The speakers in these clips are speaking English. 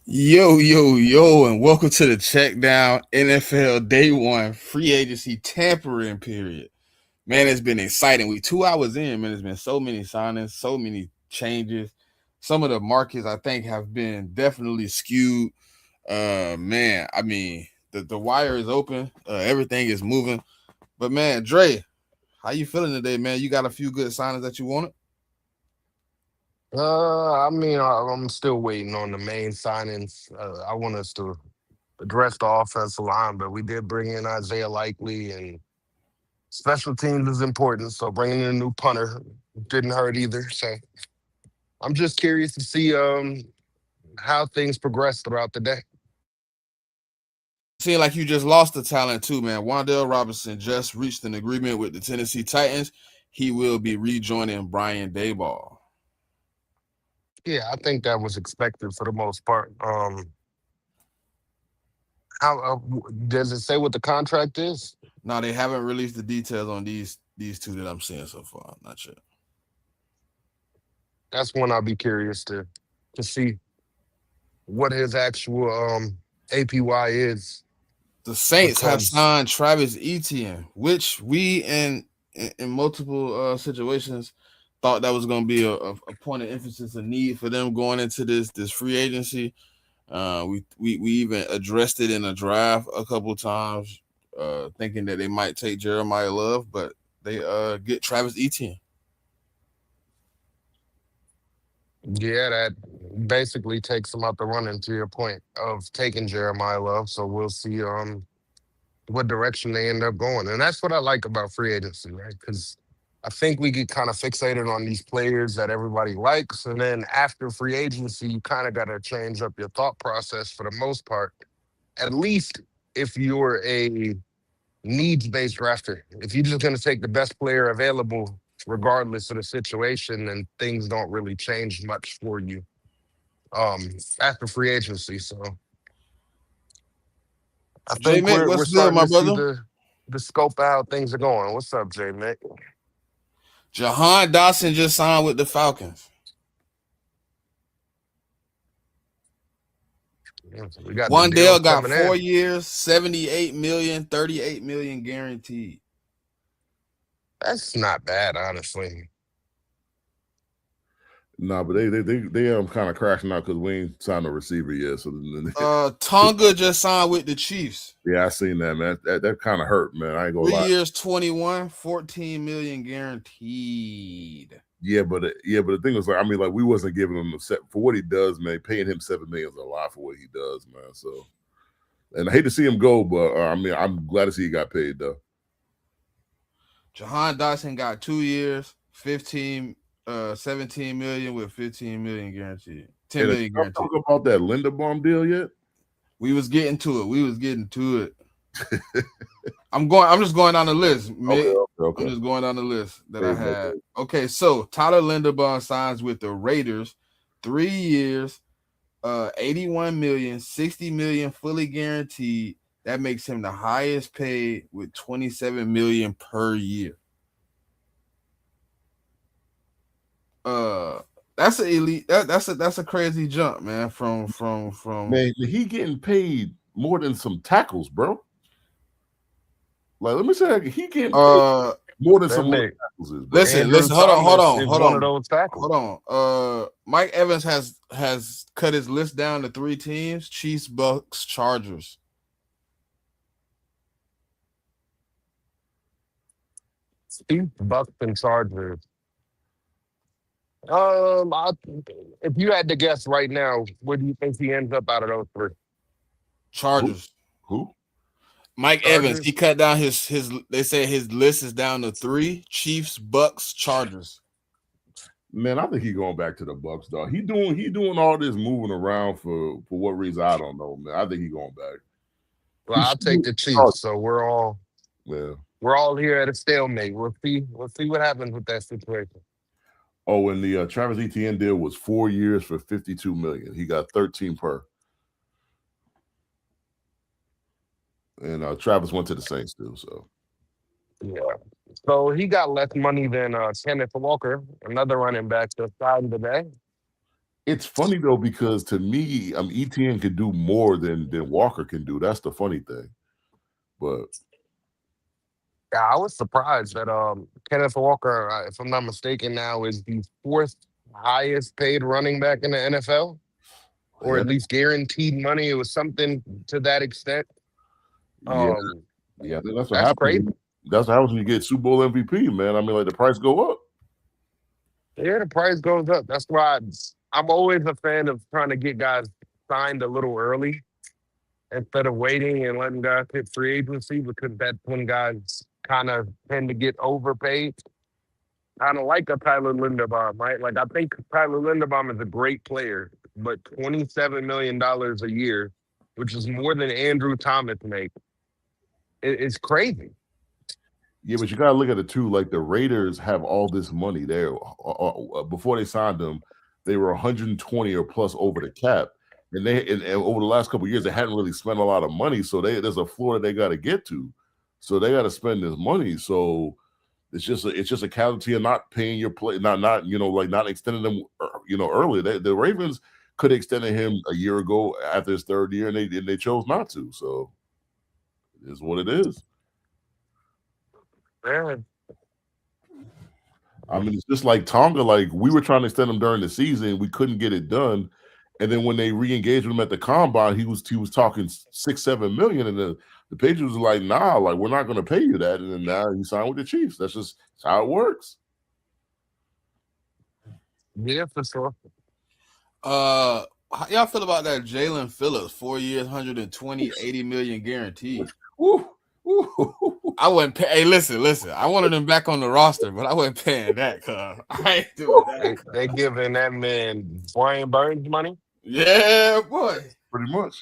Yo, and welcome to the CheckDown NFL Day One Free Agency Tampering period. Man, it's been exciting. We 2 hours in, man. There's been so many signings, so many changes. Some of the markets I think have been definitely skewed. Man, I mean the wire is open. Everything is moving. But man, Dre, how you feeling today, man? You got a few good signings that you wanted? I'm still waiting on the main signings. I want us to address the offensive line, but we did bring in Isaiah Likely, and special teams is important. So bringing in a new punter didn't hurt either. So I'm just curious to see how things progress throughout the day. Seemed like you just lost the talent too, man. Wandale Robinson just reached an agreement with the Tennessee Titans. He will be rejoining Brian Dayball. Yeah, I think that was expected for the most part. How does it say what the contract is? Now they haven't released the details on these two that I'm seeing so far. Not sure. That's one I'll be curious to see what his actual APY is The Saints have because signed Travis Etienne, which we in multiple situations thought that was going to be a point of emphasis, a need for them going into this free agency. We even addressed it in a draft a couple times, thinking that they might take Jeremiah Love, but they get Travis Etienne. yeah, that basically takes him out the running to your point of taking Jeremiah Love. So we'll see what direction they end up going. And that's what I like about free agency, right? Because I think we get kind of fixated on these players that everybody likes. And then after free agency, you kind of got to change up your thought process for the most part. At least if you're a needs-based drafter. If you're just going to take the best player available, regardless of the situation, then things don't really change much for you after free agency. So I think JMIK, we're what's good, starting my to see brother? the scope of how things are going. What's up, JMIK? Jahan Dotson just signed with the Falcons. Yeah, so we got the deals Wandale got coming in. 4 years, 78 million, 38 million guaranteed. That's not bad, honestly. No, but they kind of crashing out because we ain't signed a receiver yet. So Tonga just signed with the Chiefs. yeah, I seen that, man. That kind of hurt, man. I ain't gonna Three lie. years, 21, 14 million guaranteed. Yeah, but the thing was like, I mean, like we wasn't giving him the set for what he does, man. Paying him $7 million is a lot for what he does, man. So, and I hate to see him go, but I mean, I'm glad to see he got paid though. Jahan Dotson got 2 years, 17 million with 15 million guaranteed. 10 And million y'all guaranteed. talk about that Linderbaum deal yet? We was getting to it. I'm just going down the list, Okay, Mick. I'm okay. just going down the list that I Hey, no, had. Okay, so Tyler Linderbaum signs with the Raiders, 3 years, 81 million, 60 million fully guaranteed. That makes him the highest paid with 27 million per year. Uh that's a elite that's a crazy jump, man, from man, he getting paid more than some tackles, bro. Like, let me say, he getting paid uh more than That some other make tackles is, bro. Andrew listen, hold on, hold Thomas on, is hold one of on, those tackles. hold on. Mike Evans has cut his list down to three teams: Chiefs, Bucks, Chargers. Steve Bucks and Chargers. I, if you had to guess right now, where do you think he ends up out of those three? Who? Chargers. Who? Mike Evans, he Chargers. cut down his they said his list is down to three: Chiefs, Bucks, Chargers. Man, I think he going back to the Bucks, dog. He doing all this moving around for what reason I don't know, man. I think he going back. Well, He I'll should take be- the oh, Chiefs. So yeah. we're all here at a stalemate. We'll see what happens with that situation. Oh, and the Travis Etienne deal was 4 years for 52 million. He got 13 per, and Travis went to the Saints too. So Yeah. So he got less money than Kenneth Walker, another running back that signed today. It's funny though because to me, ETN can do more than Walker can do. That's the funny thing. But Yeah, I was surprised that Kenneth Walker, if I'm not mistaken, now is the fourth highest paid running back in the NFL, or yeah, at least guaranteed money. It was something to that extent. yeah, Um, I think that's what that's happens. crazy. That's what happens when you get Super Bowl MVP, man. I mean, like the price go up. Yeah, the price goes up. That's why I'm always a fan of trying to get guys signed a little early instead of waiting and letting guys hit free agency, because that's when guys kind of tend to get overpaid. Kind of like a Tyler Linderbaum, right? Like, I think Tyler Linderbaum is a great player, but $27 million a year, which is more than Andrew Thomas makes, it's crazy. Yeah, but you gotta look at it too. Like the Raiders have all this money there. Before they signed them, they were 120 or plus over the cap, and and over the last couple of years they hadn't really spent a lot of money. So there's a floor that they got to get to. So they got to spend this money. So it's just a casualty of not paying your play, not not extending them early. The Ravens could have extended him a year ago after his third year, and they chose not to. So it is what it is. Man. I mean, it's just like Tonga. Like we were trying to extend him during the season, we couldn't get it done. And then when they re-engaged him at the combine, he was talking 6-7 million, and the Patriots was like, "Nah, like we're not going to pay you that." And then now he signed with the Chiefs. That's how it works. Yeah, for sure. How y'all feel about that Jalen Phillips, 4 years, 120, 80 million guaranteed? Woo. I wouldn't pay. Hey, listen. I wanted him back on the roster, but I wasn't paying that, cuz I ain't doing that. They giving that man Brian Burns money. Yeah, boy. Pretty much.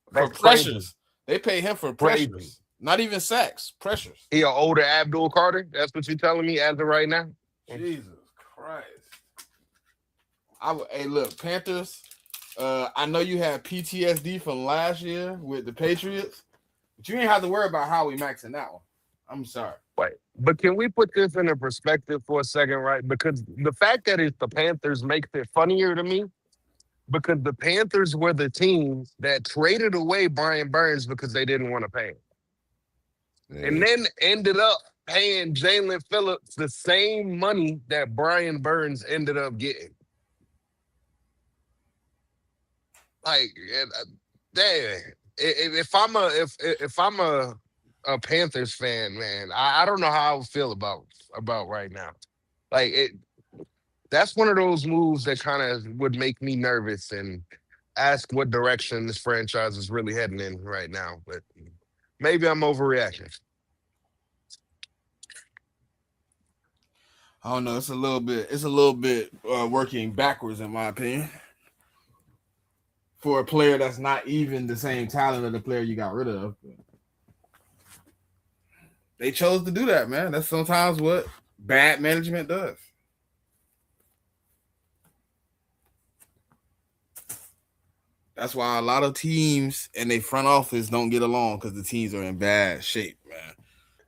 For That's pressures. crazy. They pay him for Crazy. pressures. Not even sacks, pressures. He an older Abdul Carter. That's what you're telling me as of right now. Jesus Christ. Hey, look, Panthers. I know you had PTSD from last year with the Patriots, but you ain't have to worry about Howie Max in that one. I'm sorry. Wait, but can we put this in a perspective for a second, right? Because the fact that it's the Panthers makes it funnier to me, because the Panthers were the team that traded away Brian Burns because they didn't want to pay him. Yeah. And then ended up paying Jalen Phillips the same money that Brian Burns ended up getting. Like, damn, if I'm a Panthers fan, man, I don't know how I feel about right now. Like that's one of those moves that kind of would make me nervous and ask what direction this franchise is really heading in right now. But maybe I'm overreacting. I don't know. It's a little bit working backwards, in my opinion, for a player that's not even the same talent of the player you got rid of. They chose to do that, man. That's sometimes what bad management does. That's why a lot of teams and their front office don't get along, because the teams are in bad shape, man.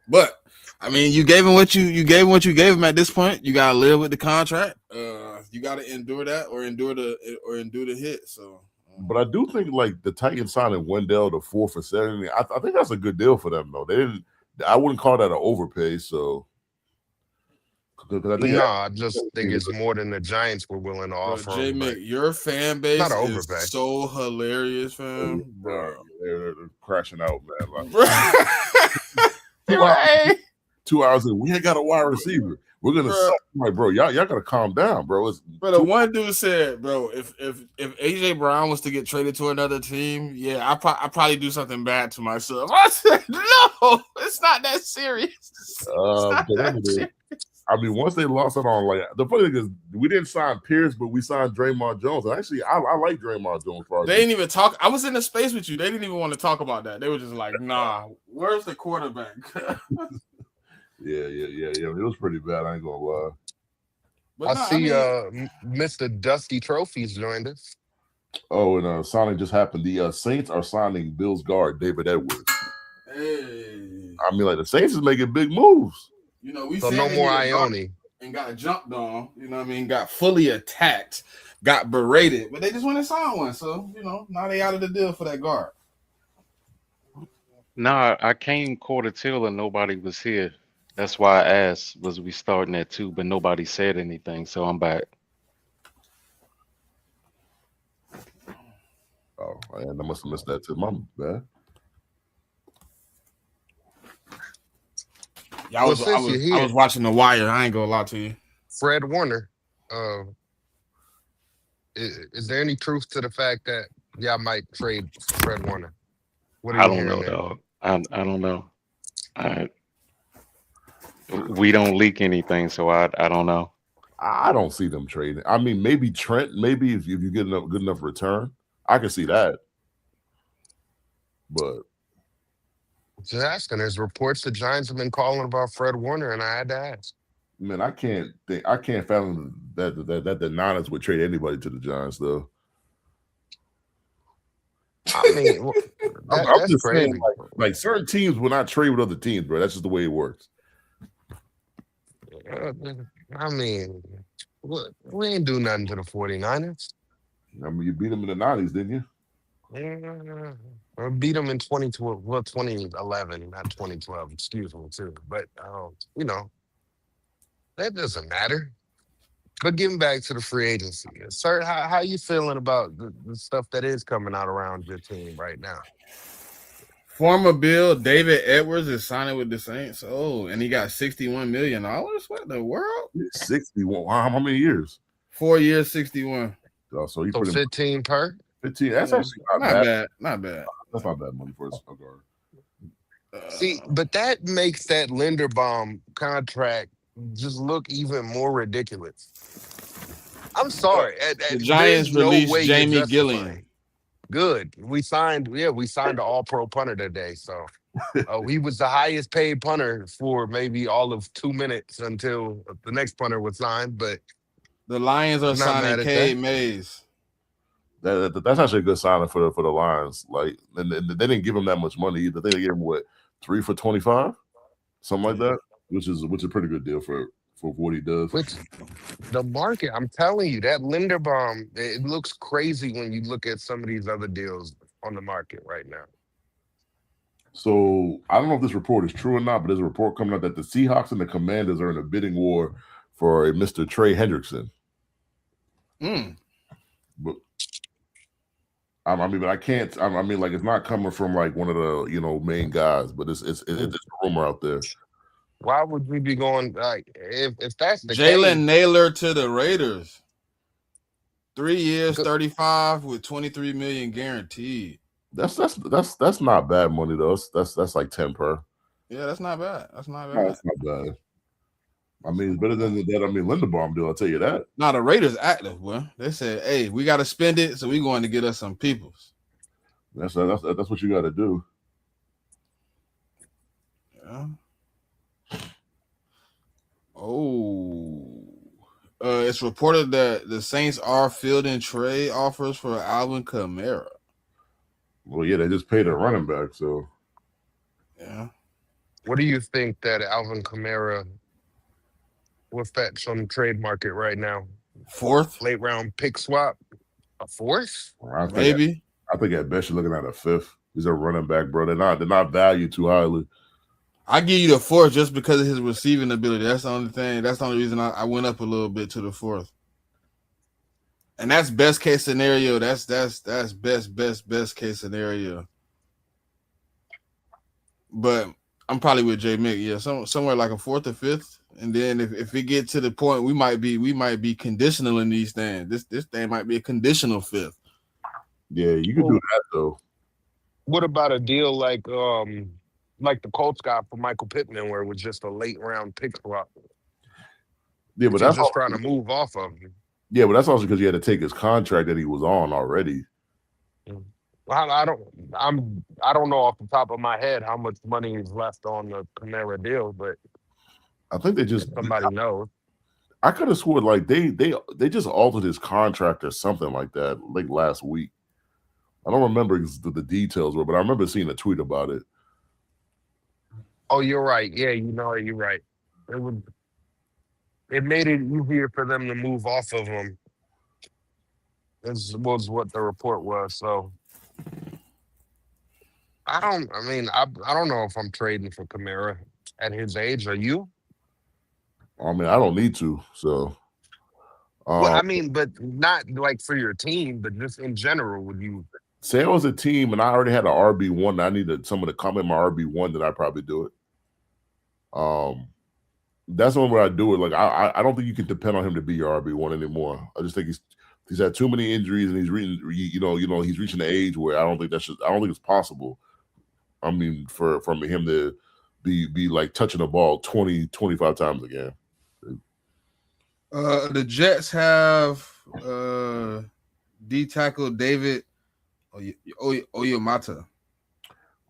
But I mean, you gave him what you gave him at this point. You gotta live with the contract. You gotta endure that or endure the hit. So, but I do think like the Titans signing Wendell to 4 for 7. I think that's a good deal for them though. They didn't. I wouldn't call that an overpay. So, I just think it's more than the Giants were willing to offer. JMIK, your fan base is so hilarious, fam. Bro. They're crashing out, man. Like, 2 hours in, we ain't got a wide receiver. We're gonna suck. Like, bro, y'all gotta calm down, bro. But the one dude said, bro, if AJ Brown was to get traded to another team, yeah, I probably do something bad to myself. I said, no, it's not that serious. I mean, once they lost it on, like, the funny thing is, we didn't sign Pierce, but we signed Draymond Jones. And actually, I like Draymond Jones. They didn't even talk. I was in the space with you. They didn't even want to talk about that. They were just like, nah, where's the quarterback? Yeah. It was pretty bad. I ain't gonna lie. But I see Mr. Dusty Trophies joined us. Oh, and signing just happened. The Saints are signing Bills guard David Edwards. Hey. I mean, like, the Saints is making big moves. You know, we so no more Ione and got jumped on. You know what I mean? Got fully attacked got berated, but they just went and signed one. So now they out of the deal for that guard. No, I came quarter till and nobody was here. That's why I asked, was we starting at 2, but nobody said anything, so I'm back. Oh, and I must have missed that too. My bad. Yeah, I was watching The Wire. I ain't gonna lie to you. Fred Warner. Is there any truth to the fact that y'all might trade Fred Warner? What are I you don't hearing know, there? dog. I don't know. We don't leak anything, so I don't know. I don't see them trading. I mean, maybe Trent. Maybe if you get enough good enough return, I can see that. But Just asking. There's reports the Giants have been calling about Fred Warner, and I had to ask. man, I can't fathom that the Niners would trade anybody to the Giants, though. I mean, I'm that's just crazy. saying, like certain teams will not trade with other teams, bro. That's just the way it works. I mean, we ain't do nothing to the 49ers. I mean, you beat them in the 90s, didn't you? I beat them in 2012, well, 2011, not 2012, excuse me, too. But, that doesn't matter. But getting back to the free agency, sir, how you feeling about the stuff that is coming out around your team right now? Former Bill David Edwards is signing with the Saints. Oh, and he got $61 million. What the world? 61. Wow, how many years? 4 years, 61. So he So pretty 15 per? 15. That's actually not bad. Not bad. That's not bad money for a guard. See, but that makes that Linderbaum contract just look even more ridiculous. I'm sorry. The Giants released JMIK Gilliam. Good. We signed an all-pro punter today. So he was the highest paid punter for maybe all of 2 minutes until the next punter was signed. But the Lions are signing Cade Mays. That's actually a good signing for the Lions. Like, and they didn't give him that much money either. They gave him 3 for $25, something like that, which is a pretty good deal for what he does. Which the market, I'm telling you, that Linderbaum, it looks crazy when you look at some of these other deals on the market right now. So I don't know if this report is true or not, but there's a report coming out that the Seahawks and the Commanders are in a bidding war for a Mr. Trey Hendrickson. But but I can't. I mean, like, it's not coming from like one of the main guys, but it's a rumor out there. Why would we be going like if that's the Jalen Naylor to the Raiders? 3 years, 35 with $23 million guaranteed. That's not bad money though. That's like 10 per. Yeah, that's not bad. That's not bad. No, that's not bad. I mean, it's better than that. I mean, Linderbaum deal. I'll tell you that. Now the Raiders active, boy. They said, "Hey, we got to spend it, so we going to get us some peoples." That's what you got to do. Yeah. It's reported that the Saints are fielding trade offers for Alvin Kamara. Well, yeah, they just paid a running back, so yeah. What do you think that Alvin Kamara will fetch on the trade market right now? 4th, late round pick swap, a 4th, maybe. I think at best you're looking at a 5th. He's a running back, bro. They're not valued too highly. I give you the 4th just because of his receiving ability. That's the only thing. That's the only reason I went up a little bit to the 4th. And that's best case scenario. That's best case scenario. But I'm probably with JMIK. Yeah, somewhere like a 4th or 5th. And then if we get to the point, we might be conditional in these things. This thing might be a conditional 5th. Yeah, you can do that though. What about a deal like the Colts got for Michael Pittman, where it was just a late round pick swap? Yeah, but that's just trying to move off of him. Yeah, but that's also because he had to take his contract that he was on already. I don't know off the top of my head how much money is left on the Kamara deal, but I think they just somebody knows. I could have sworn like they just altered his contract or something like that like last week. I don't remember the details, but I remember seeing a tweet about it. Oh, you're right. Yeah, you're right. It made it easier for them to move off of him. This was what the report was. So I don't. I mean, I don't know if I'm trading for Kamara at his age. Are you? I mean, I don't need to. So, Well, um, I mean, but not like for your team, but just in general. Would you? say it was a team, and I already had an RB1. I needed someone to come in my RB1. Then I probably do it. Um, that's the one where I do it. Like I don't think you can depend on him to be your RB1 anymore. I just think he's had too many injuries, and he's reaching he's reaching the age where I don't think it's possible. I mean, for him to be like touching the ball 20, 25 times again. The Jets have D tackle David Oyamata.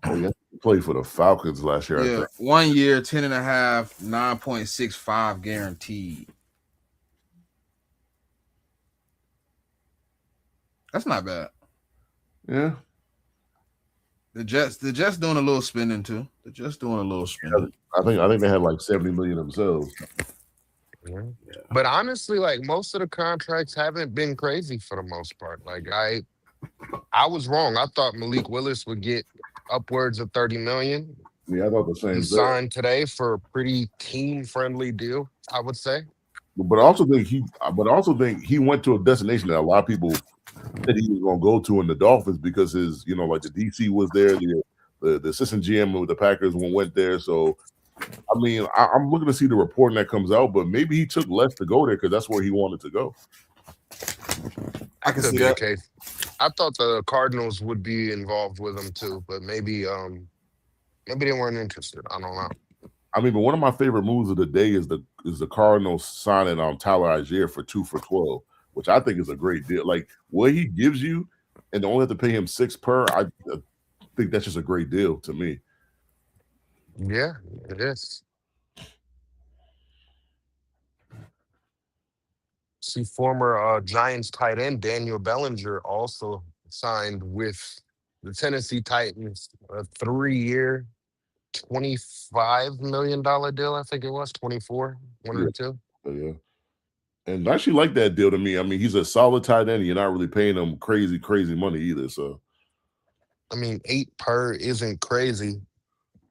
Oh yeah, he played for the Falcons last year. I Yeah, think. 1 year, 10.5, 9.65 guaranteed. That's not bad. Yeah, The Jets doing a little spending too. The Jets doing a little spending. I think they had like 70 million themselves. Yeah. Yeah. But honestly, like most of the contracts haven't been crazy for the most part. Like I was wrong. I thought Malik Willis would get upwards of 30 million. Yeah, I thought the He same thing. signed today for a pretty team-friendly deal, I would say. But I also think he went to a destination that a lot of people said he was going to go to in the Dolphins because his, like the DC was there, the assistant GM with the Packers went there. So, I mean, I'm looking to see the reporting that comes out, but maybe he took less to go there because that's where he wanted to go. I can Could see be the that. case. I thought the Cardinals would be involved with him too, but maybe they weren't interested. I don't know. I mean, but one of my favorite moves of the day is the Cardinals signing Tyler Algier for 2 for $12, which I think is a great deal. Like what he gives you, and only have to pay him $6 per. I think that's just a great deal to me. Yeah, it is. See, former Giants tight end Daniel Bellinger also signed with the Tennessee Titans, a 3-year, $25 million deal. I think it was 24, one of Yeah, the two. yeah. And I actually like that deal to me. I mean, he's a solid tight end. You're not really paying him crazy money either. So I mean, 8 per isn't crazy,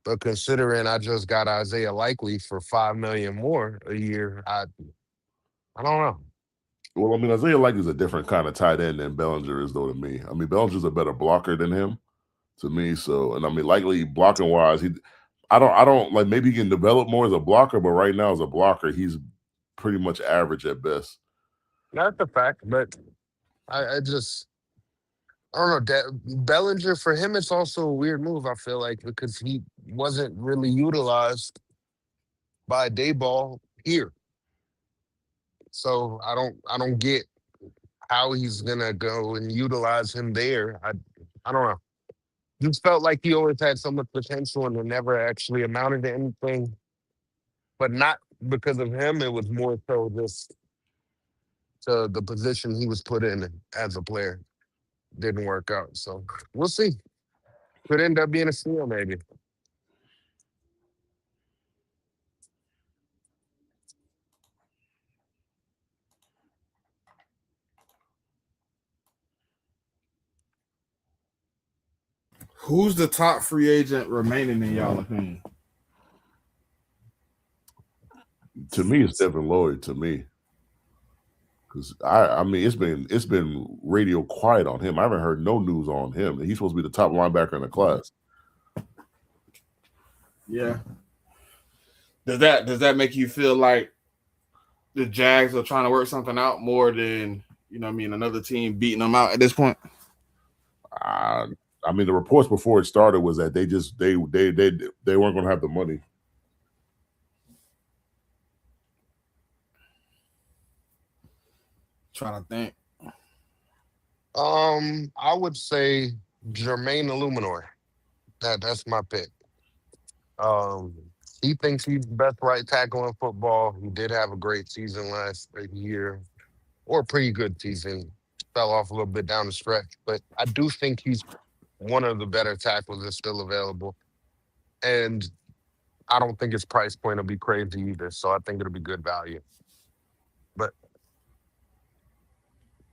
but considering I just got Isaiah Likely for 5 million more a year, I don't know. well, I mean, Isaiah Like is a different kind of tight end than Bellinger is, though, to me. I mean, Bellinger's a better blocker than him to me. So, and I mean, likely blocking wise, I don't like maybe he can develop more as a blocker, but right now as a blocker, he's pretty much average at best. That's a fact, but I don't know. Bellinger, for him, it's also a weird move, I feel like, because he wasn't really utilized by Dayball here. So I don't get how he's gonna go and utilize him there. I don't know. Just felt like he always had so much potential and it never actually amounted to anything. But not because of him, it was more so just to the position he was put in as a player. Didn't work out. So we'll see. Could end up being a steal, maybe. Who's the top free agent remaining in y'all opinion? To me, it's Devin Lloyd. To me, because I mean, it's been radio quiet on him. I haven't heard no news on him. He's supposed to be the top linebacker in the class. Yeah. Does that make you feel like the Jags are trying to work something out more than another team beating them out at this point? I mean, the reports before it started was that they weren't going to have the money. Trying to think. I would say Jermaine Illuminor. That's my pick. Um, he thinks he's the best right tackle in football. He did have a great season last year, or a pretty good season. Fell off a little bit down the stretch, but I do think he's one of the better tackles that's still available. And I don't think his price point will be crazy either. So I think it'll be good value. But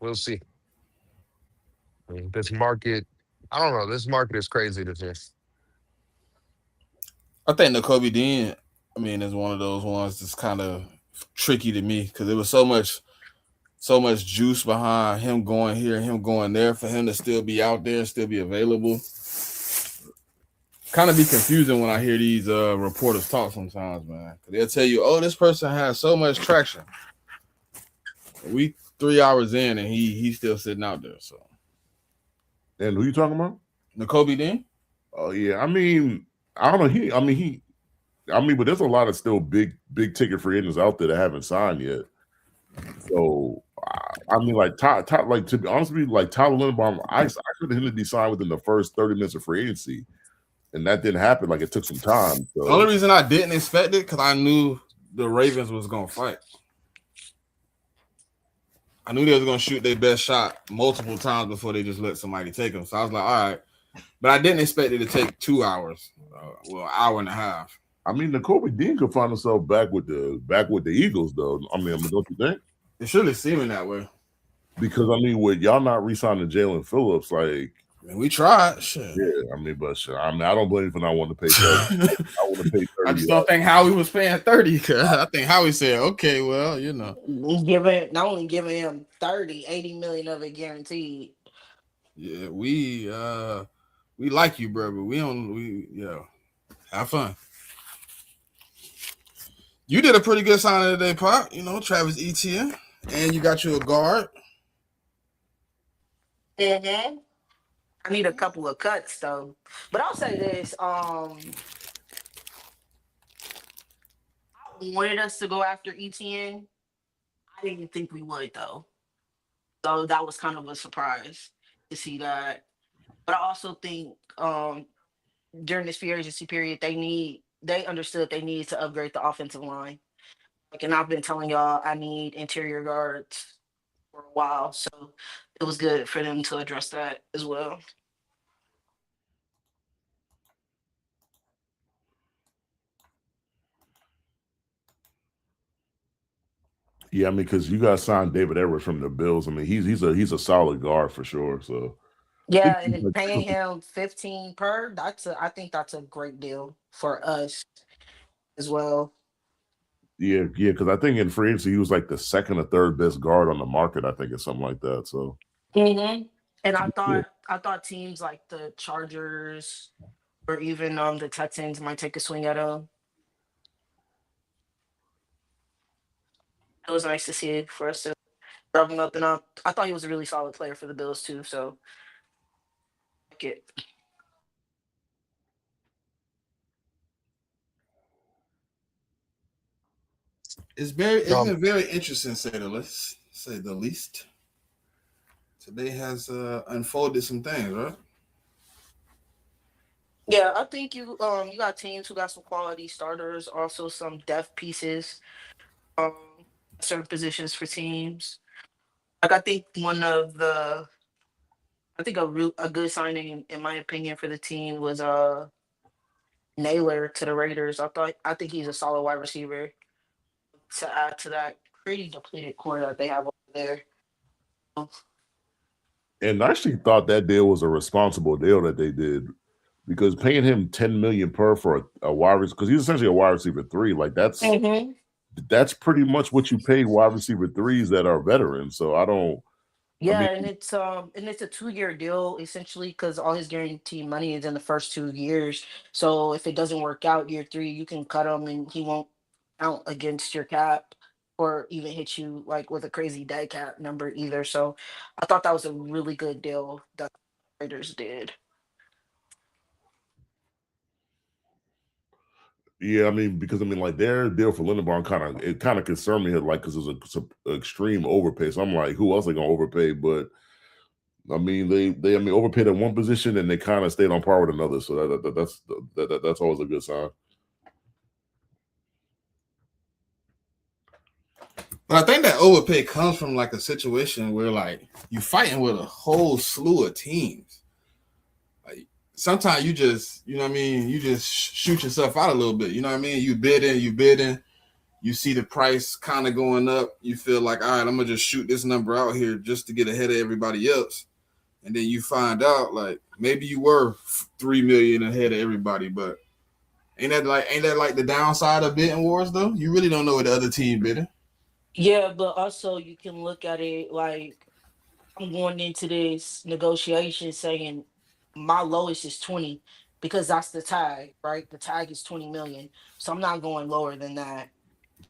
we'll see. This market, I don't know. This market is crazy to me. I think the Kobe Dean, I mean, is one of those ones that's kind of tricky to me because there was so much juice behind him going here and him going there for him to still be out there, still be available. Kind of be confusing when I hear these reporters talk sometimes, man. They'll tell you, "Oh, this person has so much traction." We 3 hours in and he's still sitting out there. So, And who you talking about? Kobe Dean. Oh yeah, I mean, I don't know. But there's a lot of still big ticket free agents out there that haven't signed yet. So I mean, like top, like to be honest with you, like Tyler Linderbaum, I expected him to be signed within the first 30 minutes of free agency, and that didn't happen. Like it took some time. So. The only reason I didn't expect it because I knew the Ravens was gonna fight. I knew they was gonna shoot their best shot multiple times before they just let somebody take them. So I was like, all right, but I didn't expect it to take 2 hours, an hour and a half. I mean, the Kobe Dean could find himself back with the Eagles, though. I mean, don't you think? It should have seeming that way. Because I mean, with y'all not re-signing Jalen Phillips, like we tried. Shit. Yeah, I mean, but sure. I mean, I don't blame you for not wanting to pay 30. I want to pay 30. I just don't think Howie was paying 30. I think Howie said, okay, well, not only giving him 30, 80 million of it guaranteed. Yeah, we like you, bro, but have fun. You did a pretty good signing today, Pop. Travis Etienne, and you got you a guard. Mm-hmm. I need a couple of cuts though, but I'll say this: I wanted us to go after Etienne. I didn't think we would though, so that was kind of a surprise to see that. But I also think during this free agency period, they understood they needed to upgrade the offensive line. And I've been telling y'all I need interior guards for a while, so it was good for them to address that as well. Yeah, I mean, because you guys signed David Edwards from the Bills. I mean, he's a solid guard for sure. So yeah, and paying him 15 per, I think that's a great deal for us as well. Yeah, because I think in free agency he was like the second or third best guard on the market. I think it's something like that. So, and I thought teams like the Chargers or even the Texans might take a swing at him. It was nice to see for us to rub him up, and I thought he was a really solid player for the Bills too. So, like it. It's been very interesting, say the least. Today has unfolded some things, right? Yeah, I think you got teams who got some quality starters, also some depth pieces, certain positions for teams. Like I think a good signing in my opinion for the team was Naylor to the Raiders. I think he's a solid wide receiver to add to that pretty depleted core that they have over there. And I actually thought that deal was a responsible deal that they did, because paying him $10 million per for a wide receiver, because he's essentially a wide receiver 3, like that's pretty much what you pay wide receiver 3s that are veterans. So I don't. Yeah, I mean, and it's a 2-year deal essentially because all his guaranteed money is in the first 2 years. So if it doesn't work out year 3, you can cut him and he won't count against your cap or even hit you like with a crazy dead cap number either. So I thought that was a really good deal that the Raiders did. Yeah, I mean, because like their deal for Linderbaum kind of concerned me, like, because it was an extreme overpay. So I'm like, who else are gonna overpay? But I mean, they overpaid at one position and they kind of stayed on par with another. So that's always a good sign. But I think that overpay comes from like a situation where like you fighting with a whole slew of teams. Like sometimes you just, you know what I mean, you just shoot yourself out a little bit. You know what I mean? You bidding, you see the price kind of going up. You feel like, all right, I'm gonna just shoot this number out here just to get ahead of everybody else. and then you find out like maybe you were 3 million ahead of everybody, but ain't that like the downside of bidding wars though? You really don't know what the other team bidding. Yeah, but also you can look at it like I'm going into this negotiation saying my lowest is 20 because that's the tag, right? The tag is 20 million. So I'm not going lower than that.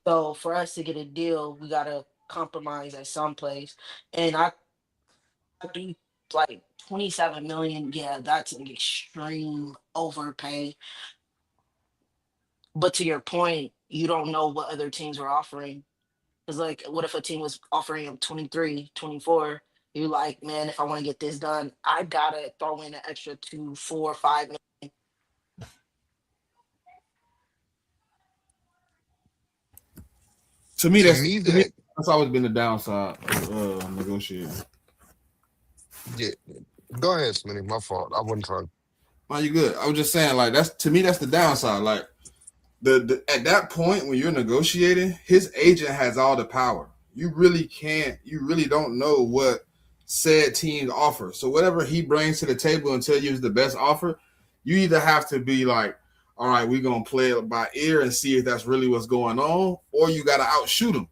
So for us to get a deal, we gotta compromise at some place. And I do like 27 million. Yeah, that's an extreme overpay. But to your point, you don't know what other teams were offering. Because, like, what if a team was offering him 23, 24? You're like, man, if I want to get this done, I gotta throw in an extra 2, 4, 5 million. To me, To that's me, to me that that's always been the downside of negotiating. yeah. Go ahead, Smitty. My fault. I wasn't trying. Are you good? I was just saying, like that's to me, that's the downside. Like the at that point when you're negotiating, his agent has all the power. You really can't. You really don't know what said teams offer. So whatever he brings to the table and tell you is the best offer, you either have to be like, all right, we're gonna play it by ear and see if that's really what's going on, or you got to outshoot him,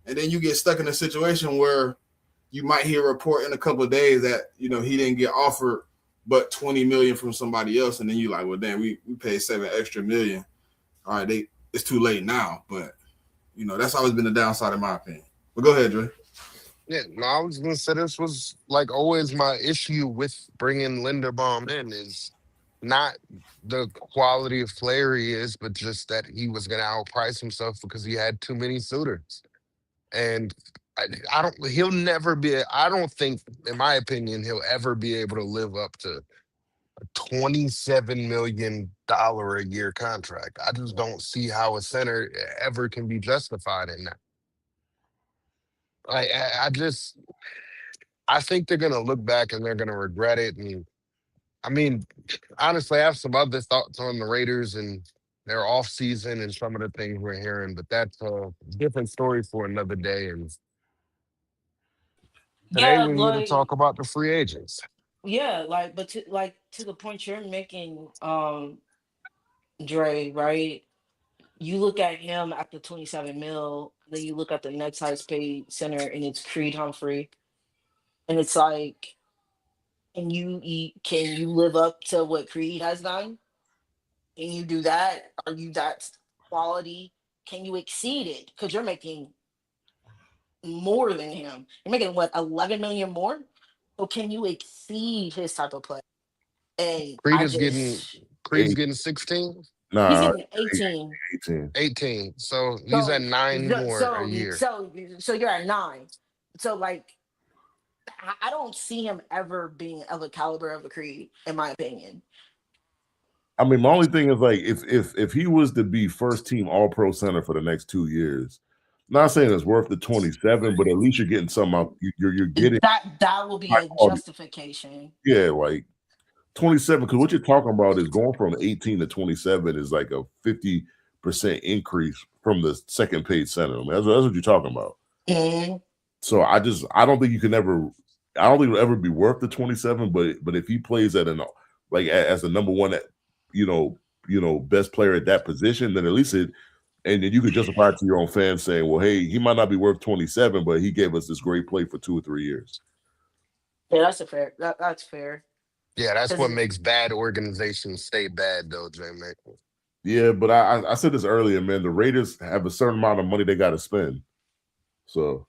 and then you get stuck in a situation where you might hear a report in a couple of days that he didn't get offered but 20 million from somebody else, and then you like, well, damn, we paid 7 extra million. All right, it's too late now, but that's always been the downside in my opinion. But go ahead, Dre. Yeah, no, I was gonna say this was like always my issue with bringing Linderbaum in is not the quality of player he is, but just that he was gonna outprice himself because he had too many suitors. And I don't. He'll never be. I don't think, in my opinion, he'll ever be able to live up to $27 million a year contract. I just don't see how a center ever can be justified in that. I think they're gonna look back and they're gonna regret it. And I mean, honestly, I have some other thoughts on the Raiders and their off season and some of the things we're hearing, but that's a different story for another day. And today Yeah, we're here to like, talk about the free agents. yeah, like, but to the point you're making, Dre, right? You look at him at the 27 mil, then you look at the next highest paid center, and it's Creed Humphrey, and it's like, can you live up to what Creed has done? Can you do that? Are you that quality? Can you exceed it? Because you're making more than him. You're making what, 11 million more? So can you exceed his type of play? And Creed I is getting just Creed's getting 16, he's Nah, getting 18. 18. 18. So he's at So nine so more a so year. so, so you're at 9. So like I don't see him ever being of a caliber of a Creed, in my opinion. I mean, my only thing is like if he was to be first team All Pro center for the next 2 years, not saying it's worth the 27, but at least you're getting something out. You're getting That will be high a quality. justification. Yeah, like 27. Because what you're talking about is going from 18 to 27 is like a 50% increase from the second paid center. I mean, that's what you're talking about. Mm-hmm. So I don't think you can ever. I don't think it'll ever be worth the 27. But if he plays at as the number one, best player at that position, then at least and then you could justify it to your own fans saying, well, hey, he might not be worth 27, but he gave us this great play for 2 or 3 years. Yeah, that's a fair. That's fair. Yeah, that's what 'Cause makes bad organizations stay bad, though, JMIK. Yeah, but I said this earlier, man. The Raiders have a certain amount of money they got to spend. So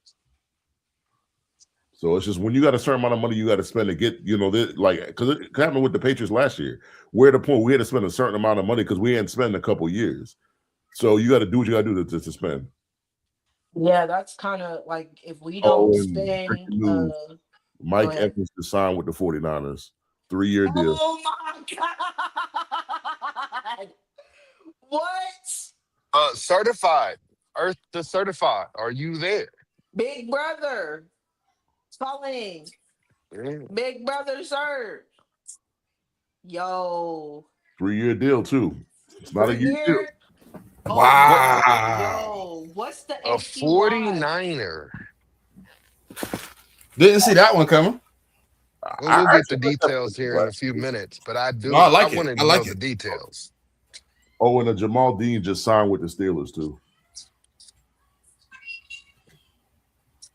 it's just when you got a certain amount of money you got to spend to get, because it happened with the Patriots last year. We're at the point we had to spend a certain amount of money because we hadn't spent in a couple years. So you got to do what you got to do to spend. yeah, that's kind of like if we Oh, don't and breaking spend. news. Go Mike ahead. Evans to sign with the 49ers. 3-year deal. Oh my god! What? Certified. Earth to certified. Are you there? Big brother, calling. Yeah. Big brother, sir. Yo, 3-year deal, too. It's not a 3 year deal. year. Oh, What Wow. what's the a APY? 49er. Didn't see that one coming. Well, I we'll get the actually like that details here in a last few year. minutes, but I No, I I like it. wanted I to know like the it. details. Oh, and Jamal Dean just signed with the Steelers too.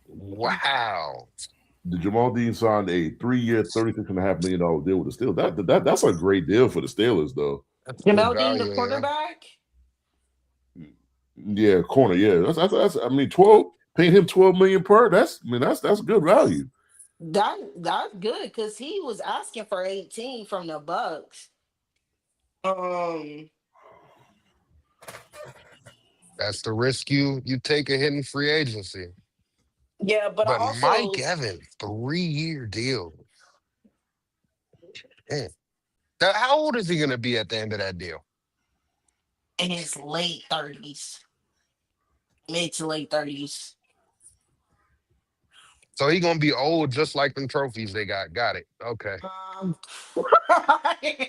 Wow. The Jamal Dean signed a 3-year, $36.5 million deal with the Steelers. That's a great deal for the Steelers, though. That's good Jamel Dean, the value, yeah. quarterback. Yeah, corner. Yeah, that's. I mean, 12 paying him 12 million per. That's good value. That's good because he was asking for 18 from the Bucks. Um, That's the risk you take a hidden free agency. yeah, but I But Mike also Evans, 3-year deal. Man. Now, how old is he going to be at the end of that deal? in his late 30s, mid to late 30s. So he going to be old just like them trophies they got. Got it. Okay. Let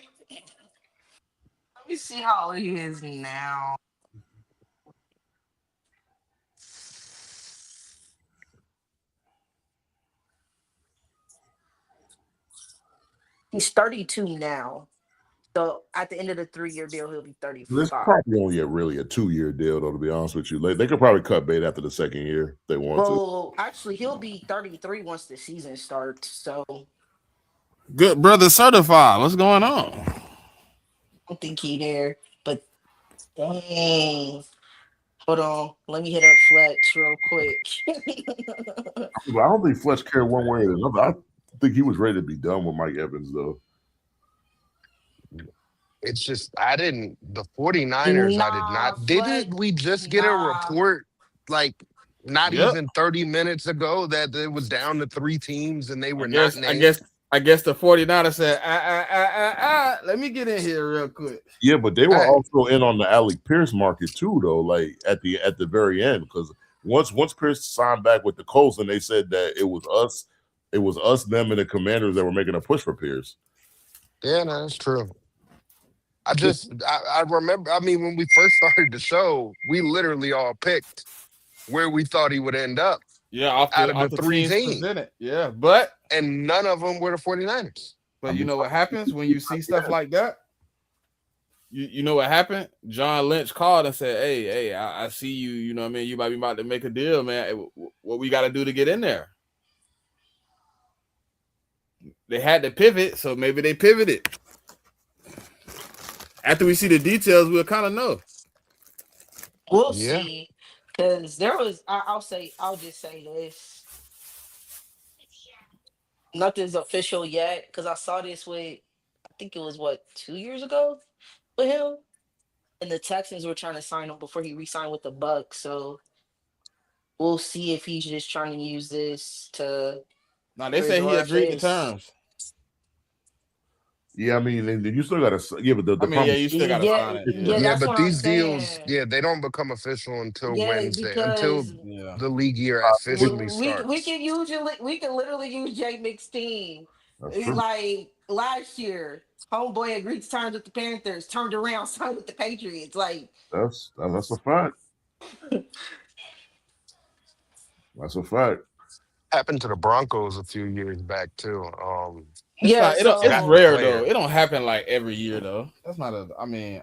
me see how old he is now. He's 32 now. So at the end of the 3-year deal, he'll be This 35. probably only really a 2-year deal, though. To be honest with you, they could probably cut bait after the second year if they want to. Well, actually, he'll be 33 once the season starts. So I Good brother certified. What's going on? don't think he there. But dang. Hold on. Let me hit up Fletch real quick. I don't think Fletch cared one way or another. I think he was ready to be done with Mike Evans, though. It's just, the 49ers, I did Nah, not. Fletch. Didn't we just get a Nah. report like not Yep. even 30 minutes ago that it was down to 3 teams and they were I not guess I named? guess I guess the 49ers said, let me get in here real quick. Yeah, but they were Hey. also in on the Alec Pierce market too, though. Like at the very end, because once Pierce signed back with the Colts, and they said that it was us, them, and the Commanders that were making a push for Pierce. Yeah, no, that's true. I remember, I mean, when we first started the show, we literally all picked where we thought he would end up Yeah, out of the off the 3 teams teams. presented. Yeah, but And none of them were the 49ers. you know what happens when you see stuff like that? You know what happened? John Lynch called and said, Hey, I see you, you know what I mean? You might be about to make a deal, man. What we got to do to get in there? They had to pivot, so maybe they pivoted. After we see the details, we'll kind of know. We'll Yeah. see. Because there was, I'll just say this. Nothing's official yet. Because I saw this with, I think it was 2 years ago with him. And the Texans were trying to sign him before he re-signed with the Bucks. So we'll see if he's just trying to use this to. Now they say he agreed to terms. Yeah, I mean, and you still got to. Yeah, but the problem. Yeah, you still got to sign it. Yeah, Yeah, that's but what I'm these deals, saying. they don't become official until Yeah, Wednesday, until because the league year officially we starts. can usually we can literally use JMIK's team. That's true. Like last year, homeboy agreed to terms with the Panthers, turned around, signed with the Patriots. Like that's a fact. That's a fact. Happened to the Broncos a few years back too. It's yeah, not. It's Got the rare though. player. It don't happen like every year though. That's not a. I mean,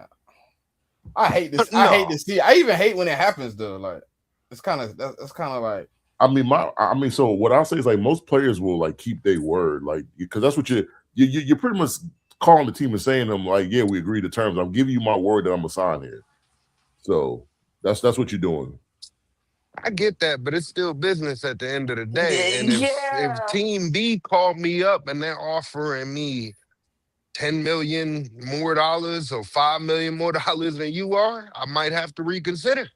I hate this. No. I hate to see. I even hate when it happens though. Like it's kind of that's kind of like. I mean, so what I'll say is like most players will like keep their word, like because that's what you're pretty much calling the team and saying to them like, yeah, we agree to terms. I'm giving you my word that I'm gonna sign here. So that's what you're doing. I get that, but it's still business at the end of the day. And if yeah. Team B called me up and they're offering me $10 million more dollars or $5 million more dollars than you are, I might have to reconsider.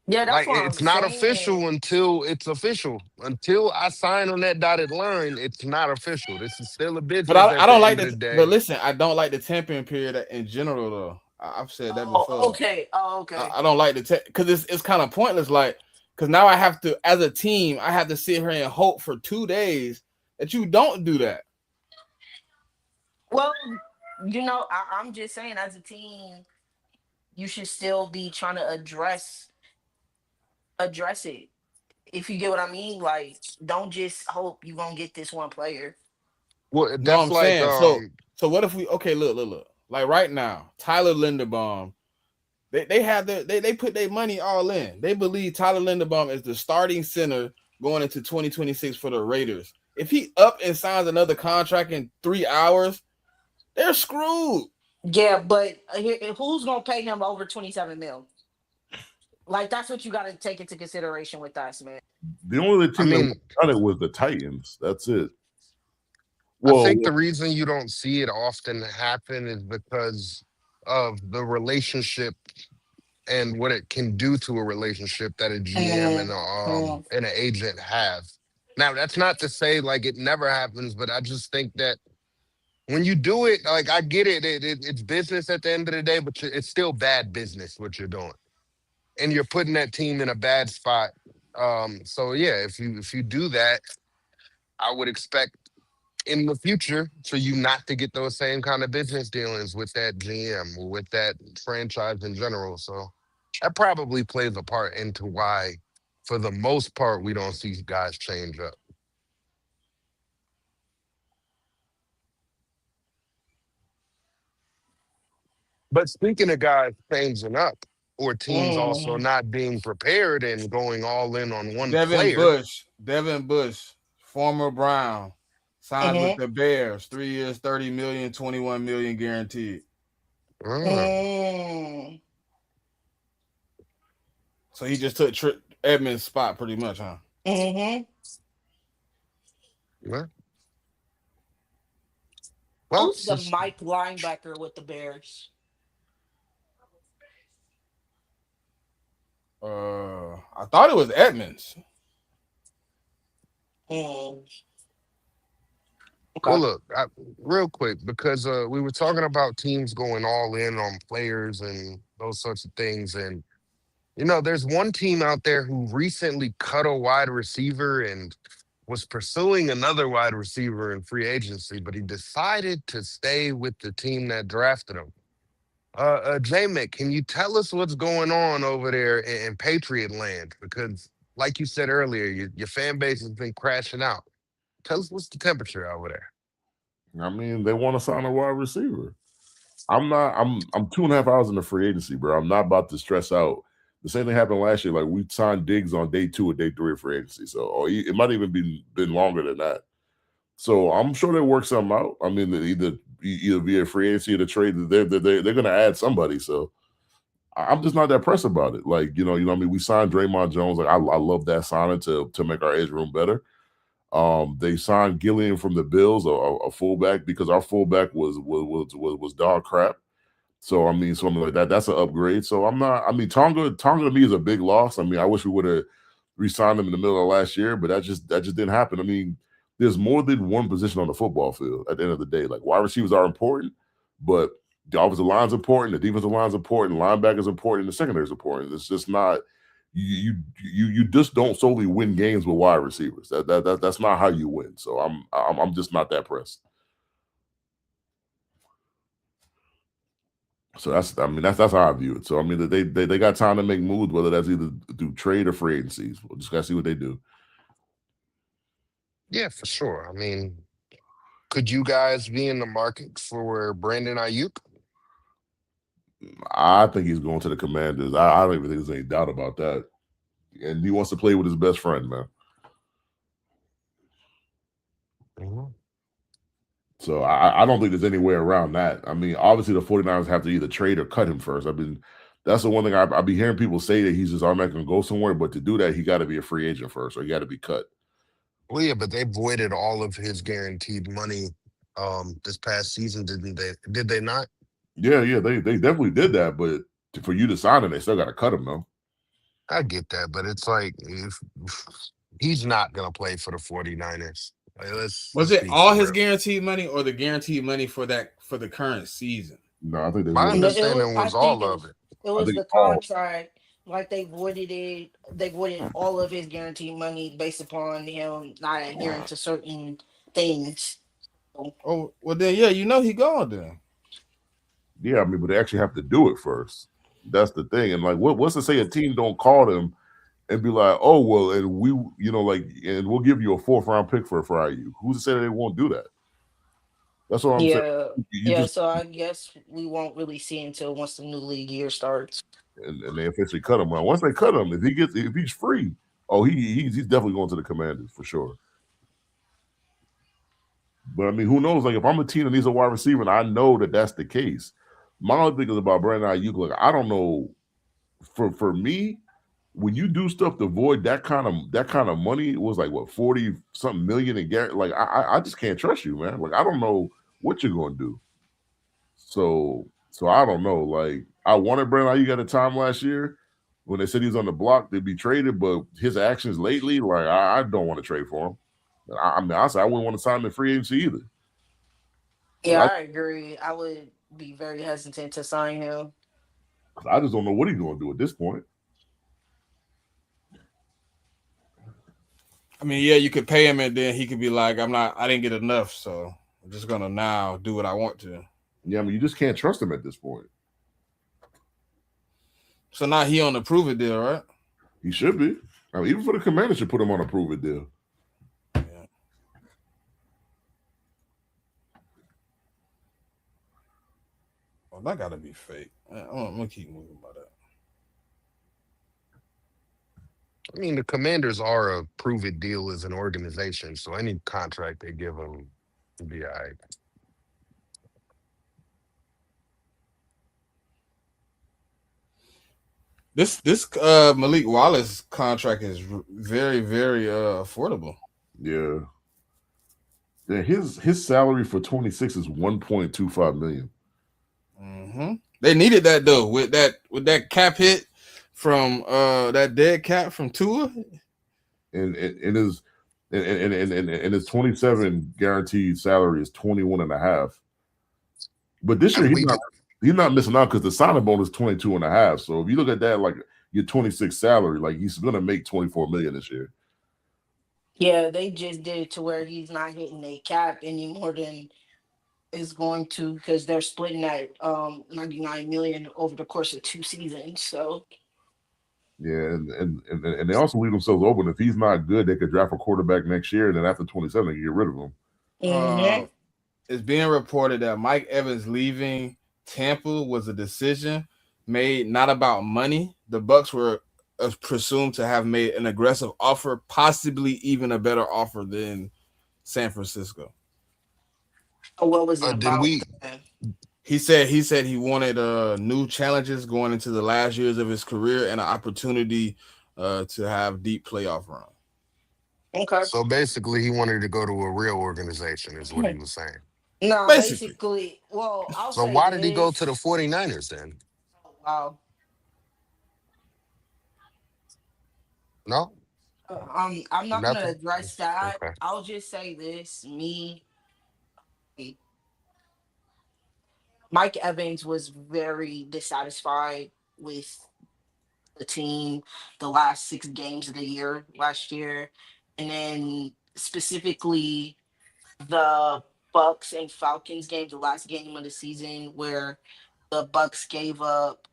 Yeah, that's Like what I'm it's not saying. official until it's official. Until I sign on that dotted line, it's not official. This is still a But business I at the don't like end of that. the But day. listen, I don't like the tampering period in general though. I've said that Oh, before. okay. Oh, okay. I don't like the because it's kind of pointless. Like because now I have to, as a team, I have to sit here and hope for 2 days that you don't do that. Well, I'm just saying, as a team, you should still be trying to address it. If you get what I mean, like don't just hope you're gonna get this one player. Well, No, that's I'm like saying. So what if we look. Like right now, Tyler Linderbaum, they have they put their money all in. They believe Tyler Linderbaum is the starting center going into 2026 for the Raiders. If he up and signs another contract in 3 hours, they're screwed. Yeah, but who's gonna pay him over 27 mil? Like that's what you got to take into consideration with us, man. The only I team that mean, done it was the Titans. That's it. I Well, think the reason you don't see it often happen is because of the relationship and what it can do to a relationship that a GM Mm. and an agent have. Now, that's not to say like it never happens, but I just think that when you do it, like I get it, it's business at the end of the day, but it's still bad business what you're doing, and you're putting that team in a bad spot. So yeah, if you do that, I would expect in the future for you not to get those same kind of business dealings with that GM or with that franchise in general. So that probably plays a part into why, for the most part, we don't see guys change up. But speaking of guys changing up or teams also Mm. not being prepared and going all in on one Devin player, Bush, former Brown, signs with Mm-hmm. the Bears, 3 years, 30 million, 21 million guaranteed. mm, Mm. So he just took Edmonds' spot pretty much, huh? Mm-hmm. yeah. Well, Who's the Mike linebacker with the Bears? I thought it was Edmonds. Mm. well, Okay. look, real quick, because we were talking about teams going all in on players and those sorts of things. And, there's one team out there who recently cut a wide receiver and was pursuing another wide receiver in free agency, but he decided to stay with the team that drafted him. JMIK, can you tell us what's going on over there in Patriot land? Because, like you said earlier, your fan base has been crashing out. Tell us what's the temperature over there. I mean, they want to sign a wide receiver. I'm 2.5 hours in the free agency, bro. I'm not about to stress out. The same thing happened last year. Like we signed Diggs on day 2 or day 3 of free agency. So it might even been longer than that. So I'm sure they'll work something out. I mean, either via free agency or the trade, they're going to add somebody. So I'm just not that pressed about it. Like I mean, we signed Draymond Jones. Like I love that signing to make our edge room better. They signed Gillian from the Bills, a fullback, because our fullback was dog crap. So I mean, something like that. That's an upgrade. So I'm not. I mean, Tonga to me is a big loss. I mean, I wish we would have re-signed him in the middle of last year, but that just didn't happen. I mean, there's more than one position on the football field at the end of the day. Like wide receivers are important, but the offensive line's important, the defensive line's important, linebackers important, the secondary is important. It's just not. You just don't solely win games with wide receivers. That's not how you win. So I'm just not that pressed. So that's how I view it. So I mean they got time to make moves, whether that's either through trade or free agencies. We'll just gotta see what they do. Yeah, for sure. I mean, could you guys be in the market for Brandon Ayuk? I think he's going to the Commanders. I don't even think there's any doubt about that. And he wants to play with his best friend, man. Mm-hmm. So I don't think there's any way around that. I mean, obviously the 49ers have to either trade or cut him first. I mean, that's the one thing I be hearing people say, that he's just automatically going to go somewhere. But to do that, he got to be a free agent first, or he got to be cut. Well, yeah, but they voided all of his guaranteed money this past season, didn't they? Did they not? Yeah, they definitely did that. But for you to sign him, they still got to cut him, though. I get that, but it's like if he's not going to play for the 49ers. Like, Was let's it be all for his real. guaranteed money or the guaranteed money for the current season? No, I think there's My more. understanding I was think all of it. it I was think the it's all. contract. Like they voided it. They voided all of his guaranteed money based upon him not adhering to certain things. Oh, well then, yeah, he gone then. Yeah, I mean, but they actually have to do it first. That's the thing. And like, what's to say a team don't call them and be like, oh well, and we, and we'll give you a 4th round pick for IU. Who's to say that they won't do that? That's what I'm saying. Yeah, You yeah. just So I guess we won't really see until once the new league year starts. and they officially cut him. Well, once they cut him, if he's free, he's definitely going to the Commanders for sure. But I mean, who knows? Like if I'm a team that needs a wide receiver, and I know that that's the case. My only thing is about Brandon Ayuk. Like I don't know. For me, when you do stuff to avoid that kind of money, it was like what 40 something million in Garrett. Like I just can't trust you, man. Like I don't know what you're going to do. So I don't know. Like I wanted Brandon Ayuk at a time last year when they said he was on the block to be traded, but his actions lately, like I don't want to trade for him. I mean, honestly, I wouldn't want to sign him in free agency either. Yeah, Like, I agree. I would be very hesitant to sign him. I just don't know what he's going to do at this point. I mean, yeah, you could pay him and then he could be like, I didn't get enough, so I'm just gonna now do what I want to. Yeah, I mean, you just can't trust him at this point. So now he on the prove it deal, right? He should be. I mean, even for the Commanders should put him on a prove it deal. Yeah. Well, that gotta be fake. I'm gonna keep moving by that. I mean, the Commanders are a prove it deal as an organization, so any contract they give them will be all right. This Malik Wallace contract is very, very affordable. Yeah. Yeah, his salary for 26 is 1.25 million. Mm-hmm. They needed that though with that cap hit from that dead cap from Tua. And his 27 guaranteed salary is 21 and a half. But this year he's not missing out because the signing bonus is 22 and a half. So if you look at that, like your 26 salary, like he's gonna make 24 million this year. Yeah, they just did it to where he's not hitting a cap any more than is going to, because they're splitting that 99 million over the course of 2 seasons. So yeah, and they also leave themselves open. If he's not good, they could draft a quarterback next year, and then after 27, they can get rid of him. Mm-hmm. It's being reported that Mike Evans leaving Tampa was a decision made not about money. The Bucs were presumed to have made an aggressive offer, possibly even a better offer than San Francisco. What was it Then about? He said he wanted new challenges going into the last years of his career and an opportunity to have deep playoff run. Okay. So basically, he wanted to go to a real organization, is what he was saying. No, basically, well, I'll so say why did he go to the 49ers then? Oh, wow. No? I'm not going to address that. Okay. I'll just say this. Mike Evans was very dissatisfied with the team the last 6 games of the year last year. And then specifically the Bucks and Falcons game, the last game of the season, where the Bucks gave up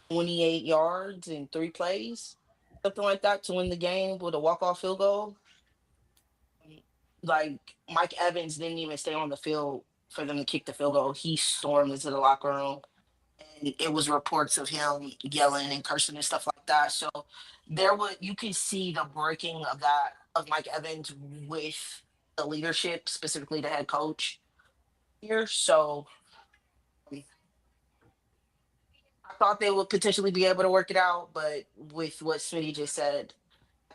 28 yards in 3 plays, something like that, to win the game with a walk-off field goal. Like, Mike Evans didn't even stay on the field for them to kick the field goal. He stormed into the locker room, and it was reports of him yelling and cursing and stuff like that. So you can see the breaking of Mike Evans with the leadership, specifically the head coach here. So I thought they would potentially be able to work it out, but with what Smitty just said,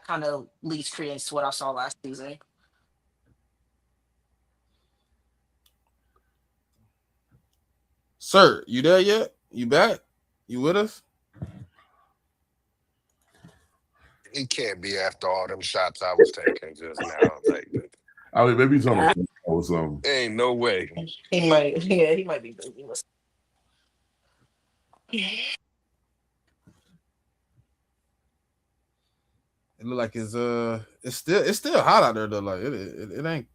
kind of leads credence to what I saw last season. Sir, you there yet? You back? You with us? He can't be after all them shots I was taking just now. Like, I mean, maybe he's on a phone or something. Ain't no way. He might be busy. It look like it's still hot out there though. Like it ain't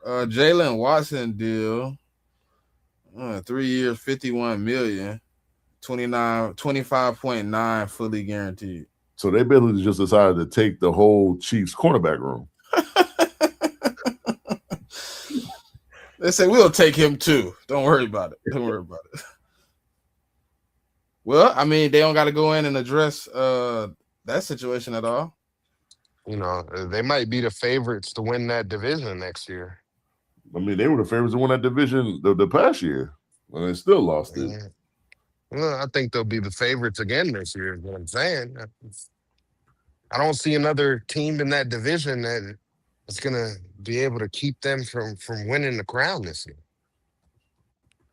Jalen Watson deal. 3 years, 51 million, 25.9 fully guaranteed. So they basically just decided to take the whole Chiefs cornerback room. They say we'll take him too. Don't worry about it. Don't worry about it. Well, I mean, they don't got to go in and address that situation at all. You know, they might be the favorites to win that division next year. I mean, they were the favorites to win that division the past year, and they still lost it. Yeah. Well, I think they'll be the favorites again this year. Is what I'm saying. I don't see another team in that division that is going to be able to keep them from winning the crown this year.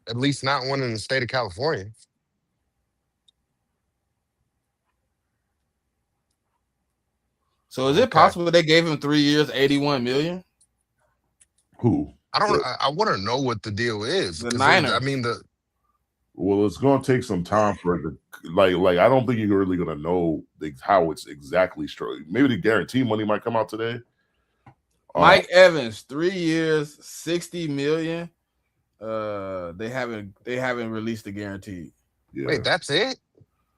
At least not one in the state of California. So is it possible they gave him 3 years, 81 million? Who? I don't. I want to know what the deal is. The Niners. I mean Well, it's going to take some time for it to like. I don't think you're really going to know how it's exactly structured. Maybe the guarantee money might come out today. Mike Evans, 3 years, 60 million. They haven't released the guarantee. Yeah. Wait, that's it?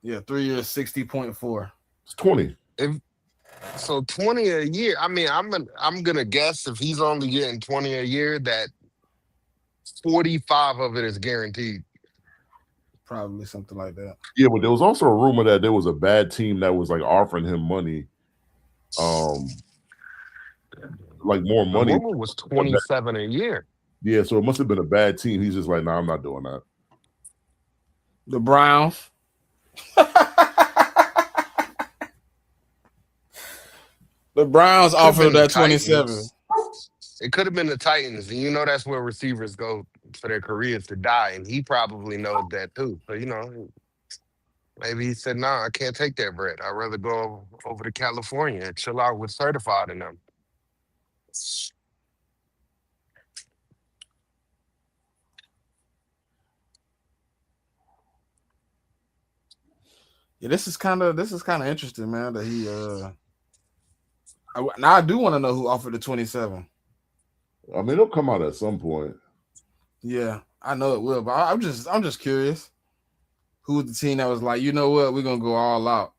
Yeah, 3 years, 60.4. It's 20. So 20 a year. I mean, I'm gonna guess if he's only getting 20 a year, that 45 of it is guaranteed. Probably something like that. Yeah, but there was also a rumor that there was a bad team that was like offering him money, like more money. The rumor was 27 a year. Yeah, so it must have been a bad team. He's just like, nah, I'm not doing that. The Browns. The Browns offered that 27. It could have been the Titans, and you know that's where receivers go for their careers to die, and he probably knows that too. So, you know, maybe he said, nah, I can't take that bread. I'd rather go over to California and chill out with Certified and them. Yeah, this is kind of interesting, man. That he now I do want to know who offered the 27. I mean, it'll come out at some point. Yeah, I know it will, but I'm just curious. Who was the team that was like, you know what, we're gonna go all out?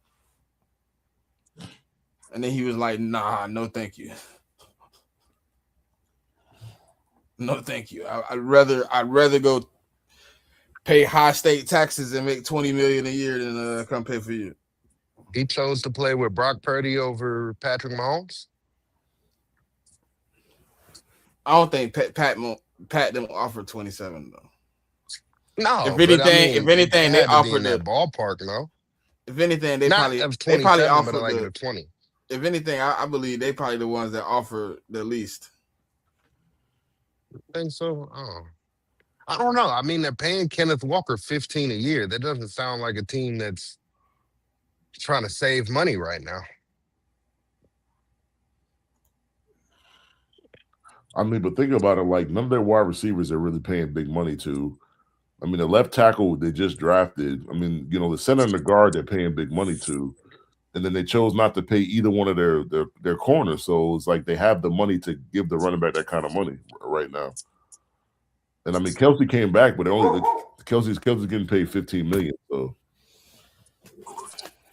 And then he was like, nah, no thank you. No thank you. I'd rather go pay high state taxes and make 20 million a year than come pay for you. He chose to play with Brock Purdy over Patrick Mahomes. I don't think Pat them offered 27 though. No, if anything, they offered that ballpark. No, if anything, they not probably offered like the 20. If anything, I believe they probably the ones that offer the least. I think so. Oh, I don't know. I mean, they're paying Kenneth Walker 15 a year. That doesn't sound like a team that's trying to save money right now. I mean, but think about it, like none of their wide receivers are really paying big money to. I mean, the left tackle they just drafted. I mean, you know, the center and the guard they're paying big money to. And then they chose not to pay either one of their corners. So it's like they have the money to give the running back that kind of money right now. And I mean, Kelsey came back, but Kelsey's getting paid $15 million. So,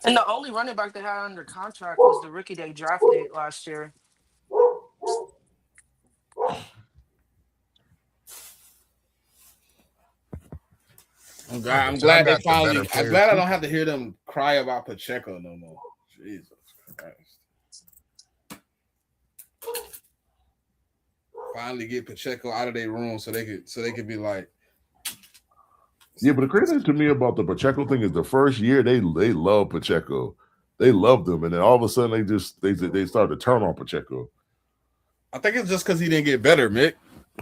and the only running back they had under contract was the rookie they drafted last year. I'm glad they finally. I'm glad I don't have to hear them cry about Pacheco no more. Jesus Christ! Finally get Pacheco out of their room so they could be like. Yeah, but the crazy thing to me about the Pacheco thing is the first year they love Pacheco, they loved him, and then all of a sudden they started to turn on Pacheco. I think it's just because he didn't get better, Mick.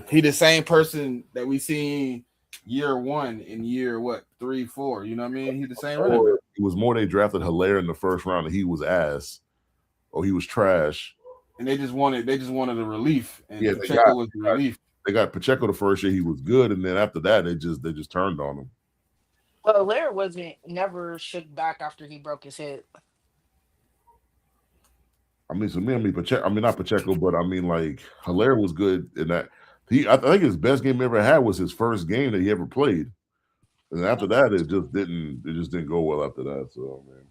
He the same person that we seen year one in year 3, 4. You know what I mean? He the same running back. It was more they drafted Hilaire in the first round and he was ass, or he was trash. And they just wanted a relief, and Pacheco was the relief. They got Pacheco the first year, he was good, and then after that they just turned on him. Well, Hilaire never shook back after he broke his hip. I mean, Pacheco. I mean, not Pacheco, but I mean, like Hilaire was good in that. I think his best game he ever had was his first game that he ever played, and after that, it just didn't go well after that. So, man.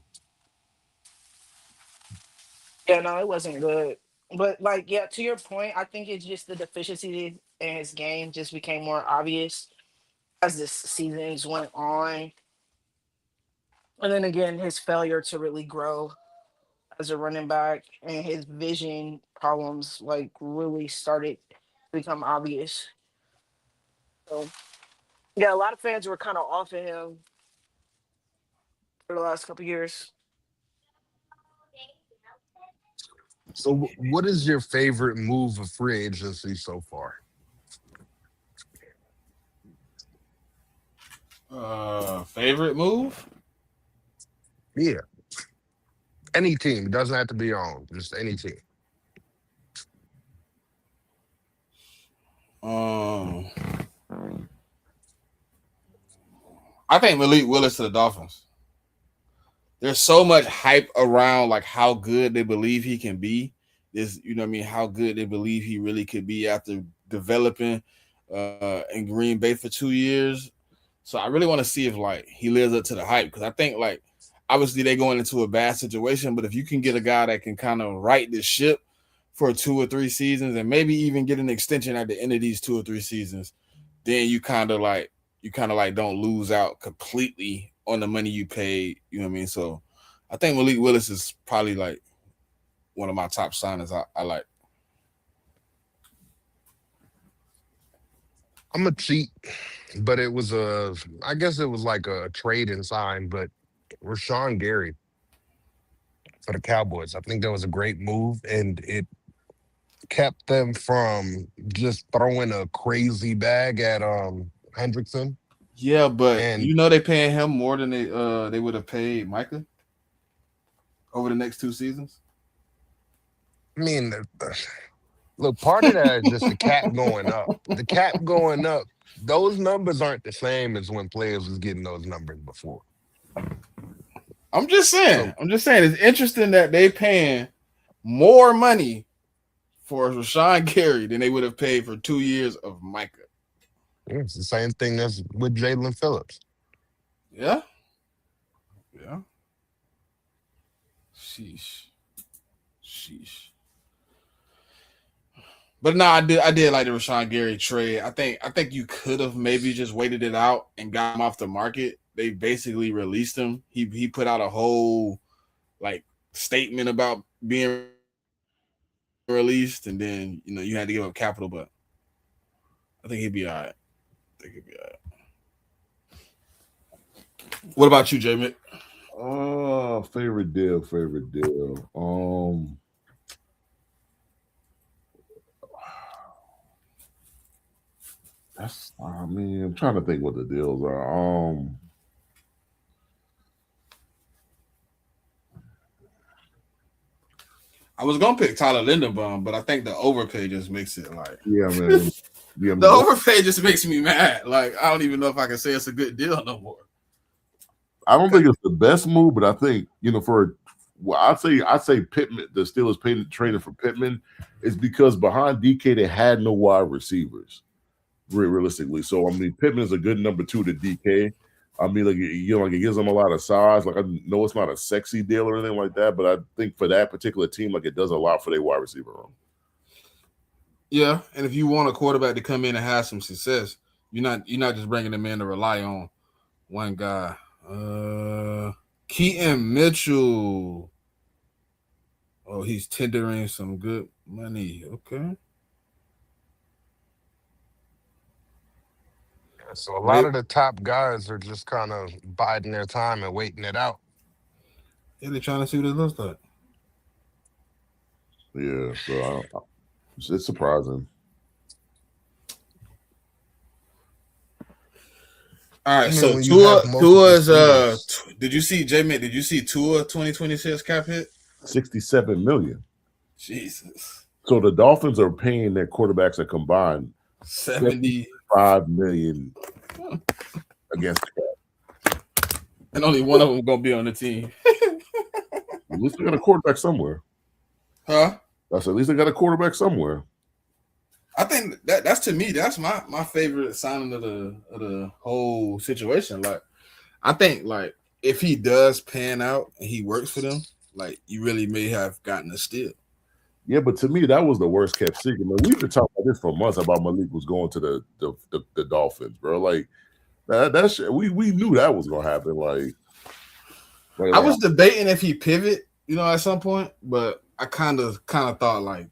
Yeah, no, it wasn't good. But like, yeah, to your point, I think it's just the deficiencies in his game just became more obvious as the seasons went on. And then again, his failure to really grow as a running back and his vision problems like really started to become obvious. So yeah, a lot of fans were kind of off of him for the last couple years. So, what is your favorite move of free agency so far? Favorite move? Yeah, any team. It doesn't have to be your own. Just any team. Um, I think Malik Willis to the Dolphins. There's so much hype around like how good they believe he can be. This, you know what I mean, how good they believe he really could be after developing in Green Bay for 2 years. So I really want to see if like he lives up to the hype, because I think like obviously they're going into a bad situation, but if you can get a guy that can kind of right the ship for 2 or 3 seasons and maybe even get an extension at the end of these 2 or 3 seasons, then you kind of like don't lose out completely on the money you paid. You know what I mean? So I think Malik Willis is probably like one of my top signings I like. I'm a cheat, but it was I guess it was like a trade and sign, but Rashawn Gary for the Cowboys. I think that was a great move, and it kept them from just throwing a crazy bag at Hendrickson. Yeah, but And you know they paying him more than they would have paid Micah over the next 2 seasons. I mean, look, part of that is just the cap going up. The cap going up, those numbers aren't the same as when players was getting those numbers before. I'm just saying. So It's interesting that they paying more money for Rashawn Gary than they would have paid for 2 years of Micah. yeah, it's the same thing as with Jalen Phillips. Yeah. Yeah. Sheesh. But no, I did like the Rashawn Gary trade. I think you could have maybe just waited it out and got him off the market. They basically released him. He put out a whole like statement about being released, and then you had to give up capital, but I think he'd be all right. What about you, JMIK? Favorite deal. I'm trying to think what the deals are. I was gonna pick Tyler Linderbaum, but I think the overpay just makes it like Yeah, man. Yeah, the overpay just makes me mad. Like I don't even know if I can say it's a good deal no more. I don't think it's the best move, but I think I'd say Pittman, the Steelers trading for Pittman, is because behind DK they had no wide receivers, realistically. So I mean, Pittman is a good number 2 to DK. I mean, like it gives them a lot of size. Like I know it's not a sexy deal or anything like that, but I think for that particular team, like it does a lot for their wide receiver room. Yeah, and if you want a quarterback to come in and have some success, you're not just bringing them in to rely on one guy. Keaton Mitchell. Oh, he's tendering some good money. Okay. So a lot of the top guys are just kind of biding their time and waiting it out. Yeah, they're trying to see what it looks like. Yeah, so it's surprising. All right, so Tua's did you see J-Man? Did you see Tua 2026 cap hit? $67 million. Jesus. So the Dolphins are paying their quarterbacks a combined $75 million against the cap. And only one of them gonna be on the team. At least they got a quarterback somewhere. Huh? I said, at least they got a quarterback somewhere. I think that's to me, that's my favorite signing of the whole situation. Like, I think like if he does pan out and he works for them, like you really may have gotten a steal. Yeah, but to me, that was the worst kept secret. Man, we've been talking about this for months about Malik was going to the Dolphins, bro. Like that shit, we knew that was gonna happen. I was debating if he pivot, at some point, but I kind of thought like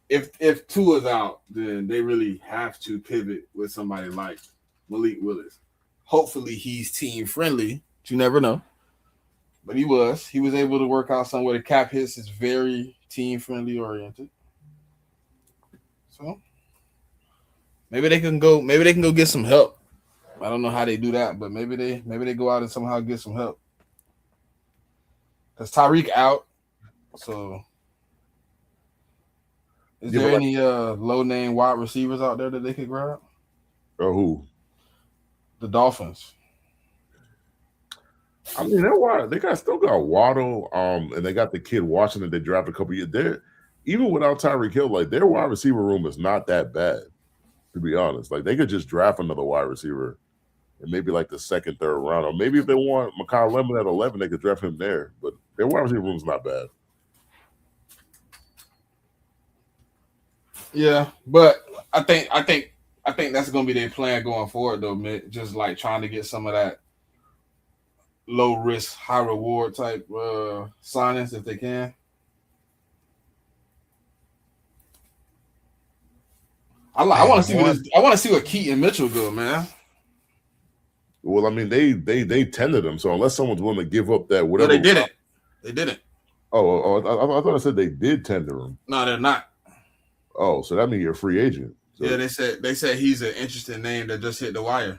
if Tua's out, then they really have to pivot with somebody like Malik Willis. Hopefully he's team friendly, but you never know. But he was able to work out somewhere. The cap hits is very team friendly oriented. So maybe they can go get some help. I don't know how they do that, but maybe they go out and somehow get some help. Because Tyreek out, so is there any low name wide receivers out there that they could grab? Or who? The Dolphins. I mean, they still got Waddle, and they got the kid Washington they drafted a couple years. There, even without Tyreek Hill, like their wide receiver room is not that bad, to be honest. Like they could just draft another wide receiver, and maybe like the second, third round, or maybe if they want Mekhi Lemon at 11, they could draft him there. But their wide receiver room is not bad. Yeah, but I think that's gonna be their plan going forward, though, Mick. Just like trying to get some of that low risk, high reward type signings if they can. I want to see what Keaton Mitchell go, man. Well, I mean, they tendered him, so unless someone's willing to give up that whatever, no, they didn't. They didn't. Oh, I thought I said they did tender him. No, they're not. Oh, so that means you're a free agent. So. Yeah, they said he's an interesting name that just hit the wire.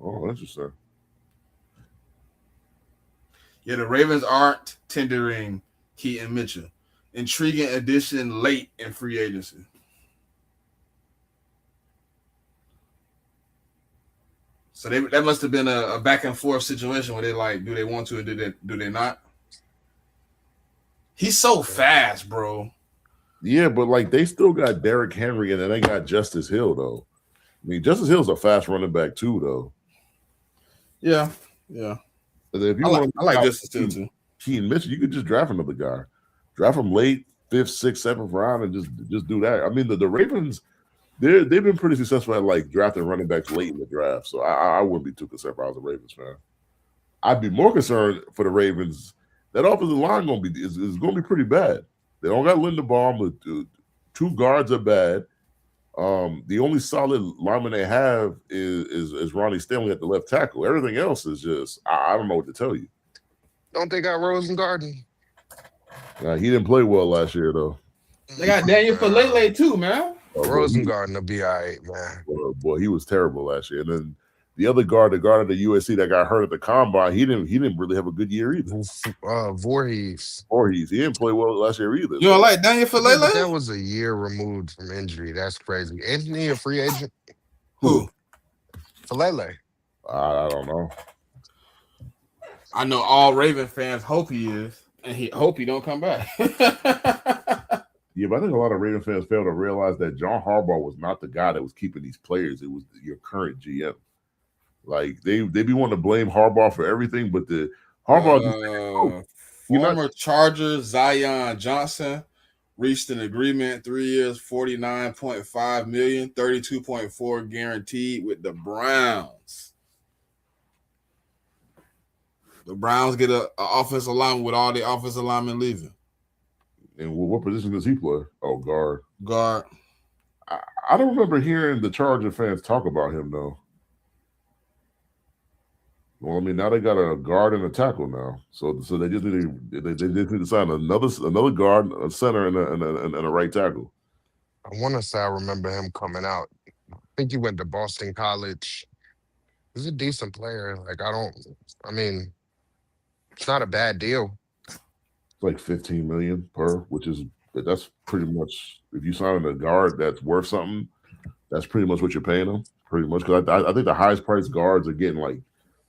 Oh, interesting. Yeah, the Ravens aren't tendering Keaton Mitchell. Intriguing addition late in free agency. So that must have been a back and forth situation where they like, do they want to or do they not? He's so fast, bro. Yeah, but like they still got Derrick Henry and then they got Justice Hill though. I mean, Justice Hill's a fast running back too, though. Yeah. If you I like Justice Hill too. Keaton Mitchell, you could just draft another guy. Draft him late, 5th, 6th, 7th round, and just do that. I mean, the Ravens, they've been pretty successful at like drafting running backs late in the draft. So I wouldn't be too concerned if I was a Ravens fan. I'd be more concerned for the Ravens. That offensive line is going to be pretty bad. They don't got Linderbaum. 2 guards are bad. The only solid lineman they have is Ronnie Stanley at the left tackle. Everything else is just I don't know what to tell you. Don't they got Rosengarten? He didn't play well last year though. They got Daniel Falele too, man. Rosengarten will be all right, man. Boy, he was terrible last year. And then the other guard, the guard of the USC that got hurt at the combine, he didn't really have a good year either. Voorhees. He didn't play well last year either. You don't like Daniel Falele? That was a year removed from injury. That's crazy. Isn't he a free agent? Who? Falele. I don't know. I know all Raven fans hope he is, and he hope he don't come back. Yeah, but I think a lot of Raven fans fail to realize that John Harbaugh was not the guy that was keeping these players. It was your current GM. Like they be wanting to blame Harbaugh for everything, but the Harbaugh former Charger Zion Johnson reached an agreement 3 years, $49.5 million, 32.4 guaranteed with the Browns. The Browns get an offensive lineman with all the offensive linemen leaving. And what position does he play? Oh, guard. Guard. I don't remember hearing the Charger fans talk about him though. Well, I mean, now they got a guard and a tackle now, so they just need to sign another guard, a center, and a right tackle. I want to say I remember him coming out. I think he went to Boston College. He's a decent player. It's not a bad deal. It's like $15 million per, that's pretty much, if you sign a guard that's worth something, that's pretty much what you're paying them. Pretty much, because I think the highest priced guards are getting like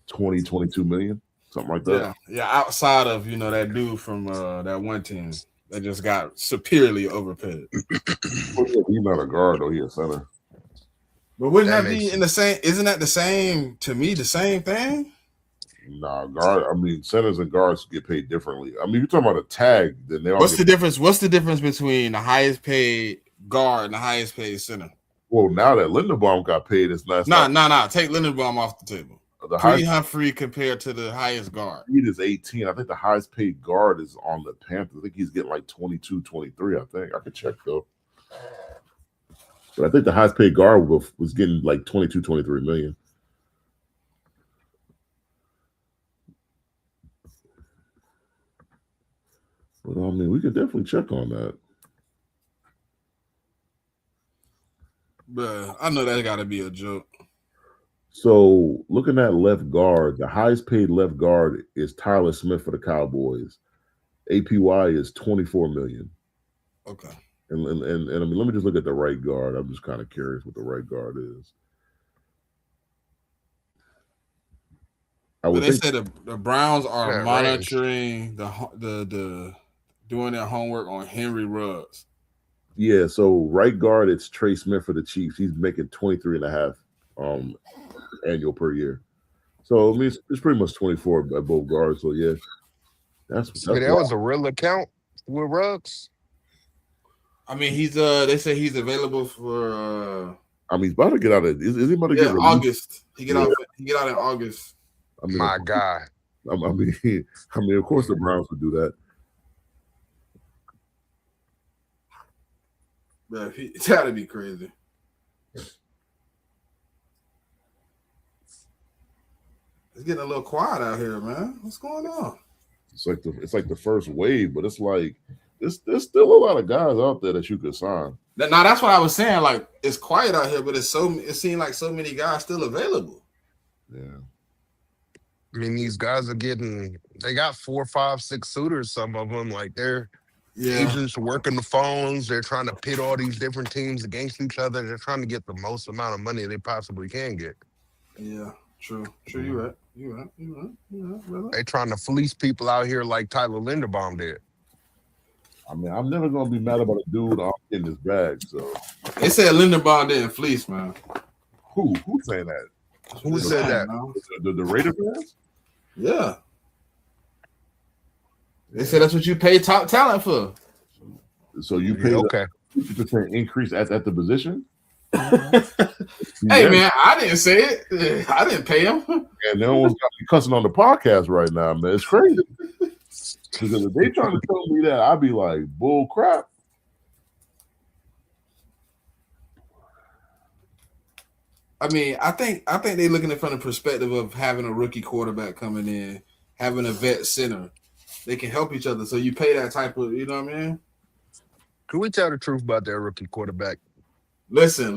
22 million, something like that. Yeah. Outside of that dude from that one team that just got superiorly overpaid. He's not a guard though; he's a center. But wouldn't that be in the same? Isn't that the same to me? The same thing? Nah, guard. I mean, centers and guards get paid differently. I mean, you're talking about a tag, then they all. What's the difference? What's the difference between the highest paid guard and the highest paid center? Well, now that Linderbaum got paid, it's not. Nah. Take Linderbaum off the table. The highest Humphrey compared to the highest guard. paid is 18. I think the highest paid guard is on the Panthers. I think he's getting like 22, 23. I think I could check though. But I think the highest paid guard was getting like 22, 23 million. Well, I mean, we could definitely check on that. But I know that got to be a joke. So looking at left guard, the highest paid left guard is Tyler Smith for the Cowboys. APY is 24 million. Okay. And I mean, let me just look at the right guard. I'm just kind of curious what the right guard is. They say the Browns are monitoring the doing their homework on Henry Ruggs. Yeah, so right guard, it's Trey Smith for the Chiefs. He's making 23.5 annual per year. So I mean, it's pretty much 24 at both guards. So yeah, that's that was a real account with Ruggs. I mean, he's they say he's available for. I mean, he's about to get out of. Is he about to get August? He get out. He get out in August. I mean, my God. I mean, of course the Browns would do that. But it's got to be crazy. It's getting a little quiet out here, man. What's going on? It's like the first wave, but it's like there's still a lot of guys out there that you could sign. Now that's what I was saying. Like it's quiet out here, but it seemed like so many guys still available. Yeah. I mean, these guys are they got 4, 5, 6 suitors, some of them. Like they're agents working the phones. They're trying to pit all these different teams against each other. They're trying to get the most amount of money they possibly can get. Yeah, true. You're right, brother. They trying to fleece people out here like Tyler Linderbaum did. I mean, I'm never gonna be mad about a dude in his bag. So they said Linderbaum didn't fleece, man. Who's saying that? Who said that? The Raider fans? Yeah. They said that's what you pay top talent for. So you pay 50% increase at the position? Hey, man, I didn't say it. I didn't pay him. And no one's got me cussing on the podcast right now, man. It's crazy. Because if they trying to tell me that, I'd be like, bull crap. I mean, I think they're looking at it from the perspective of having a rookie quarterback coming in, having a vet center. They can help each other. So you pay that type of, you know what I mean? Can we tell the truth about their rookie quarterback? Listen.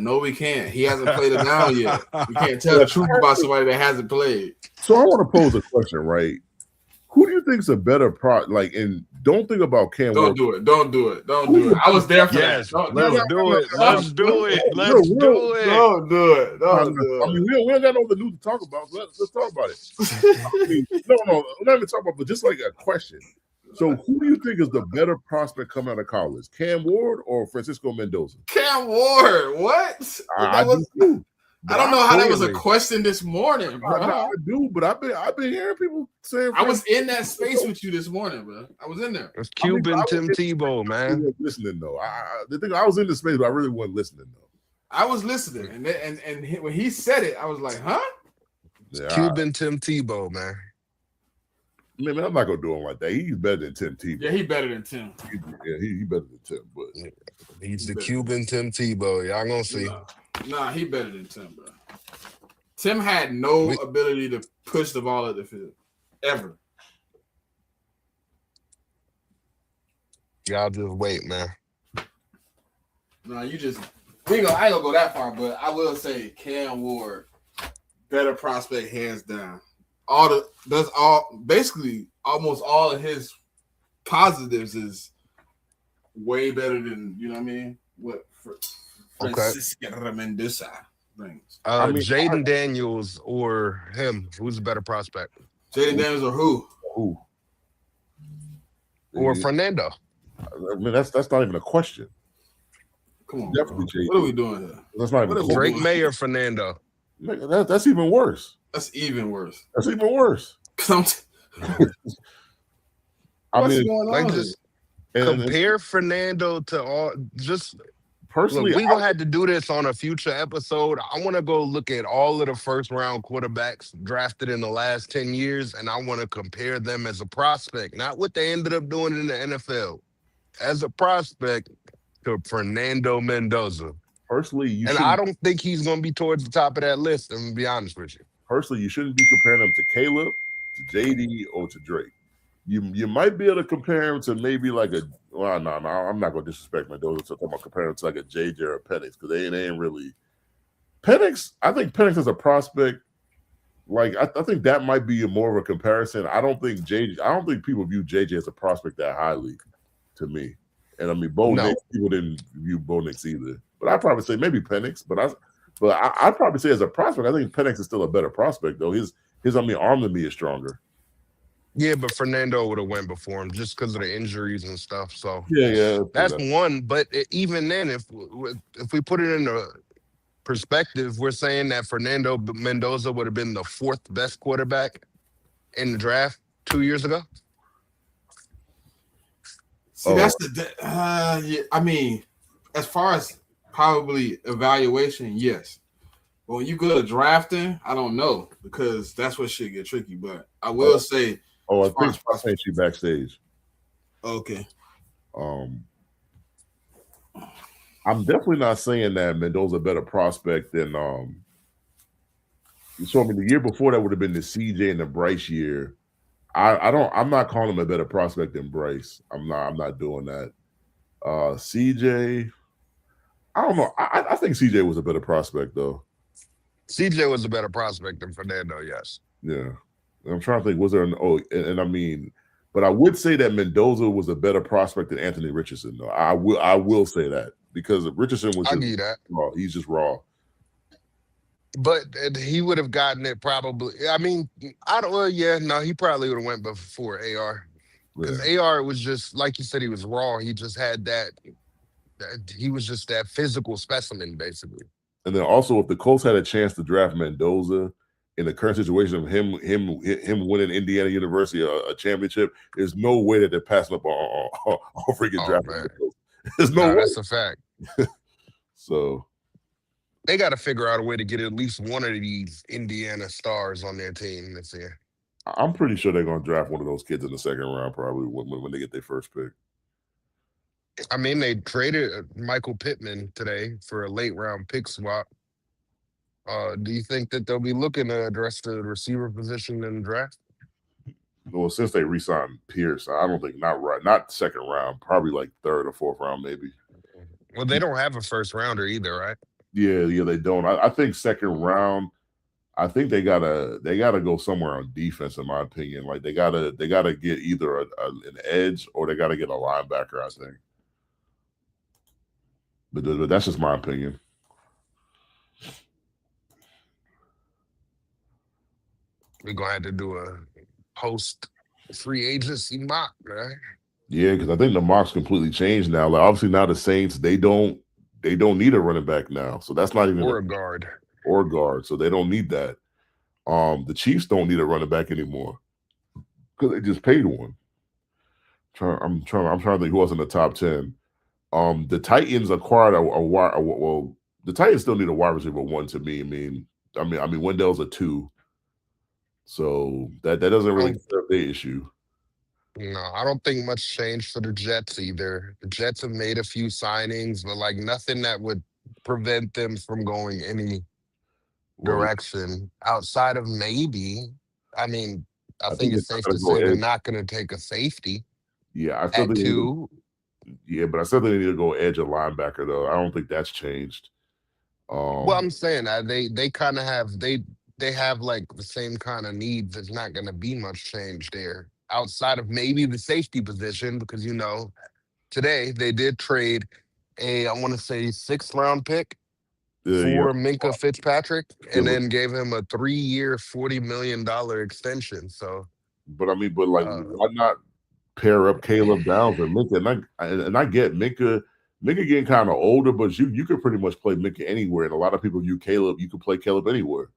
No, we can't. He hasn't played it down yet. We can't tell the truth about somebody that hasn't played. So I want to pose a question, right? Who do you think is a better like? And don't think about Cam. Don't do it. I was there for that. Let's do it. Don't do it. I mean, we don't got no other news to talk about. So let's talk about it. I mean, no, we're not even talking about, but just like a question. So, who do you think is the better prospect coming out of college, Cam Ward or Francisco Mendoza? Cam Ward. What? I don't know how that was a question this morning, bro. I do, but I've been hearing people saying. I was in that space with you this morning, bro. I was in there. It's Cuban Tim Tebow, man. Listening though, the thing I was in the space, but I really wasn't listening though. I was listening, and when he said it, I was like, "Huh?" Yeah, Cuban Tim Tebow, man. Man, I'm not gonna do him like that. He's better than Tim Tebow. Yeah, he's better than Tim. He's better than Tim, but he's the Cuban Tim Tebow. Y'all gonna see. Nah, he better than Tim, bro. Tim had no ability to push the ball at the field ever. Y'all just wait, man. Nah, I ain't gonna go that far, but I will say Cam Ward, better prospect hands down. Basically almost all of his positives is way better than, you know what I mean? What Francisco Mendoza brings. Jaden Daniels or him, who's a better prospect? Jaden Daniels or who? Or Fernando. I mean, that's not even a question. Come on, definitely. What are we doing here? That's not even Drake May or Fernando. That's even worse. That's even worse. That's even worse. What's I mean, going Like, on? just and compare Fernando to all. Just personally, look, we gonna have to do this on a future episode. I want to go look at all of the first round quarterbacks drafted in the last 10 years, and I want to compare them as a prospect, not what they ended up doing in the NFL, as a prospect to Fernando Mendoza. personally, And I don't think he's gonna be towards the top of that list. I'm gonna be honest with you. Personally, you shouldn't be comparing them to Caleb, to JD, or to Drake. You might be able to compare him to maybe like a no, I'm not gonna disrespect Mendoza. So I'm gonna compare him to like a JJ or a Penix because they ain't really Penix. I think Penix is a prospect. Like I think that might be more of a comparison. I don't think people view JJ as a prospect that highly. To me, and I mean Bo Nix, people didn't view Bo Nix either. But I'd probably say maybe Penix. But I'd probably say as a prospect, I think Penix is still a better prospect though. His arm than me is stronger. Yeah, but Fernando would have went before him just because of the injuries and stuff. So Yeah, that's one. But even then, if we put it into perspective, we're saying that Fernando Mendoza would have been the fourth best quarterback in the draft 2 years ago. See, that's yeah, I mean, as far as probably evaluation, yes. But when you go to drafting, I don't know because that's what shit get tricky. But I will say, I think she backstage. Okay. I'm definitely not saying that Mendoza a better prospect than so I mean the year before that would have been the CJ and the Bryce year. I'm not calling him a better prospect than Bryce. I'm not doing that. CJ, I don't know. I think CJ was a better prospect though. CJ was a better prospect than Fernando, yes. Yeah. I'm trying to think, was there and I mean, but I would say that Mendoza was a better prospect than Anthony Richardson, though. I will say that because Richardson was raw. He's just raw. But he would have gotten it probably. I mean, he probably would have went before AR. Because AR was just, like you said, he was raw. He just had that he was just that physical specimen, basically. And then also, if the Colts had a chance to draft Mendoza in the current situation of him winning Indiana University a championship, there's no way that they're passing up on freaking drafting. There's no way. That's a fact. So they got to figure out a way to get at least one of these Indiana stars on their team this year. I'm pretty sure they're going to draft one of those kids in the second round, probably when they get their first pick. I mean, they traded Michael Pittman today for a late round pick swap. Do you think that they'll be looking to address the receiver position in the draft? Well, since they re-signed Pierce, I don't think not second round, probably like third or fourth round, maybe. Well, they don't have a first rounder either, right? Yeah, they don't. I think second round. I think they gotta go somewhere on defense, in my opinion. Like they gotta get either an edge or they gotta get a linebacker. I think, but that's just my opinion. We're gonna have to do a post free agency mock, right? Yeah, because I think the mock's completely changed now. Like obviously now the Saints they don't need a running back now, so that's not even or a guard. So they don't need that. The Chiefs don't need a running back anymore because they just paid one. I'm trying to think who was in the top 10. The Titans acquired the Titans still need a wide receiver 1 to me. I mean Wendell's a 2. So that doesn't really serve the issue. No, I don't think much changed for the Jets either. The Jets have made a few signings, but like nothing that would prevent them from going any direction outside of maybe. I mean, I think it's safe to say they're not going to take a safety. Yeah, I still think 2. But I still think they need to go edge a linebacker though. I don't think that's changed. Well, I'm saying that they kind of have they have like the same kind of needs. There's not going to be much change there outside of maybe the safety position because today they did trade I want to say 6th round pick for Minkah Fitzpatrick and then gave him a 3-year $40 million extension. So, but why not pair up Caleb Downs and Minkah? And I get Minkah getting kind of older, but you could pretty much play Minkah anywhere. And a lot of people view Caleb, you could play Caleb anywhere.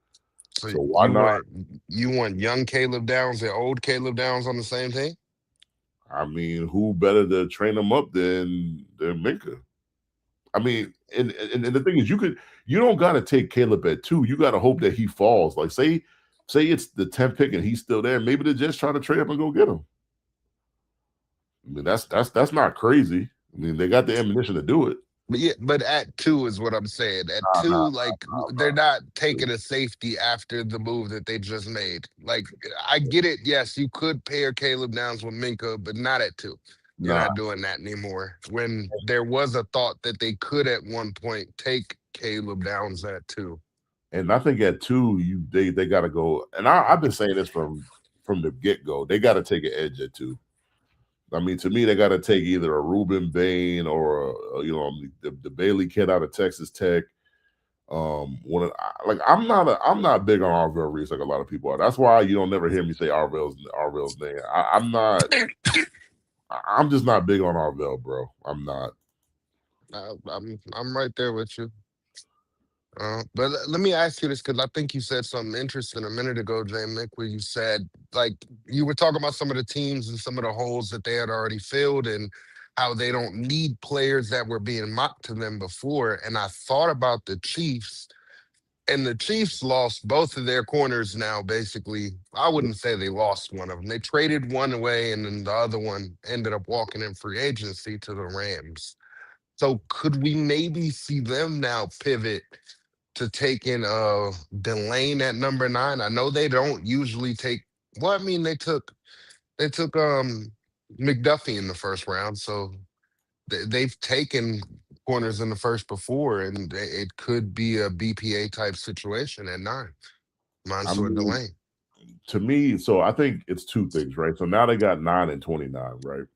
So So why not? you want young Caleb Downs and old Caleb Downs on the same team? I mean, who better to train them up than Minka? I mean, and the thing is, you don't got to take Caleb at 2. You got to hope that he falls. Like say it's the 10th pick and he's still there. Maybe they just try to trade up and go get him. I mean, that's not crazy. I mean, they got the ammunition to do it. But yeah, but at 2 is what I'm saying. At 2, like they're not taking a safety after the move that they just made. Like I get it. Yes, you could pair Caleb Downs with Minka, but not at 2. You're Nah, not doing that anymore. When there was a thought that they could at one point take Caleb Downs at 2. and I think at 2, they got to go. And I've been saying this from the get go. They got to take an edge at 2. I mean, to me, they got to take either a Ruben Bain or the Bailey kid out of Texas Tech. I'm not big on Arvell Reese like a lot of people are. That's why you don't never hear me say Arvell's name. I'm not. I'm just not big on Arvell, bro. I'm not. I'm right there with you. But let me ask you this, because I think you said something interesting a minute ago, JMIK, where you said, like, you were talking about some of the teams and some of the holes that they had already filled and how they don't need players that were being mocked to them before. And I thought about the Chiefs, and the Chiefs lost both of their corners now, basically. I wouldn't say they lost one of them. They traded one away, and then the other one ended up walking in free agency to the Rams. So could we maybe see them now pivot to taking Delane at number 9? I know they don't usually take. Well, I mean, they took McDuffie in the first round, so they've taken corners in the first before, and it could be a BPA type situation at 9. I Mansour mean, Delane. to me, so I think it's 2 things, right? So now they got 9 and 29, right?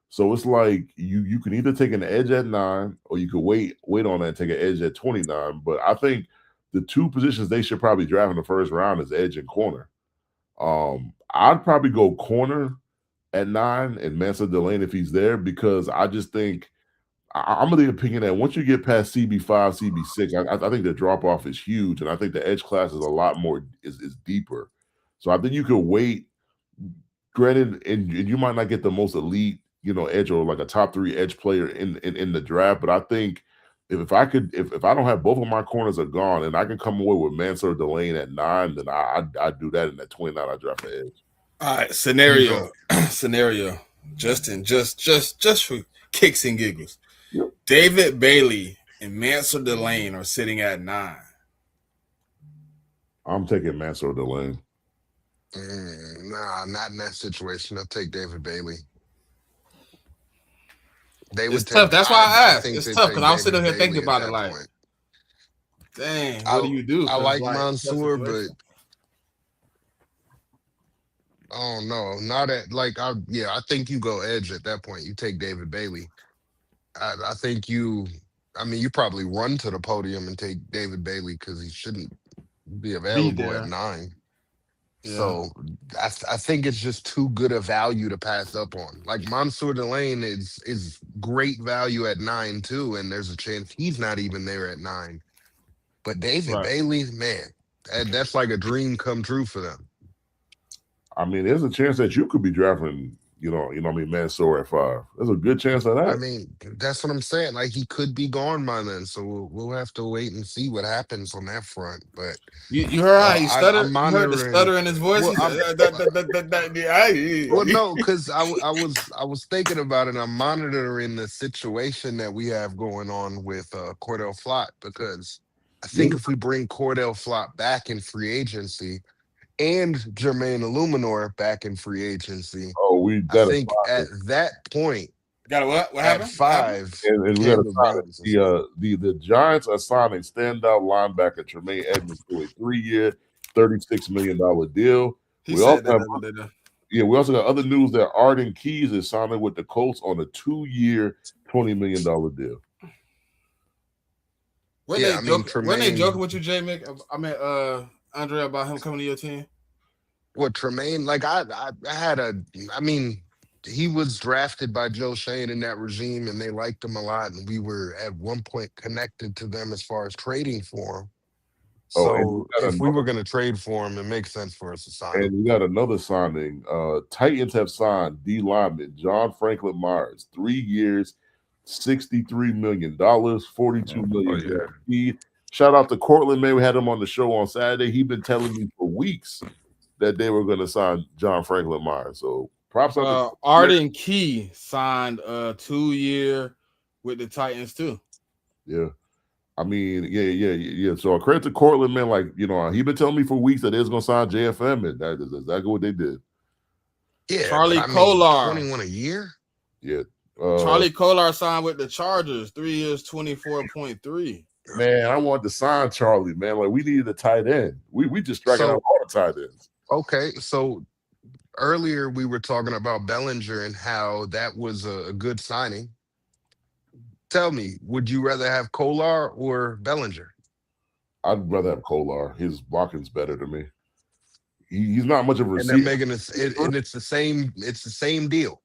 So it's like you can either take an edge at 9 or you could wait on that and take an edge at 29. But I think the 2 positions they should probably draft in the first round is edge and corner. I'd probably go corner at 9 and Mansour Delane if he's there, because I just think I'm of the opinion that once you get past CB5, CB6, I think the drop off is huge, and I think the edge class is a lot more is deeper. So I think you could wait. Granted, and you might not get the most elite, edge or like a top 3 edge player in the draft, but I think if I don't have both of my corners are gone and I can come away with Mansour Delane at 9, then I'd do that. In at 29, I draft the edge. All right, scenario. Justin, just for kicks and giggles. Yep. David Bailey and Mansour Delane are sitting at 9. I'm taking Mansour Delane. Nah, not in that situation. I'll take David Bailey. It's tough. That's why I asked. It's tough because I'm sitting here thinking about it like, dang, what do you do? I like Mansour, but oh no, not at like I think you go edge at that point. You take David Bailey. I think you probably run to the podium and take David Bailey because he shouldn't be available at 9. Yeah. So I think it's just too good a value to pass up on. Like Mansour Delane is great value at 9 too, and there's a chance he's not even there at 9. But David Bailey, man, that's like a dream come true for them. I mean, there's a chance that you could be drafting, Mansour at 5. There's a good chance of that. I mean, that's what I'm saying. Like, he could be gone by then, so we'll have to wait and see what happens on that front. But you heard how he stuttered? You heard the stutter in his voice? Well, no, because I was thinking about it. I'm monitoring the situation that we have going on with Cordell Flott, because I think if we bring Cordell Flott back in free agency and Jermaine Illuminor back in free agency, I think at that point, got what happened? At 5, and we got the Giants are signing standout linebacker Tremaine Edmonds to a 3-year, $36 million deal. We also got other news that Arden Keys is signing with the Colts on a 2-year, $20 million deal. When they joking with you, JMIK? I mean, Andre, about him coming to your team? What, Tremaine? Like, he was drafted by Joe Shane in that regime, and they liked him a lot, and we were at one point connected to them as far as trading for him. Oh, and So if we were going to trade for him, it makes sense for us to sign him. and we got another signing. Titans have signed D lineman John Franklin Myers, 3 years, $63 million, $42 million guaranteed. Shout out to Cortland, man. We had him on the show on Saturday. He's been telling me for weeks that they were going to sign John Franklin Myers. So props out to Arden Key signed a 2-year with the Titans too. Yeah. I mean, yeah. So credit to Cortland, man. Like, he been telling me for weeks that they was gonna sign JFM, and that is exactly what they did. Yeah, Charlie Kolar, 21 a year. Yeah. Charlie Kolar signed with the Chargers, 3 years, 24.3. Man, I wanted to sign Charlie, man. Like, we needed a tight end. We just striking out all the tight ends. Okay, so earlier we were talking about Bellinger and how that was a good signing. Tell me, would you rather have Kolar or Bellinger? I'd rather have Kolar. His blocking's better than me. He's not much of a receiver. And they're making and it's the same deal.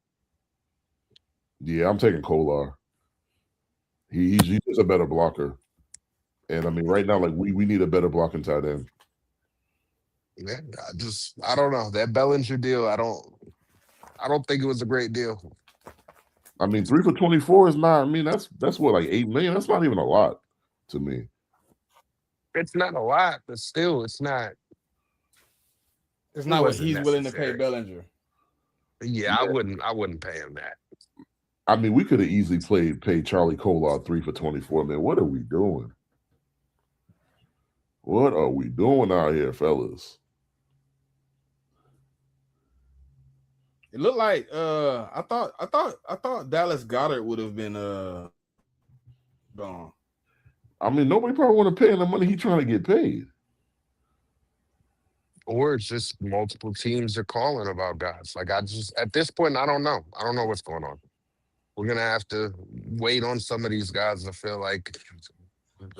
Yeah, I'm taking Kolar. He's just a better blocker. And I mean, right now, like we need a better blocking tight end. Yeah, I don't know. That Bellinger deal, I don't think it was a great deal. I mean, 3 for 24 is not. I mean, that's what, like $8 million. That's not even a lot to me. It's not a lot, but still, it's not. It's not what he's willing to pay Bellinger. Yeah, I wouldn't pay him that. I mean, we could have easily paid Charlie Kolar 3 for 24. Man, what are we doing? What are we doing out here, fellas? It looked like I thought Dallas Goedert would have been gone. I mean, nobody probably want to pay him the money he's trying to get paid. Or it's just multiple teams are calling about guys. Like at this point, I don't know. I don't know what's going on. We're gonna have to wait on some of these guys. I feel like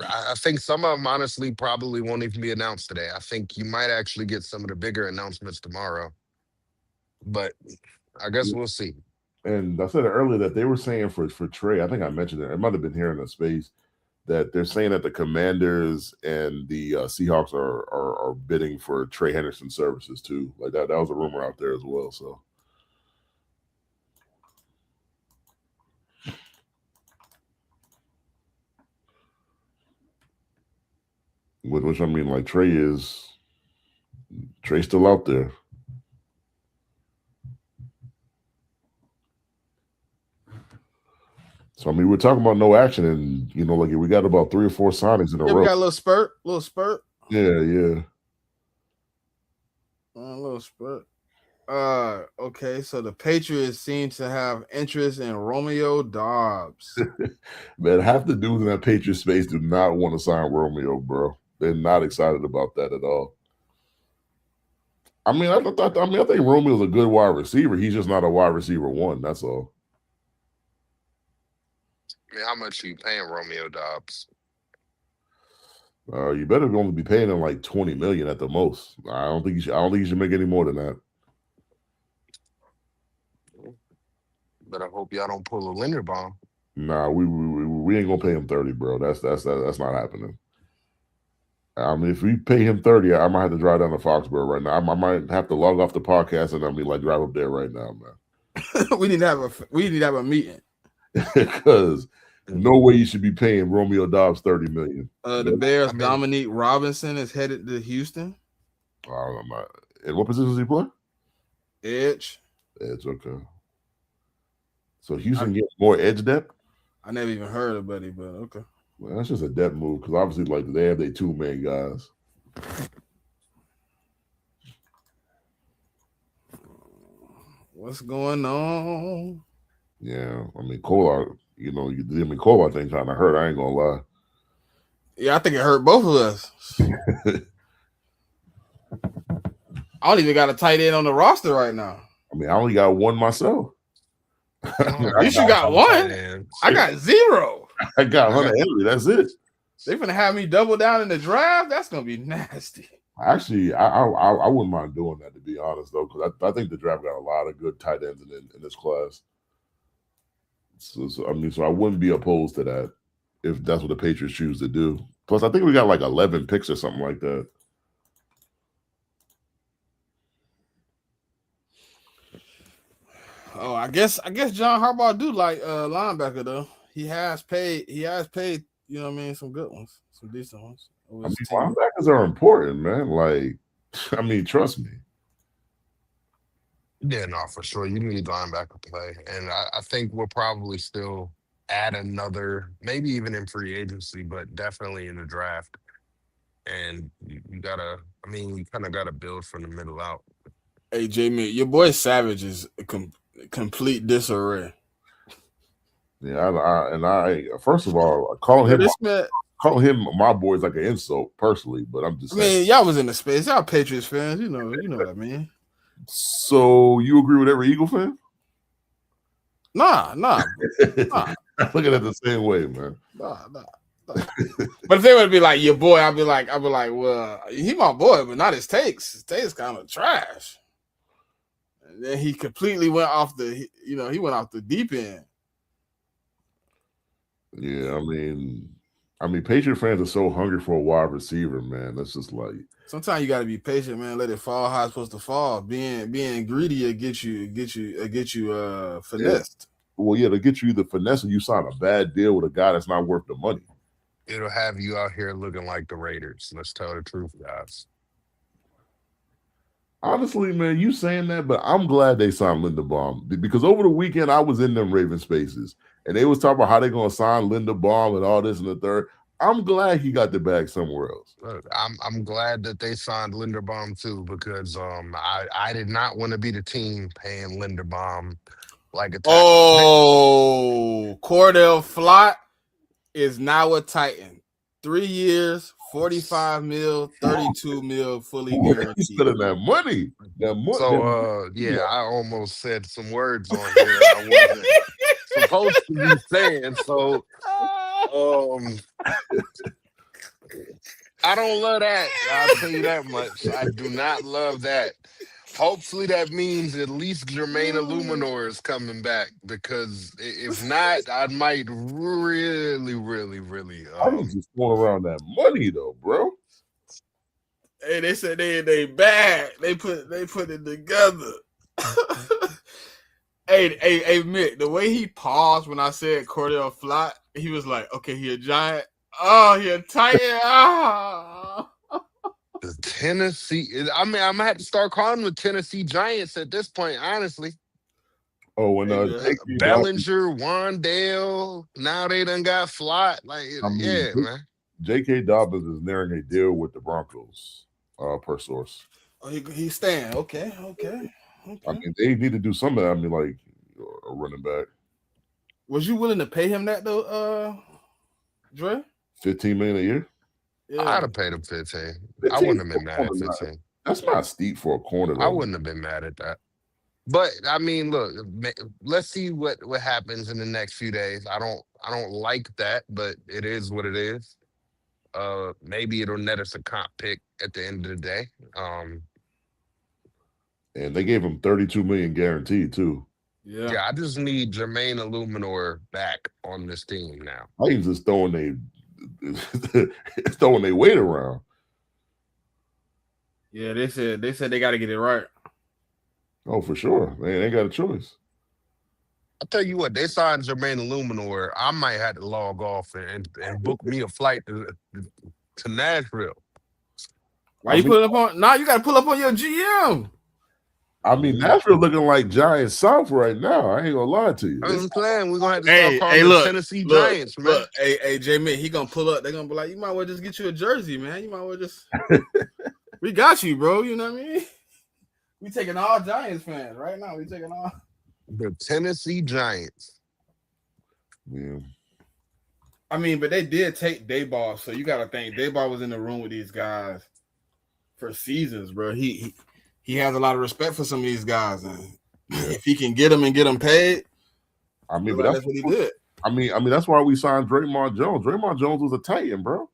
I think some of them honestly probably won't even be announced today. I think you might actually get some of the bigger announcements tomorrow. But I guess we'll see. And I said it earlier that they were saying for Trey, I think I mentioned it. It might have been here in the space that they're saying that the Commanders and the Seahawks are bidding for Trey Henderson's services too. Like that was a rumor out there as well. So. Which I mean, like Trey's still out there. So I mean, we're talking about no action, and like we got about 3 or 4 signings in a row. We got a little spurt. Yeah. A little spurt. Okay, so the Patriots seem to have interest in Romeo Doubs. Man, half the dudes in that Patriots space do not want to sign Romeo, bro. They're not excited about that at all. I mean, I think Romeo's a good wide receiver. He's just not a wide receiver 1. That's all. I mean, how much are you paying Romeo Doubs? You better only be paying him like $20 million at the most. I don't think you should make any more than that. But I hope y'all don't pull a Linderbaum. Nah, we ain't gonna pay him 30, bro. That's not happening. I mean, if we pay him 30, I might have to drive down to Foxborough right now. I might have to log off the podcast and drive up there right now, man. we need to have a meeting. Because no way you should be paying Romeo Doubs $30 million. The Bears' Dominique Robinson is headed to Houston. I don't know. In what position does he play? Edge. Okay. So Houston gets more edge depth? I never even heard of Buddy, but okay. Well, that's just a depth move because obviously, like, they have their 2 main guys. What's going on? Yeah, I mean, Kolar, Kolar thing kind of hurt. I ain't gonna lie. Yeah, I think it hurt both of us. I don't even got a tight end on the roster right now. I mean, I only got 1 myself. At least you got 1. I got 0. I got Hunter Henry. That's it. They're gonna have me double down in the draft. That's gonna be nasty. Actually, I wouldn't mind doing that, to be honest, though, because I think the draft got a lot of good tight ends in this class. So I wouldn't be opposed to that. if that's what the Patriots choose to do. Plus, I think we got like 11 picks or something like that. Oh, I guess John Harbaugh do like linebacker though. He has paid, you know what I mean, some good ones, some decent ones. I mean, linebackers are important, man. Like, I mean, trust me. Yeah, no, for sure. You need linebacker play. And I think we'll probably still add another, maybe even in free agency, but definitely in the draft. And you gotta, I mean, you kind of gotta build from the middle out. Hey, JMIK, your boy Savage is a complete disarray. Yeah, I first of all, calling him my boy is like an insult personally, but I'm just saying. I mean, y'all was in the space. Y'all Patriots fans, you know what I mean. So you agree with every Eagle fan? Nah. I look at it the same way, man. Nah. But if they would be like your boy, I'd be like, well, he my boy, but not his takes. His takes kind of trash. And then he completely went off he went off the deep end. Yeah, I mean, Patriot fans are so hungry for a wide receiver, man. That's just like sometimes you got to be patient, man. Let it fall how it's supposed to fall. Being greedy will get you finessed. Yeah. Well, yeah, to get you the finesse, and you sign a bad deal with a guy that's not worth the money. It'll have you out here looking like the Raiders. Let's tell the truth, guys. Honestly, man, you saying that, but I'm glad they signed Linderbaum because over the weekend I was in them Raven spaces and they was talking about how they're going to sign Linderbaum and all this and the third. I'm glad he got the bag somewhere else. I'm glad that they signed Linderbaum too because I did not want to be the team paying Linderbaum like a tackle. Oh, Cordell Flott is now a Titan. 3 years, 45 mil, 32 mil, fully guaranteed. He's spending that money. So, yeah, I almost said some words on here I wasn't supposed to be saying. So, I don't love that. I'll tell you that much. I do not love that. Hopefully that means at least Jermaine Illuminor is coming back because if not, I might really. I was just going around that money though, bro. Hey, they said they bad. They put it together. hey, Mick, the way he paused when I said Cordell Flott, he was like, okay, he a Giant. Oh, he a Titan. Ah. The Tennessee, I mean, I'm gonna have to start calling them the Tennessee Giants at this point, honestly. Oh, when Bellinger, Wandale, now they done got Flott. Like, man. J.K. Dobbins is nearing a deal with the Broncos, per source. Oh, he's staying. Okay. I mean, they need to do something. I mean, like a running back. Was you willing to pay him that though, Dre? $15 million a year? Yeah. I'd have paid him 15. I wouldn't have been mad at 15. That's not steep for a corner, though. I wouldn't have been mad at that. But I mean, look, let's see what happens in the next few days. I don't like that, but it is what it is. Maybe it'll net us a comp pick at the end of the day. And they gave him $32 million guaranteed too. Yeah, I just need Jermaine Illuminor back on this team now. I ain't just throwing their weight around. Yeah, they said they got to get it right. Oh, for sure. They ain't got a choice. I'll tell you what, they signed Jermaine Illuminor. I might have to log off and book me a flight to Nashville. Why you put it up on? Nah, you got to pull up on your GM. I mean, Nashville looking like Giants South right now. I ain't gonna lie to you. I'm playing. We're gonna have to start calling the Tennessee Giants, man. Look, hey, JMIK, he gonna pull up. They're gonna be like, you might well just get you a jersey, man. You might well just. We got you, bro. You know what I mean? We taking all Giants fans right now. We taking all the Tennessee Giants. Yeah. I mean, but they did take Dayball, so you got to think Dayball was in the room with these guys for seasons, bro. He has a lot of respect for some of these guys, and if he can get them paid, I mean, but that's what he did. I mean, that's why we signed Draymond Jones. Draymond Jones was a Titan, bro.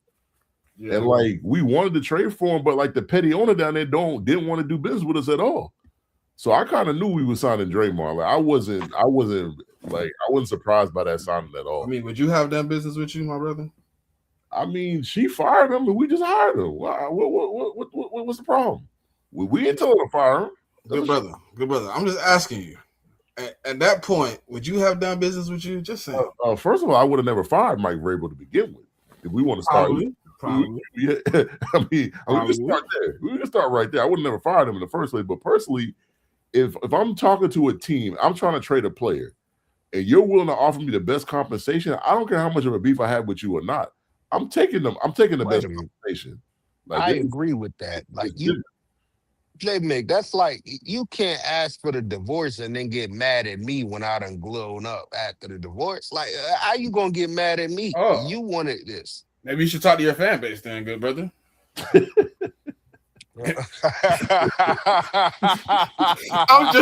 Yeah. And like we wanted to trade for him, but like the petty owner down there didn't want to do business with us at all. So I kind of knew we were signing Draymond. Like I wasn't Like I wasn't surprised by that signing at all. I mean, would you have done business with you, my brother? I mean, she fired him, and we just hired him. What's the problem? We ain't telling her to fire him. Good brother. I'm just asking you. At that point, would you have done business with you? Just saying. First of all, I would have never fired Mike Vrabel to begin with. If we want to start, Probably. We can start there. We can start right there. I would have never fired him in the first place. But personally, if I'm talking to a team, I'm trying to trade a player, and you're willing to offer me the best compensation, I don't care how much of a beef I have with you or not. I'm taking them. I'm taking the best compensation. Like, I agree with that. Like you, JMIK, that's like you can't ask for the divorce and then get mad at me when I done blown up after the divorce. Like, how you gonna get mad at me? Oh. You wanted this. Maybe you should talk to your fan base then, good brother. I'm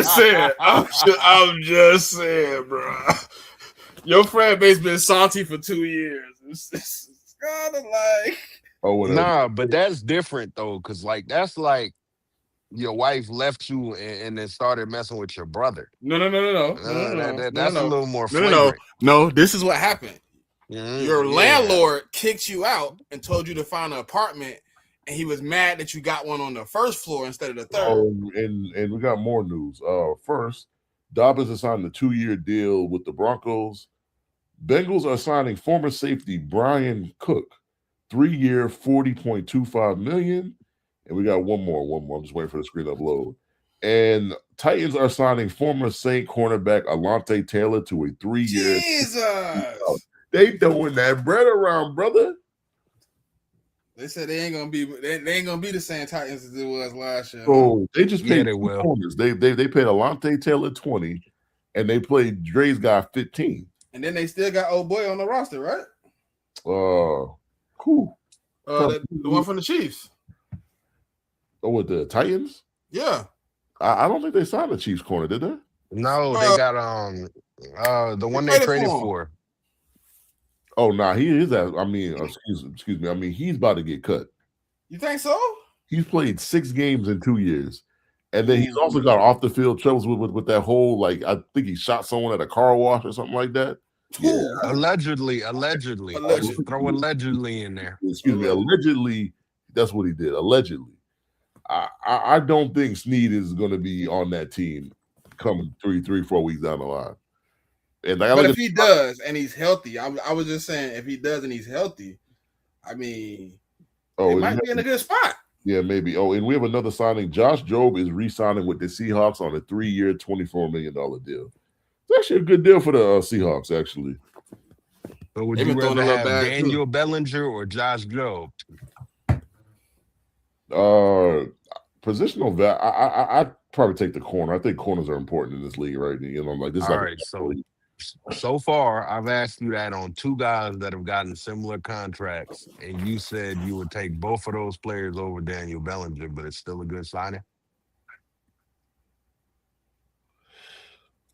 just saying, bro. Your fan base been salty for 2 years. It's kind of like nah, but that's different though, because like that's like your wife left you and then started messing with your brother. No. That's a little more flagrant. No, this is what happened. Mm-hmm. Your landlord kicked you out and told you to find an apartment, and he was mad that you got one on the first floor instead of the third. Oh, and we got more news. First, Dobbins has signed a 2-year deal with the Broncos. Bengals are signing former safety Brian Cook, 3-year, $40.25 million. And we got one more. I'm just waiting for the screen to upload. And Titans are signing former Saint cornerback Alontae Taylor to a 3-year. Jesus! They throwing that bread around, brother. They said they ain't gonna be the same Titans as it was last year. So they just paid corners. They paid Alontae Taylor 20, and they played Dre's guy 15. And then they still got old boy on the roster, right? Cool. The one from the Chiefs. Oh, with the Titans? Yeah. I don't think they signed the Chiefs corner, did they? No, they got the one they traded for. Oh, nah, he is. I mean, excuse me. I mean, he's about to get cut. You think so? He's played 6 games in 2 years, and then he's also got off the field troubles with that whole like I think he shot someone at a car wash or something like that. Yeah, allegedly. Throw allegedly in there. Excuse me, allegedly. That's what he did. Allegedly. I don't think Snead is going to be on that team coming 3-4 weeks down the line. And but if he does and he's healthy, I was just saying if he does and he's healthy, I mean, he might be in a good spot. Yeah, maybe. Oh, and we have another signing. Josh Jobe is re-signing with the Seahawks on a 3-year, $24 million deal. It's actually a good deal for the Seahawks, actually. So would you rather have Daniel Bellinger or Josh Jobe? Positional value. I'd probably take the corner. I think corners are important in this league, right? You know, like this. All right, so far I've asked you that on 2 guys that have gotten similar contracts, and you said you would take both of those players over Daniel Bellinger, but it's still a good signing.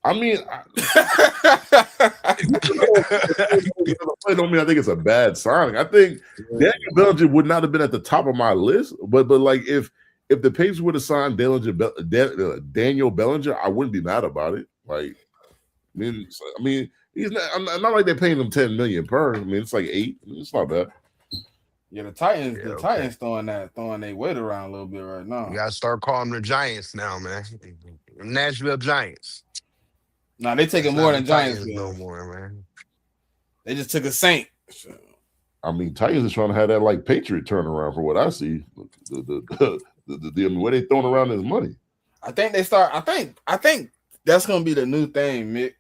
I mean, I don't mean I think it's a bad signing. I think Daniel Bellinger would not have been at the top of my list, but like if the Patriots would have signed Daniel Bellinger, I wouldn't be mad about it. Like, I mean, he's not like they're paying him $10 million per. I mean, it's like 8. It's not bad. Yeah, the Titans throwing their weight around a little bit right now. You gotta start calling them the Giants now, man. Nashville Giants. Nah, they taking more than Giants no more, man. They just took a Saint. So. I mean, Titans is trying to have that like Patriot turnaround for what I see. The way they throwing around this money. I think they start. I think that's gonna be the new thing, Mick.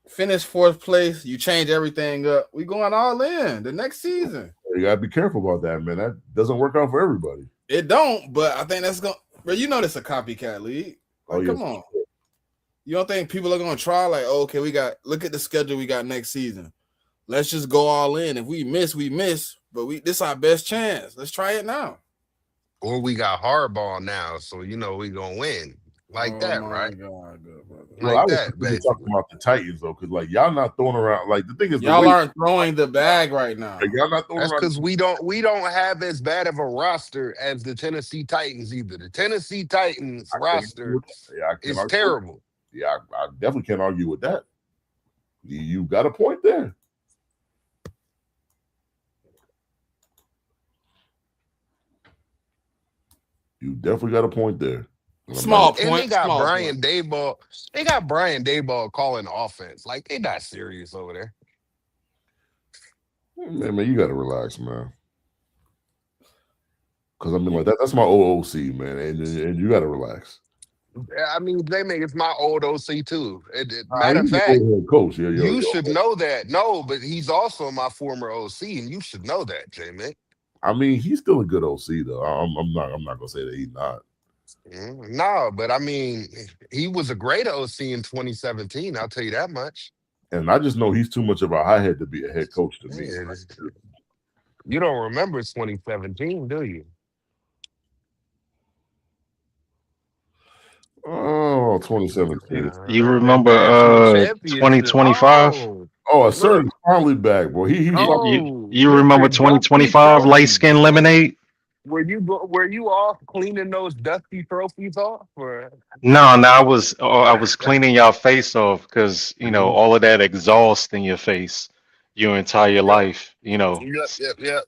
Finish 4th place. You change everything up. We going all in the next season. You gotta be careful about that, man. That doesn't work out for everybody. It don't, but I think that's gonna. Bro, you know this a copycat league. Like, come on. You don't think people are gonna try? Like, okay, look at the schedule we got next season. Let's just go all in. If we miss, we miss. But this our best chance. Let's try it now. Or we got hardball now, so we gonna win like that, right? God, well, I was talking about the Titans though, because like y'all not throwing around. Like the thing is, y'all aren't throwing the bag right now. Like, y'all not throwing. That's because we don't have as bad of a roster as the Tennessee Titans either. The Tennessee Titans roster is terrible. Yeah, I definitely can't argue with that. You got a point there. You definitely got a point there. Small And they point. got Small Brian point. Dayball. They got Brian Dayball calling offense. Like they not serious over there. Man, you got to relax, man. Because I mean, like that's my OOC, man, and you got to relax. I mean, it's my old OC too. Matter of He's the fact, old head coach. you should know that. No, but he's also my former OC, and you should know that, JMIK. I mean, he's still a good OC though. I'm not gonna say that he's not. No, but I mean, he was a great OC in 2017. I'll tell you that much. And I just know he's too much of a hothead to be a head coach to me. You don't remember 2017, do you? Oh, 2017. You remember 2025? Oh, a certain finally back, boy. You remember 2025 light skin lemonade? Were you off cleaning those dusty trophies off? Or? No, I was cleaning y'all face off because all of that exhaust in your face your entire life. Yep.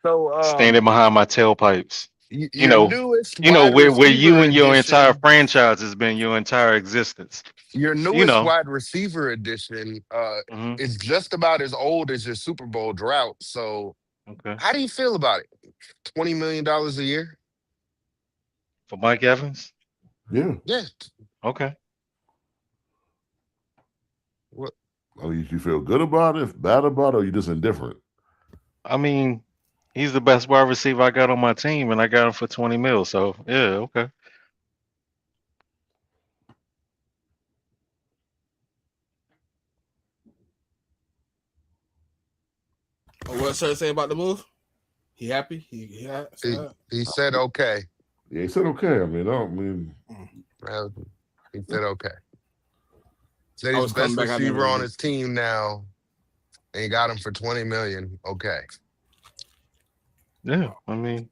So standing behind my tailpipes. Newest where you and your edition, entire franchise has been your entire existence. Your newest wide receiver edition is just about as old as your Super Bowl drought. So, how do you feel about it? $20 million a year for Mike Evans? Yeah. Okay. What? Oh, you feel good about it, bad about it, or you just indifferent? I mean, he's the best wide receiver I got on my team, and I got him for 20 mil. So yeah, okay. Oh, what sir say about the move? He happy? He said okay. Yeah, he said okay. He said okay. Said he's the best receiver on his team now, and he got him for 20 million. Okay. Yeah, I mean,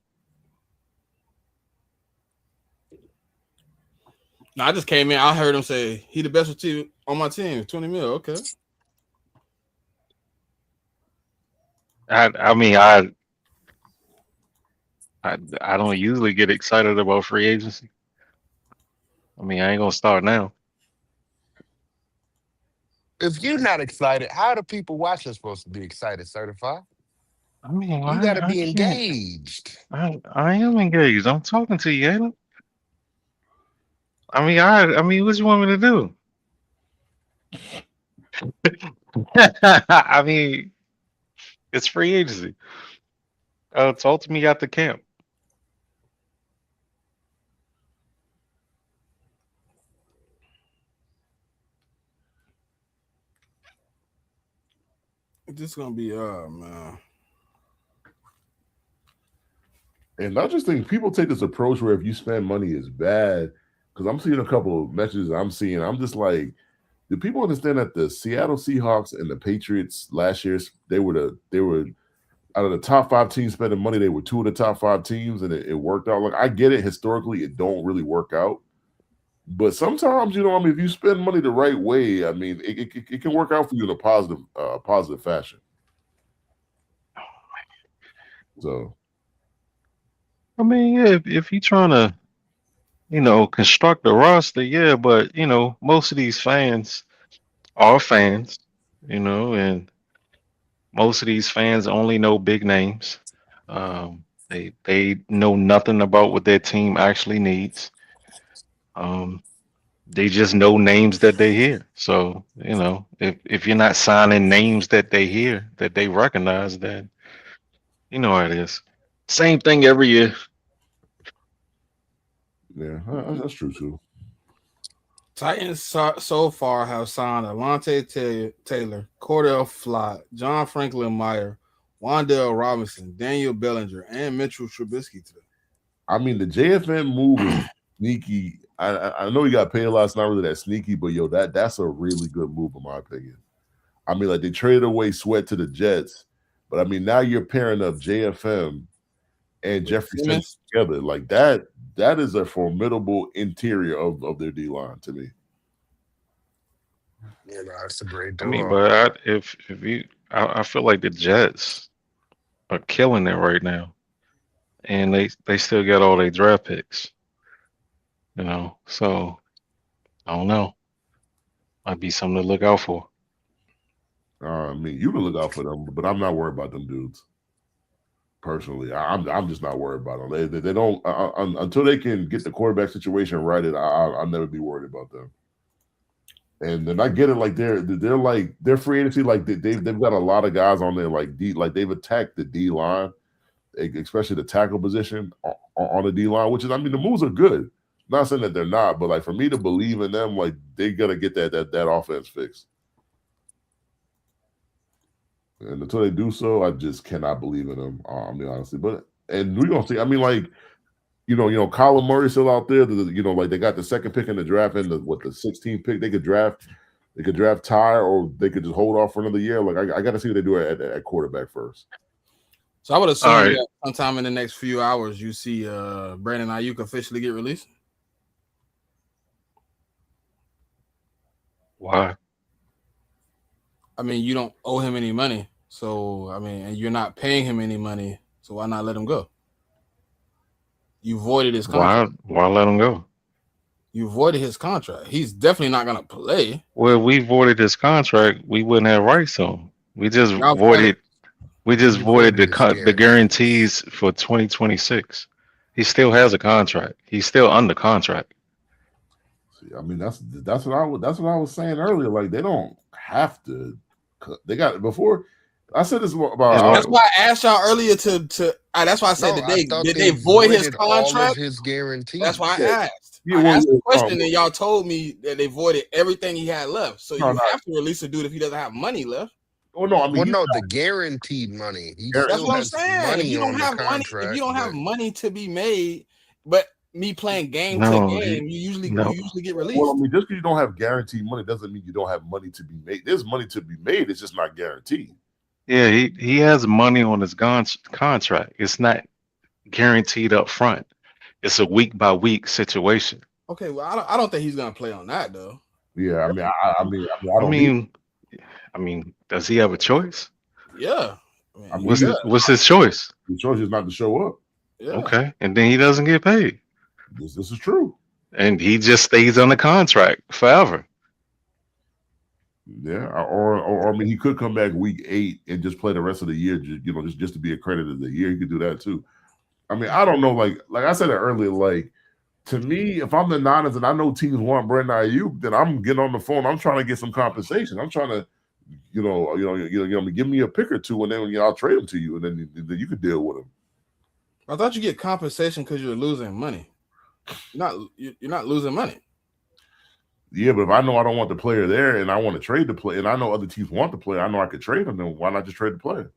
no, I just came in. I heard him say he the best receiver on my team. 20 mil. Okay. I don't usually get excited about free agency. I mean, I ain't gonna start now. If you're not excited, how are the people watching supposed to be excited, Certified? I mean, you got to be engaged. I am engaged. I'm talking to you, ain't I? I mean, what you want me to do? I mean, it's free agency. Talk to me after camp. This gonna be man. And I just think people take this approach where if you spend money, it's bad. Because I'm seeing a couple of messages I'm just like, do people understand that the Seattle Seahawks and the Patriots last year, they were out of the top 5 teams spending money, they were 2 of the top 5 teams, and it worked out. Like, I get it, historically, it don't really work out. But sometimes, if you spend money the right way, I mean, it can work out for you in a positive fashion. So, I mean, yeah, if you're trying to, construct a roster, yeah, but most of these fans are fans, and most of these fans only know big names. They know nothing about what their team actually needs. They just know names that they hear. So, if you're not signing names that they hear, that they recognize, then you know how it is. Same thing every year. Yeah, that's true too. Titans so far have signed Alontae Taylor, Cordell Flott, John Franklin Meyer, Wan'Dale Robinson, Daniel Bellinger, and Mitchell Trubisky today. I mean, the JFN move is sneaky. I know he got paid a lot. It's not really that sneaky, but that's a really good move in my opinion. I mean, like they traded away Sweat to the Jets, but I mean now you're pairing up JFM and Jeffrey Simmons together. Like that is a formidable interior of their D line to me. You know, it's a great I mean, duo. but if you, I feel like the Jets are killing it right now, and they still got all their draft picks. You know, so I don't know. Might be something to look out for. I mean, you can look out for them, but I'm not worried about them dudes. Personally, I'm just not worried about them. They don't until they can get the quarterback situation right. I'll never be worried about them. And then I get it, like they're free agency, like they've got a lot of guys on there, like they've attacked the D line, especially the tackle position on the D line, which is, I mean, the moves are good. Not saying that they're not, but like for me to believe in them, like they gotta get that offense fixed. And until they do so, I just cannot believe in them. I mean, honestly, and we're gonna see. I mean, like you know, Kyler Murray's still out there. Like they got the second pick in the draft and the 16th pick. They could draft Ty, or they could just hold off for another year. Like I got to see what they do at quarterback first. So I would assume All right. that sometime in the next few hours, you see Brandon Ayuk officially get released. Why? I mean, you don't owe him any money, so I mean, and you're not paying him any money, so why not let him go? You voided his contract. Why let him go? You voided his contract. He's definitely not gonna play. Well, we voided his contract. We wouldn't have rights to him. We just Y'all voided. We just You voided voided his the guarantees for 2026. He still has a contract. He's still under contract. See, I mean, that's what I was saying earlier. Like they don't have to. They got it before. I said this about. That's why I asked y'all earlier to. That's why I said did they void his voided all of contract? his guarantees. That's why I asked. Yeah, I well, asked the question, and y'all told me that they voided everything he had left. So you have to release a dude if he doesn't have money left. Oh no, I mean, the guaranteed money. He That's still what I'm has saying. money If you don't on have the money, contract. if you don't have money to be made, but me playing game to game, you usually get released. Well, I mean, just because you don't have guaranteed money doesn't mean you don't have money to be made. There's money to be made. It's just not guaranteed. Yeah, he has money on his contract. It's not guaranteed up front. It's a week by week situation. Okay, well, I don't think he's gonna play on that though. Yeah, I mean, does he have a choice? Yeah. I mean, what's his choice? The choice is not to show up. Yeah. Okay, and then he doesn't get paid. This is true. And he just stays on the contract forever. Yeah, or I mean, he could come back week 8 and just play the rest of the year. Just to be accredited the year. He could do that too. I mean, I don't know. Like I said it earlier. Like to me, if I'm the Niners and I know teams want Brandon Ayuk, then I'm getting on the phone. I'm trying to get some compensation. I'm trying to, give me a pick or two, and then I'll trade him to you, and then you could deal with him. I thought you get compensation because you're losing money. You're not losing money. Yeah, but if I know I don't want the player there and I want to trade the player, and I know other teams want the player, I know I could trade him, then why not just trade the player?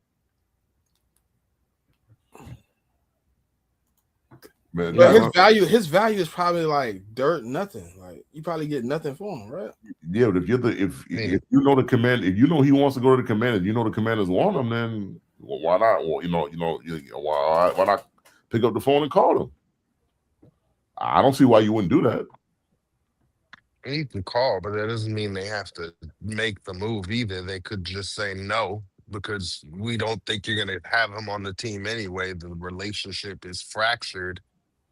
Man, his value is probably like dirt, nothing. Like you probably get nothing for him, right? Yeah, but if you know the command, if you know he wants to go to the commanders, you know the commanders want him, then why not? Well, why not pick up the phone and call him? I don't see why you wouldn't do that. You can call, but that doesn't mean they have to make the move either. They could just say no because we don't think you're going to have him on the team anyway. The relationship is fractured.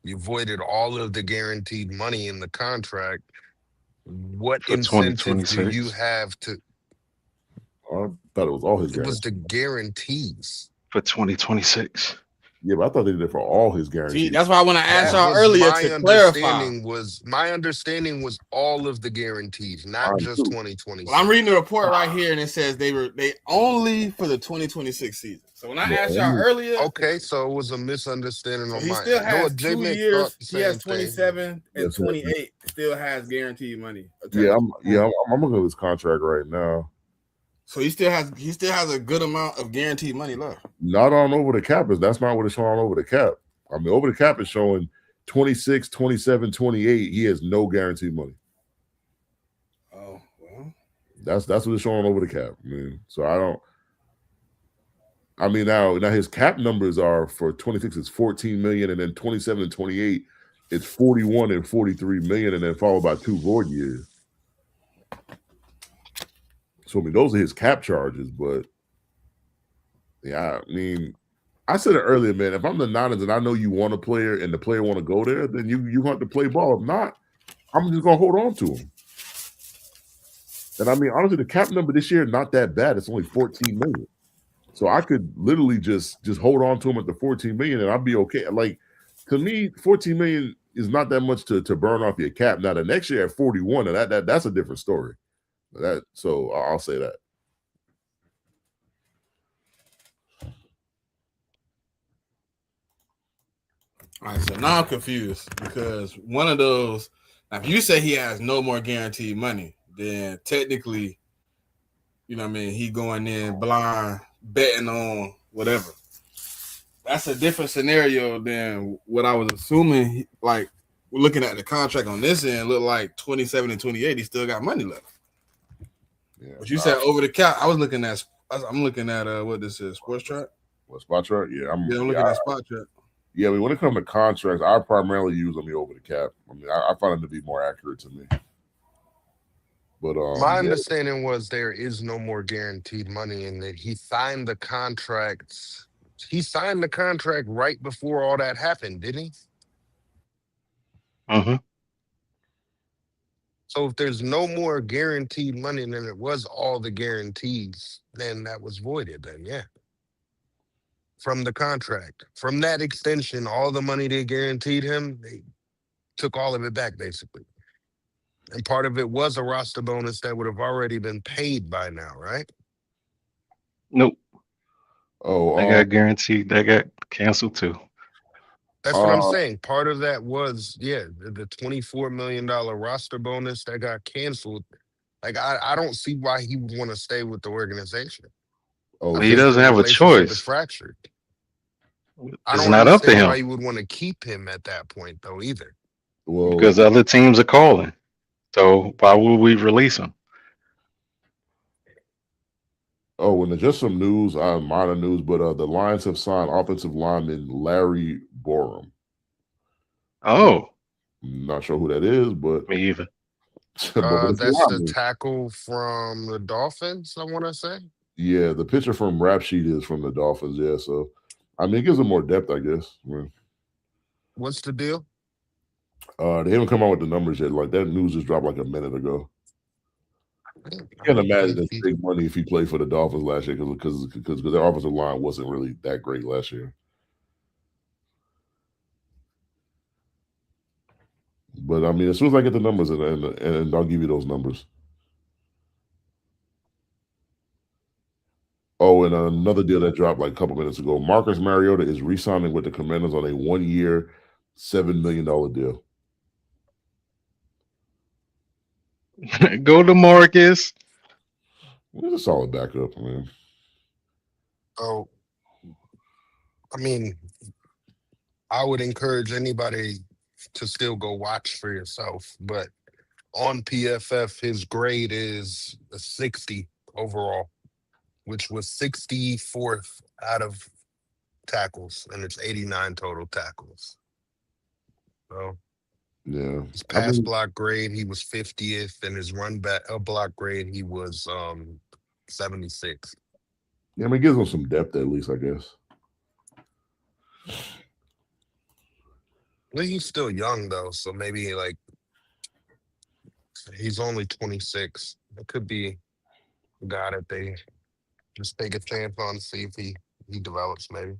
You voided all of the guaranteed money in the contract. What for incentive do you have to? I thought it was all his guarantees. It was the guarantees. For 2026. Yeah, but I thought they did it for all his guarantees. See, that's why when I asked y'all earlier to clarify. My understanding was all of the guarantees, not just 2026. Well, I'm reading the report right here, and it says they only for the 2026 season. So when I asked y'all earlier, okay, so it was a misunderstanding on my end. He still has 2 years. He has 27 and 28. Yes. Still has guaranteed money. Yeah, I'm looking at his contract right now. So he still has a good amount of guaranteed money left. Not on over the cap. That's not what it's showing on over the cap. I mean, over the cap is showing 26, 27, 28. He has no guaranteed money. Oh, well. That's what it's showing over the cap, man. So now his cap numbers are for 26 it's 14 million, and then 27 and 28 it's 41 and 43 million, and then followed by 2 void years. So I mean, those are his cap charges. But yeah, I mean, I said it earlier, man. If I'm the Niners and I know you want a player and the player want to go there, then you have to play ball. If not, I'm just gonna hold on to him. And I mean, honestly, the cap number this year not that bad. It's only 14 million. So I could literally just hold on to him at the 14 million and I'll be okay. Like, to me, 14 million is not that much to burn off your cap. Now the next year at 41, and that's a different story. So I'll say that. All right, so now I'm confused because one of those, now if you say he has no more guaranteed money, then technically, you know what I mean, he going in blind, betting on whatever. That's a different scenario than what I was assuming. Like, we're looking at the contract on this end, look like 27 and 28, he still got money left. Yeah, but you said over the cap. I'm looking at what this is, Sports Track. What, Spot Track? Yeah, I'm looking at Spot Track. Yeah, I mean, when it comes to contracts, I primarily use them over the cap. I mean, I find them to be more accurate to me. But my understanding was there is no more guaranteed money, and that he signed the contracts. He signed the contract right before all that happened, didn't he? Mm-hmm. So if there's no more guaranteed money than it was all the guarantees, then that was voided. Then yeah, from the contract, from that extension, all the money they guaranteed him, they took all of it back basically. And part of it was a roster bonus that would have already been paid by now, right? Nope. Oh, I got guaranteed. That got canceled too. That's what I'm saying. Part of that was, the $24 million roster bonus that got canceled. Like, I don't see why he would want to stay with the organization. Oh, he doesn't have a choice. It's fractured. It's not up to him. Why you would want to keep him at that point, though, either. Well, because other teams are calling. So why would we release him? Oh, and just some news, minor news, but the Lions have signed offensive lineman Larry Borum. Oh. I'm not sure who that is, but me either. That's the tackle from the Dolphins, I want to say. Yeah, the picture from Rap Sheet is from the Dolphins, yeah. So, I mean, it gives them more depth, I guess. What's the deal? They haven't come out with the numbers yet. Like, that news just dropped like a minute ago. I can't imagine it's big money if he played for the Dolphins last year because their offensive line wasn't really that great last year. But I mean, as soon as I get the numbers and I'll give you those numbers. Oh, and another deal that dropped like a couple minutes ago. Marcus Mariota is re-signing with the Commanders on a 1-year, $7 million deal. Go to Marcus. It's a solid backup, man. Oh, I mean, I would encourage anybody to still go watch for yourself. But on PFF, his grade is a 60 overall, which was 64th out of tackles, and it's 89 total tackles. So yeah, his pass block grade, he was 50th, and his run back block grade, he was 76. Yeah, I mean, it gives him some depth at least, I guess. Well, he's still young though, so maybe like he's only 26. It could be a guy that they just take a chance on to see if he develops maybe.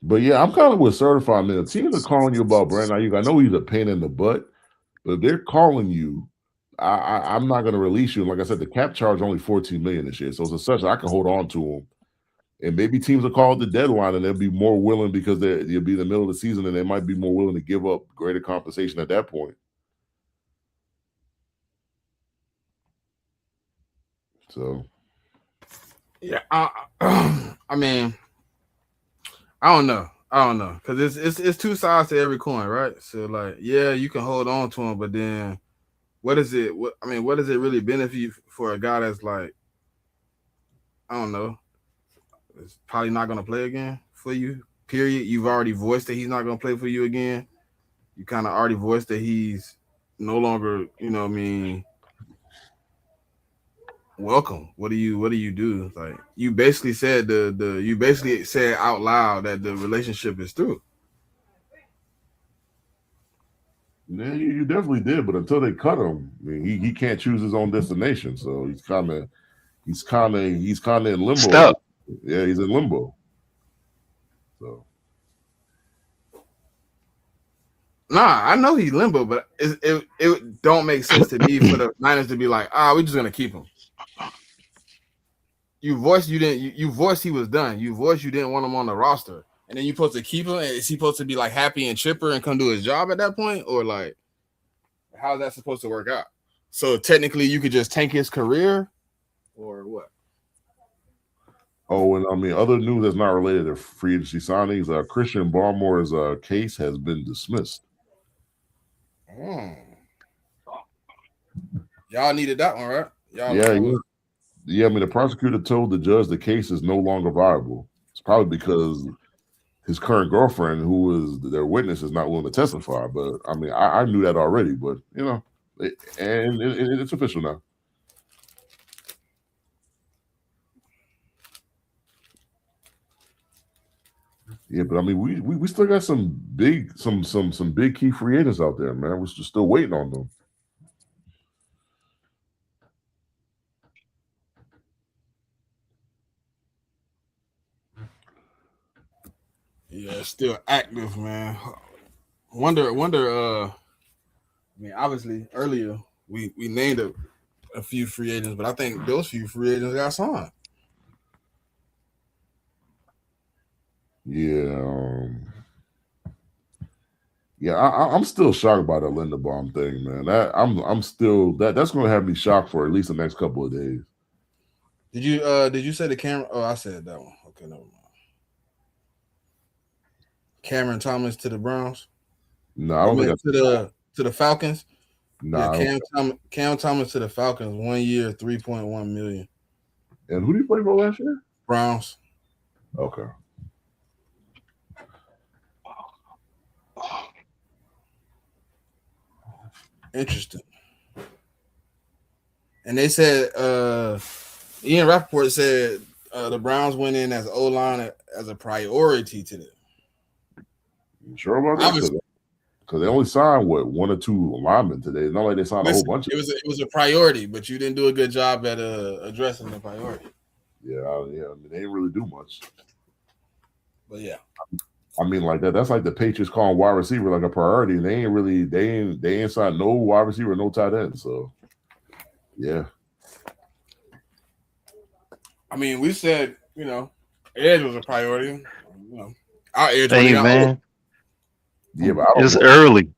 But yeah, I'm kind of with certified man. Teams are calling you about Brandon Ayuk. I know he's a pain in the butt, but if they're calling you, I'm not going to release you. And like I said, the cap charge only $14 million this year, so it's such I can hold on to him. And maybe teams will call it the deadline, and they'll be more willing because you'll be in the middle of the season, and they might be more willing to give up greater compensation at that point. So, yeah, I mean, I don't know, because it's two sides to every coin, right? So like, yeah, you can hold on to him, but then what does it really benefit you for a guy that's like, I don't know, is probably not going to play again for you, period. You've already voiced that he's not going to play for you again. you kind of already voiced that he's no longer, welcome. What do you do? Like you basically said you basically said out loud that the relationship is through. Yeah, you definitely did, but until they cut him, I mean, he can't choose his own destination. So he's kind of in limbo. Stuck. Yeah, he's in limbo. So Nah, I know he's limbo, but it don't make sense to me for the Niners to be like, we're just gonna keep him. You voiced you voiced he was done. You voiced you didn't want him on the roster, and then you supposed to keep him. Is he supposed to be like happy and chipper and come do his job at that point, or like how's that supposed to work out? So technically, you could just tank his career, or what? Oh, and I mean, other news that's not related to free agency signings. Christian Barmore's case has been dismissed. Y'all needed that one, right? Yeah. I mean, the prosecutor told the judge the case is no longer viable. It's probably because his current girlfriend, who was their witness, is not willing to testify. But I mean, I knew that already. But it's official now. Yeah, but I mean, we still got some big key free agents out there, man. We're just still waiting on them. Yeah, still active, man. Wonder. I mean, obviously earlier we named a few free agents, but I think those few free agents got signed. Yeah. I'm still shocked by the Linderbaum thing, man. That's going to have me shocked for at least the next couple of days. Did you say the Cameron? Oh, I said that one. Okay, never mind. Cameron Thomas to the Browns. No, I don't think to the Falcons. No. Yeah, Cam Thomas to the Falcons, 1 year, $3.1 million. And who did he play for last year? Browns. Okay. Interesting. And they said Ian Rappaport said the Browns went in as O-line as a priority to them. You sure about that? Because they only signed one or two linemen today. It's not like they signed a whole bunch of it was a priority, but you didn't do a good job at addressing the priority. Yeah. I mean, they didn't really do much. But yeah. I mean, like that's like the Patriots calling wide receiver like a priority, and they ain't signed no wide receiver, no tight end. So yeah. I mean, we said, edge was a priority. Our edge. Hey, man. Yeah, but it's early.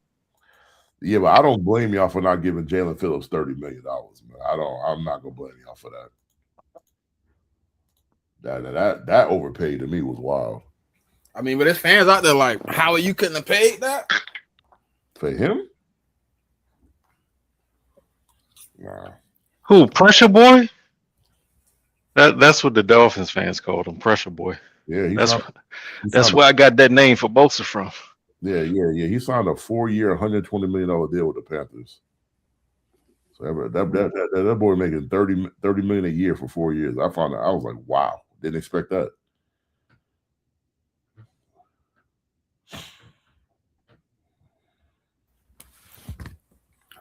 Yeah, but I don't blame y'all for not giving Jalen Phillips $30 million, man. I'm not gonna blame y'all for that. That overpaid to me was wild. I mean, but there's fans out there like, how you couldn't have paid that for him? Nah. Who, Pressure Boy? That's what the Dolphins fans called him, Pressure Boy. Yeah, that's where I got that name for Bosa from. Yeah. He signed a 4-year, $120 million deal with the Panthers. So that boy making $30 million a year for 4 years. I found that I was like, wow, didn't expect that.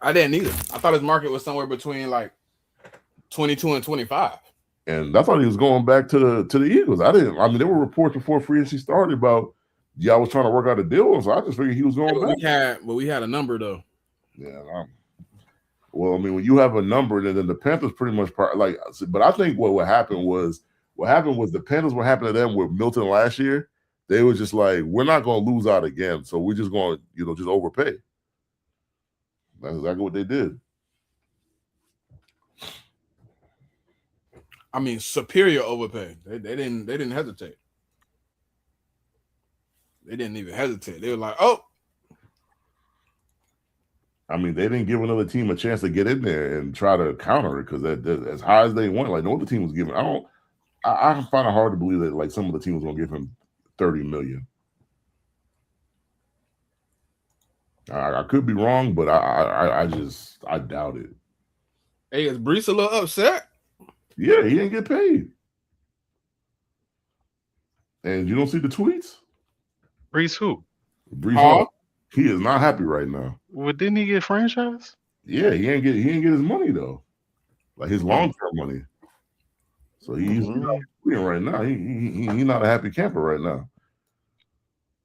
I didn't either. I thought his market was somewhere between like 22 and 25. And I thought he was going back to the Eagles. I mean, there were reports before free agency started about y'all was trying to work out a deal, so I just figured he was going back. We had a number though. Yeah. Well, I mean, when you have a number, then the Panthers pretty much like. But I think what happened was the Panthers. What happened to them with Milton last year? They were just like, we're not going to lose out again, so we're just going to just overpay. That's exactly what they did. I mean, superior overpay. They didn't hesitate. They didn't even hesitate. They were like, oh. I mean, they didn't give another team a chance to get in there and try to counter it because as high as they went, like no other team was giving. I find it hard to believe that like some of the teams going to give him $30 million. I could be wrong, but I doubt it. Hey, is Brees a little upset? Yeah, he didn't get paid. And you don't see the tweets? Brees who? Brees Hall. He is not happy right now. Well, didn't he get franchised? Yeah, he ain't get his money though. Like his long-term money. So he's not tweeting right now. He's not a happy camper right now.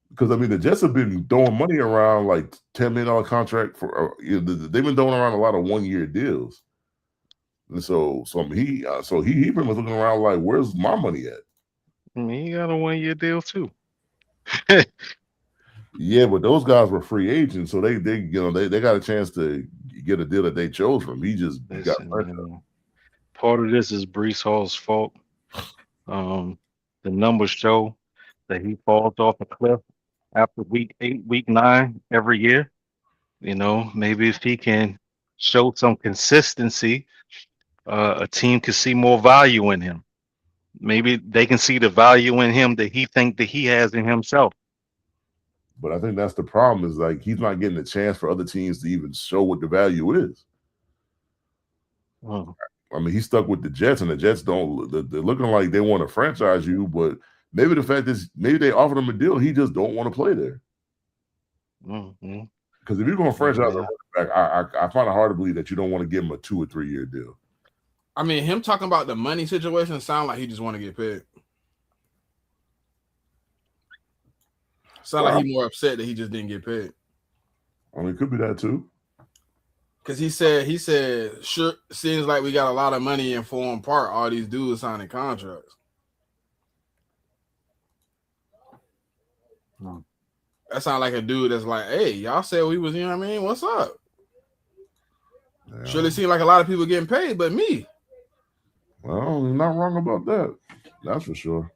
Because I mean, the Jets have been throwing money around, like $10 million contract for. They've been throwing around a lot of 1-year deals, and so he pretty much looking around like, where's my money at? I mean, he got a 1-year deal too. Yeah, but those guys were free agents, so they got a chance to get a deal that they chose from. He just got. Part of this is Brees Hall's fault. The numbers show that he falls off a cliff after week 8, week 9 every year. You know, maybe if he can show some consistency, a team can see more value in him. Maybe they can see the value in him that he think that he has in himself. But I think that's the problem, is like he's not getting a chance for other teams to even show what the value is. I mean, he's stuck with the Jets, and the Jets don't. They're looking like they want to franchise you, but maybe the fact is, maybe they offered him a deal, he just don't want to play there. Because if you're going to franchise a running back, I find it hard to believe that you don't want to give him a 2 or 3 year deal. I mean, him talking about the money situation sound like he just want to get paid. Sound like he's more upset that he just didn't get paid. I mean, it could be that too. Because he said, sure, seems like we got a lot of money in form part. All these dudes signing contracts. That sounds like a dude that's like, hey, y'all said we was, you know what I mean? What's up? Yeah. Surely seems like a lot of people getting paid, but me. Well, you're not wrong about that. That's for sure.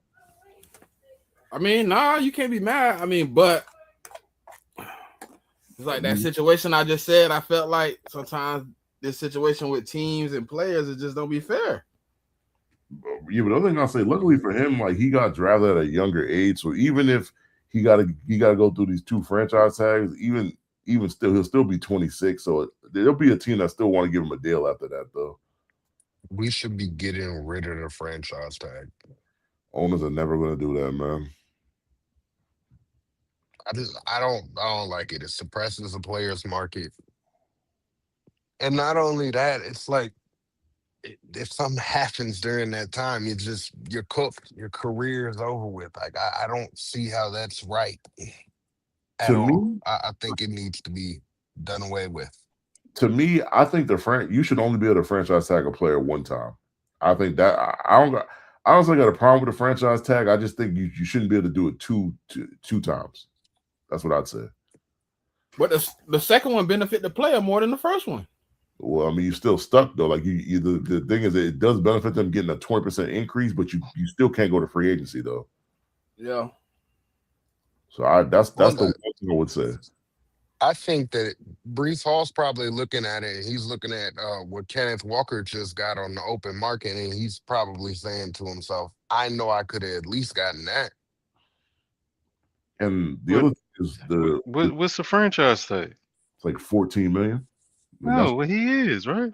I mean, nah, you can't be mad. I mean, but it's like that situation I just said. I felt like sometimes this situation with teams and players, it just don't be fair. Yeah, but the other thing I'll say, luckily for him, like he got drafted at a younger age, so even if he got to go through these 2 franchise tags, even still, he'll still be 26. So there'll be a team that still want to give him a deal after that, though. We should be getting rid of the franchise tag. Owners are never going to do that, man. I don't like it. It suppresses the players' market. And not only that, it's like if something happens during that time, you're cooked. Your career is over with. Like I don't see how that's right at all. I think it needs to be done away with. To me, I think you should only be able to franchise tag a player one time. I think that I don't think I got a problem with the franchise tag. I just think you shouldn't be able to do it two times. That's what I'd say. But the second one benefit the player more than the first one. Well, I mean, you're still stuck though. Like the thing is, that it does benefit them getting a 20% increase, but you still can't go to free agency though. Yeah. So that's the one thing I would say. I think that Brees Hall's probably looking at it. He's looking at what Kenneth Walker just got on the open market, and he's probably saying to himself, "I know I could have at least gotten that." And the other thing is what's the franchise tag? It's like $14 million. No, well, he is right.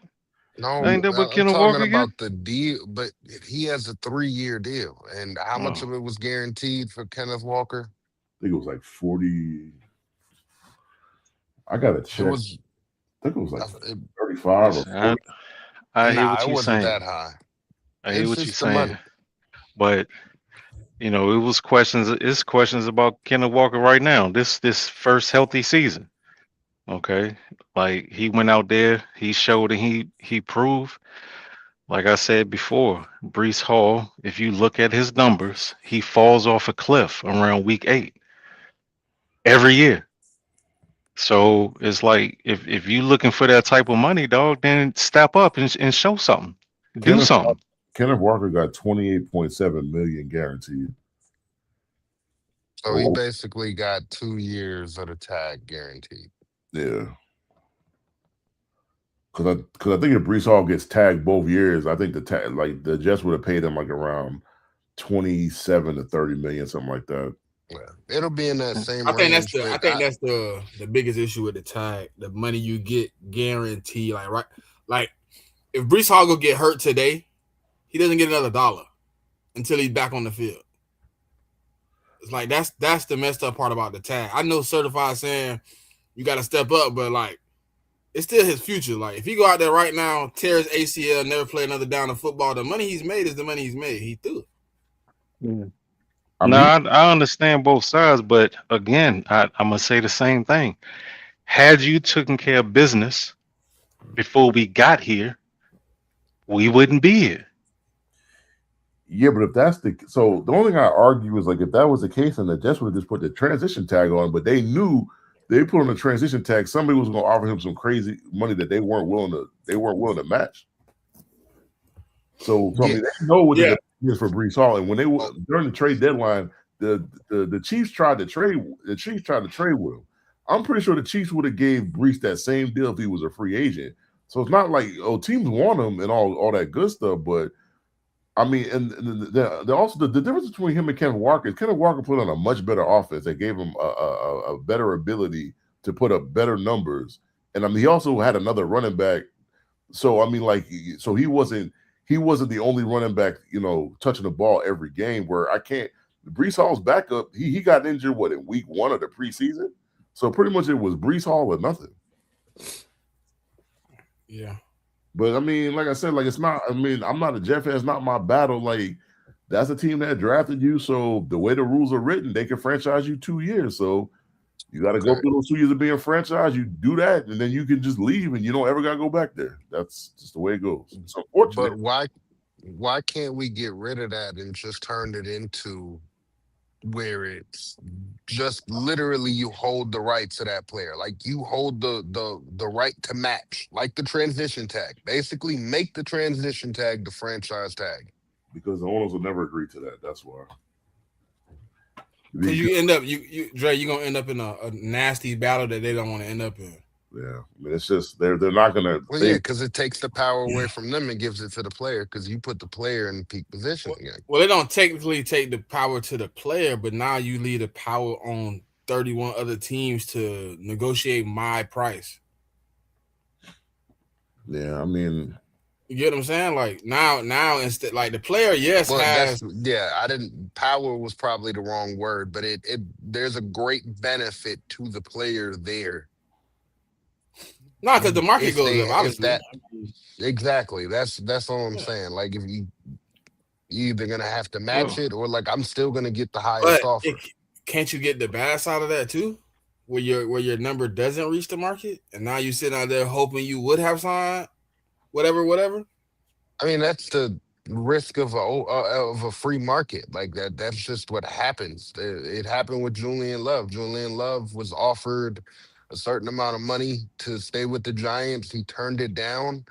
No, ain't that what Kenneth talking Walker about the deal, but he has a 3-year deal, and how much of it was guaranteed for Kenneth Walker? I think it was like 40. I gotta check. I think it was like 35 or 40. I hear what it you're wasn't saying. That high. I hear what you're saying. But you know, it's questions about Kenneth Walker right now. This first healthy season. Okay. Like he went out there, he showed and he proved. Like I said before, Brees Hall, if you look at his numbers, he falls off a cliff around week 8 every year. So it's like if you're looking for that type of money, dog, then step up and show something. Do something. Kenneth Walker got $28.7 million guaranteed. So he basically got 2 years of the tag guaranteed. Yeah. Because I think if Brees Hall gets tagged both years, I think the Jets would have paid him like around 27 to 30 million, something like that. Yeah. It'll be in that same I think range, but that's the biggest issue with the tag. The money you get guaranteed. Like if Brees Hall go get hurt today, he doesn't get another dollar until he's back on the field. It's like that's the messed up part about the tag. I know certified saying you got to step up, but like it's still his future. Like if he go out there right now, tear his ACL, never play another down of football, the money he's made is the money he's made. He threw it. Yeah. I No, mean, I understand both sides, but again, I'm gonna say the same thing. Had you taken care of business before we got here, we wouldn't be here. yeah, but if that's the only thing I argue is like if that was the case, and the Jets would have just put the transition tag on, but they knew they put on the transition tag, somebody was going to offer him some crazy money that they weren't willing to match. So I mean, they know what the demand is for Brees Hall, and when they during the trade deadline, the Chiefs tried to trade. The Chiefs tried to trade with him. I'm pretty sure the Chiefs would have gave Brees that same deal if he was a free agent. So it's not like teams want him and all that good stuff, but I mean, and the also the difference between him and Kenneth Walker is Kenneth Walker put on a much better offense that gave him a better ability to put up better numbers, and I mean he also had another running back. So I mean, like, so he wasn't the only running back, touching the ball every game. Where Brees Hall's backup, he got injured in week 1 of the preseason, so pretty much it was Brees Hall or nothing. Yeah. But I mean, like I said, like it's not. I mean, I'm not a Jet fan. It's not my battle. Like that's a team that drafted you. So the way the rules are written, they can franchise you 2 years. So you got to go through those 2 years of being franchised. You do that, and then you can just leave, and you don't ever got to go back there. That's just the way it goes. It's unfortunate. But why can't we get rid of that and just turn it into where it's just literally you hold the rights to that player, like you hold the right to match, like the transition tag. Basically, make the transition tag the franchise tag. Because the owners will never agree to that. That's why. Because you end up Dre, you're gonna end up in a nasty battle that they don't want to end up in. Yeah, I mean, it's just they're not gonna. Well, yeah, because it takes the power away from them and gives it to the player, because you put the player in peak position again. Well, they don't technically take the power to the player, but now you leave the power on 31 other teams to negotiate my price. Yeah, I mean, you get what I'm saying? Like now instead, like the player, yes, has. I didn't. Power was probably the wrong word, but it there's a great benefit to the player there. Not because the market goes up, obviously. Exactly. That's all I'm saying. Like if you either gonna have to match it, or like I'm still gonna get the highest offer. Can't you get the bad side of that too? Where your number doesn't reach the market, and now you sit out there hoping you would have signed whatever. I mean, that's the risk of a free market like that. That's just what happens. It happened with Julian Love. Julian Love was offered a certain amount of money to stay with the Giants. He turned it down,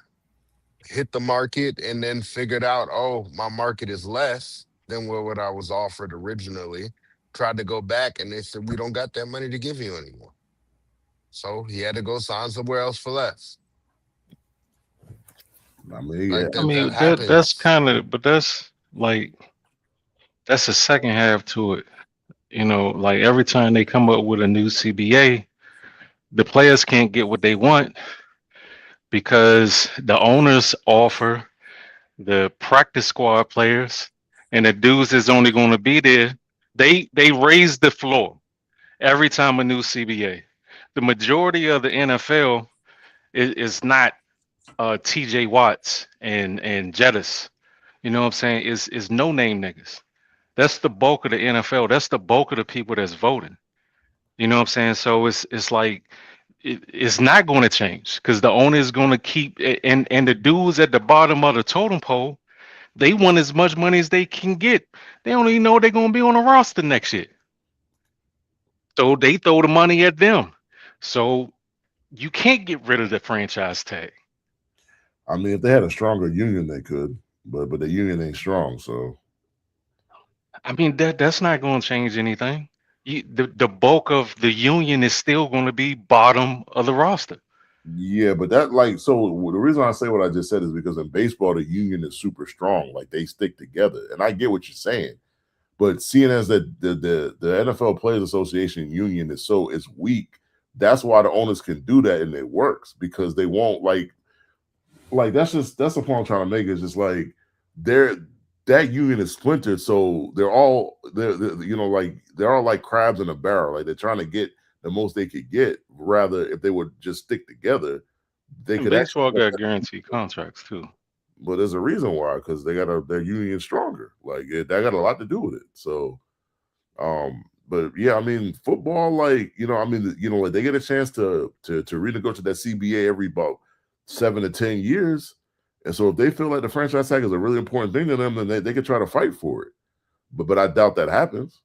hit the market, and then figured out, oh, my market is less than what I was offered originally. Tried to go back, and they said, we don't got that money to give you anymore. So he had to go sign somewhere else for less. I mean, that's kind of, but that's like, that's the second half to it. Like every time they come up with a new CBA, the players can't get what they want because the owners offer the practice squad players, and the dudes that's only going to be there, they raise the floor every time a new CBA. The majority of the NFL is not TJ Watts and Jettis. You know what I'm saying? Is no name niggas. That's the bulk of the NFL. That's the bulk of the people that's voting. You know what I'm saying? So it's like it's not going to change because the owner is going to keep and the dudes at the bottom of the totem pole, they want as much money as they can get. They don't even know they're going to be on a roster next year. So they throw the money at them. So you can't get rid of the franchise tag. I mean, if they had a stronger union, they could, but the union ain't strong. So, I mean, that's not going to change anything. The bulk of the union is still going to be bottom of the roster. Yeah, but that the reason I say what I just said is because in baseball the union is super strong, like they stick together, and I get what you're saying, But seeing as that the NFL Players Association union is weak, that's why the owners can do that and it works because they won't like that's the point I'm trying to make is just like that union is splintered, so they're all like crabs in a barrel. Like they're trying to get the most they could get. Rather, if they would just stick together, they And could baseball actually. got guaranteed contracts too. But there's a reason why, because they got their union stronger. Like that got a lot to do with it. So, but yeah, I mean, football, like like they get a chance to renegotiate that CBA every about 7 to 10 years. And so if they feel like the franchise tag is a really important thing to them, then they could try to fight for it. But I doubt that happens.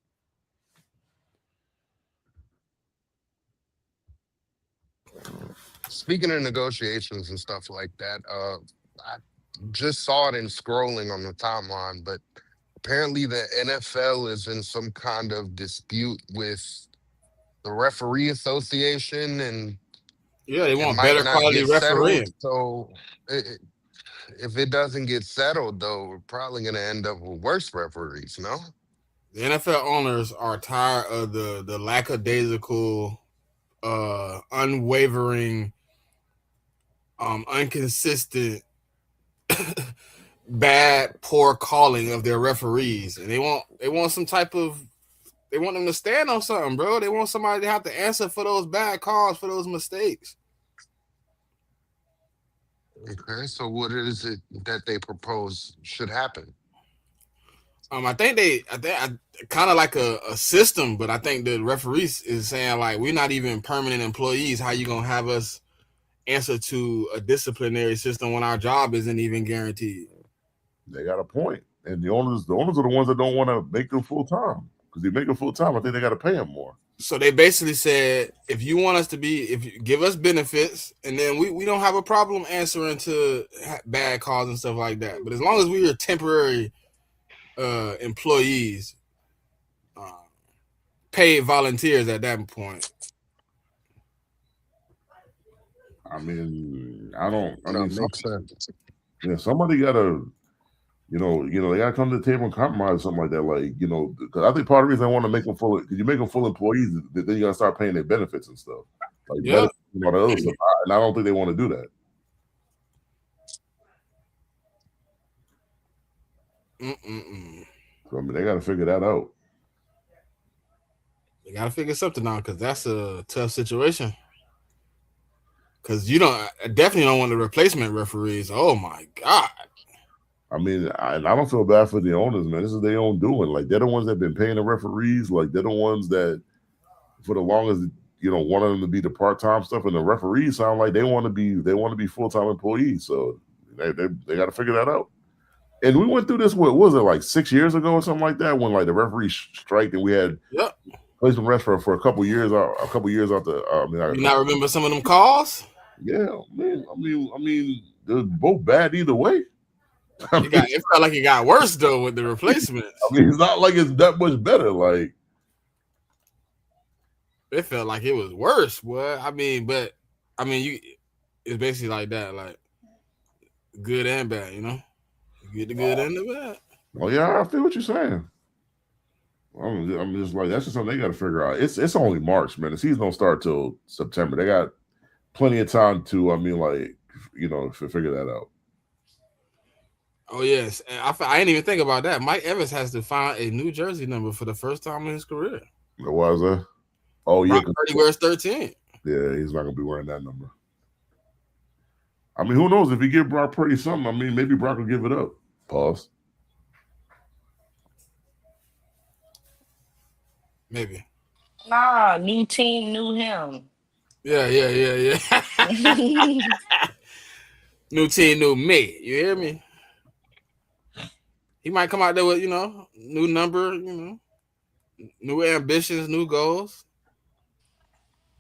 Speaking of negotiations and stuff like that, I just saw it in scrolling on the timeline, but apparently the NFL is in some kind of dispute with the referee association, and Yeah, they it want might better not quality get settled. refereeing. So if it doesn't get settled, though, we're probably going to end up with worse referees, no? The NFL owners are tired of the lackadaisical, unwavering, inconsistent, bad, poor calling of their referees, and they want some type of. They want them to stand on something, bro. They want somebody to have to answer for those bad calls, for those mistakes. Okay, so what is it that they propose should happen? I think kind of like a system, but I think the referees is saying like we're not even permanent employees. How you gonna have us answer to a disciplinary system when our job isn't even guaranteed? They got a point, and the owners are the ones that don't want to make them full time because they make them full time. I think they got to pay them more. So they basically said, if you want us to if you give us benefits, and then we don't have a problem answering to bad calls and stuff like that. But as long as we are temporary employees, paid volunteers at that point. I mean, makes sense. Yeah, somebody got to, they got to come to the table and compromise something like that. Like, because I think part of the reason I want to make them full, because you make them full employees, then you got to start paying their benefits and stuff. Like, yeah. The other stuff. And I don't think they want to do that. So, I mean, they got to figure that out. They got to figure something out because that's a tough situation. Because I definitely don't want the replacement referees. Oh, my God. I mean, I don't feel bad for the owners, man. This is their own doing. Like, they're the ones that have been paying the referees. Like, they're the ones that, for the longest, wanted them to be the part-time stuff. And the referees sound like they want to be full-time employees. So they got to figure that out. And we went through this, what was it, like 6 years ago or something like that, when like the referees striked and we had placement refs for a couple years out the. You not remember some of them calls? Yeah, man. I mean, they're both bad either way. It felt like it got worse though with the replacements. I mean, it's not like it's that much better. Like, it felt like it was worse. Boy. It's basically like that, like good and bad. You get the good and the bad. Oh yeah, I feel what you're saying. I'm just like, that's just something they got to figure out. It's only March, man. The season don't start till September. They got plenty of time to, figure that out. Oh yes, and I didn't even think about that. Mike Evans has to find a new jersey number for the first time in his career. Why is that? Oh yeah, he wears 13. Yeah, he's not gonna be wearing that number. I mean, who knows if he give Brock Purdy something? I mean, maybe Brock will give it up. Pause. Maybe. Nah, new team, new him. Yeah. New team, new me. You hear me? He might come out there with, new number, new ambitions, new goals.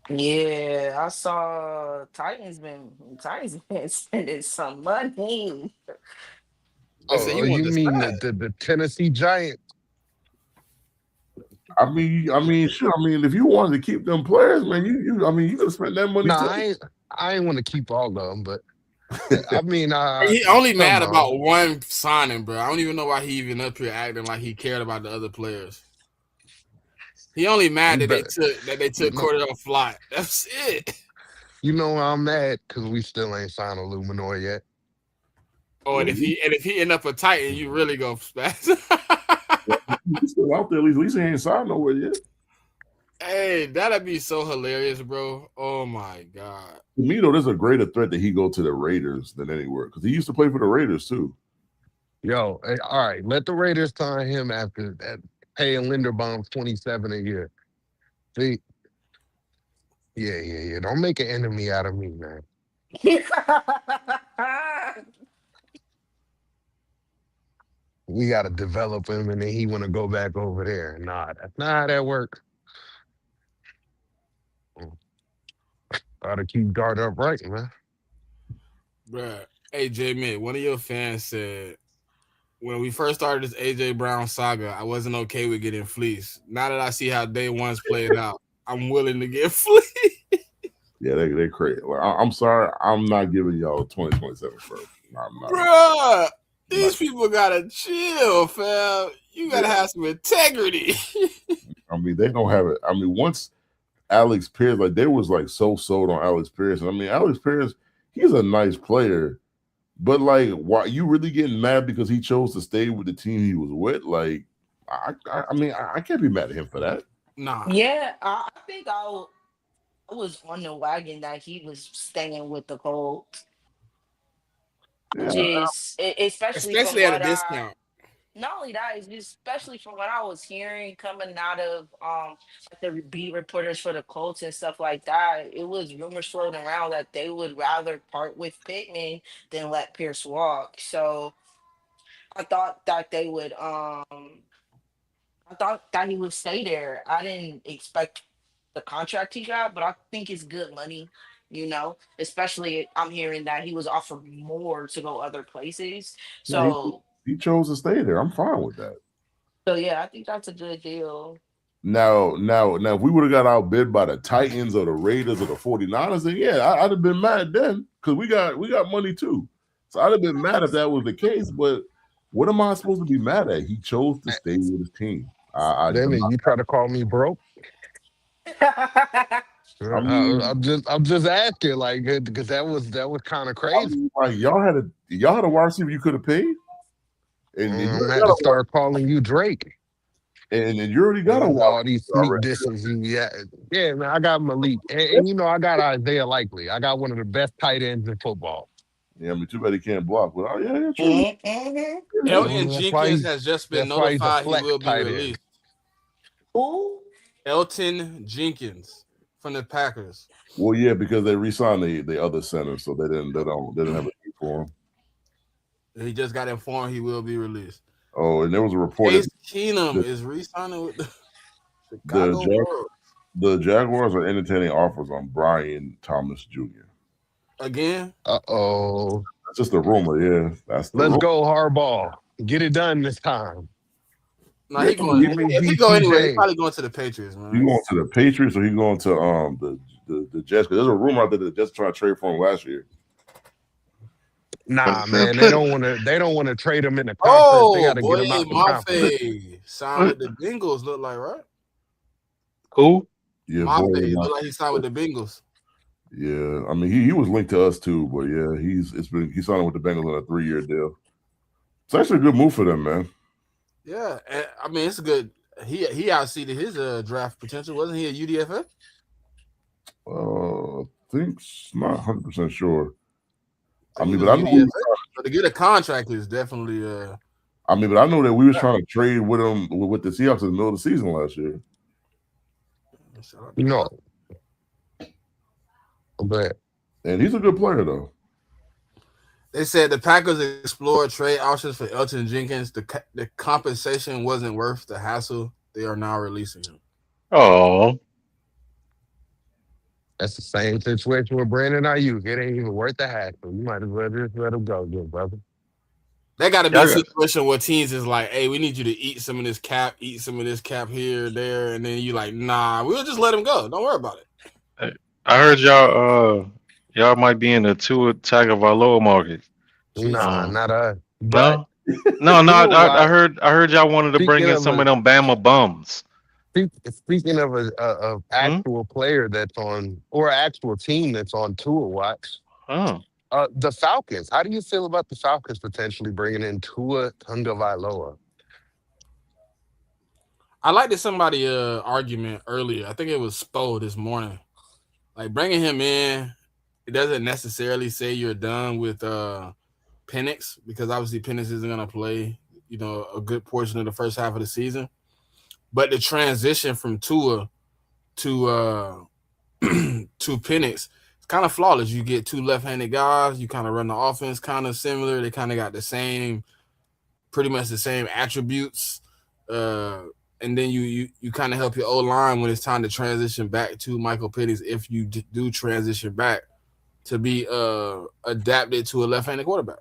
Yeah, I saw Titans been spending some money. Oh, you mean the Tennessee Giants? I mean, sure. I mean, if you wanted to keep them players, man, you could spend that money. No, I ain't want to keep all of them, but I mean, He only mad come on. about one signing, bro. I don't even know why he even up here acting like he cared about the other players. He only mad You that they took Cordell Flott. That's it. You know why I'm mad? Because we still ain't signed a Luminor yet. Oh, and if he end up a Titan, you really go spaz. He's still out there. At least he ain't signed nowhere yet. Hey, that'd be so hilarious, bro. Oh my god. To me, though, there's a greater threat that he go to the Raiders than anywhere because he used to play for the Raiders too. Yo, hey, all right, let the Raiders sign him after that, paying Linderbaum $27 a year. See, yeah. Don't make an enemy out of me, man. We got to develop him, and then he want to go back over there. Nah, that's not how that works. Gotta keep guard upright, man. Bruh. Hey, JMIK, one of your fans said, when we first started this AJ Brown saga, I wasn't okay with getting fleeced. Now that I see how day one's played out, I'm willing to get fleeced. Yeah, they crazy. Like, I'm sorry, I'm not giving y'all 2027 first. I'm not. Bruh, these people gotta chill, fam. You gotta have some integrity. I mean, they don't have it. I mean, once Alex Pierce, like they was like so sold on Alex Pierce. And I mean, Alex Pierce, he's a nice player, but like, why you really getting mad because he chose to stay with the team he was with? Like, I mean, I can't be mad at him for that. Nah. Yeah, I think I was on the wagon that he was staying with the Colts. Yeah. Just especially from at a what discount. not only that, it's just especially from what I was hearing coming out of like the beat reporters for the Colts and stuff like that. It was rumors floating around that they would rather part with Pittman than let Pierce walk. So I thought that they would I thought that he would stay there. I didn't expect the contract he got, but I think it's good money, you know, especially I'm hearing that he was offered more to go other places. Yeah, So he chose to stay there. I'm fine with that. so yeah, I think that's a good deal. Now, if we would have got outbid by the Titans or the Raiders or the 49ers, then yeah, I'd have been mad then because we got money too. So I'd have been mad if that was the case. But what am I supposed to be mad at? He chose to stay with his team. Then you try to call me broke. I mean, I'm just asking, like, because that was kind of crazy. I mean, like y'all had a wide receiver you could have paid, and I'm gonna have to start calling you Drake. And you already got all these sneak disses. Yeah, man, I got Malik, and you know I got Isaiah Likely. I got one of the best tight ends in football. Yeah, I mean, too bad he can't block. But yeah, true. Elton Jenkins has just been notified he will be released. Who? Elton Jenkins from the Packers. Well, yeah, because they re-signed the other center, so they didn't have a need for him. He just got informed he will be released. Oh, and there was a report. Case Keenum is re-signing with the Chicago the Jaguars are entertaining offers on Brian Thomas Jr. Again? Uh-oh. That's just a rumor, yeah. Let's go, Harbaugh. Get it done this time. No, if he go anywhere, he's probably going to the Patriots, man. He going to the Patriots or he going to the Jets? Because there's a rumor out there that the Jets tried to trade for him last year. Nah, man, they don't want to trade him in the conference. They got to get him out the conference. Signed with the Bengals, look like, right? Cool. Yeah, look like he signed with the Bengals. Yeah, I mean he was linked to us too, but yeah, he's signed with the Bengals on a 3-year deal. It's actually a good move for them, man. Yeah, I mean it's good. He outseeded his draft potential, wasn't he? A UDFA? I think not 100% sure. I mean, but I know to get a contract is definitely. I mean, but I know that we was trying to trade with him with the Seahawks in the middle of the season last year. No, but and he's a good player though. They said the Packers explored trade options for Elton Jenkins. The compensation wasn't worth the hassle. They are now releasing him. Oh, that's the same situation with Brandon Ayuk. It ain't even worth the hassle. You might as well just let him go, good brother. That got to be a situation where teams is like, hey, we need you to eat some of this cap here, there, and then you like, nah, we'll just let him go. Don't worry about it. I heard y'all y'all might be in the Tua Tagovailoa market. Nah, Um, not us. But no, no. Tua I Watt, heard y'all wanted to bring speaking in of some a of them Bama bums. speaking of a Hmm? actual player that's on or actual team that's on Tua Watch, Oh, the Falcons. How do you feel about the Falcons potentially bringing in Tua Tagovailoa? I liked that somebody argument earlier. I think it was Spo this morning. Like bringing him in, it doesn't necessarily say you're done with Penix because obviously Penix isn't gonna play, a good portion of the first half of the season. But the transition from Tua to to Penix is kind of flawless. You get two left-handed guys, you kind of run the offense kind of similar. They kind of got the same, pretty much the same attributes. Uh, and then you kind of help your O line when it's time to transition back to Michael Penix if you do transition back to be adapted to a left-handed quarterback.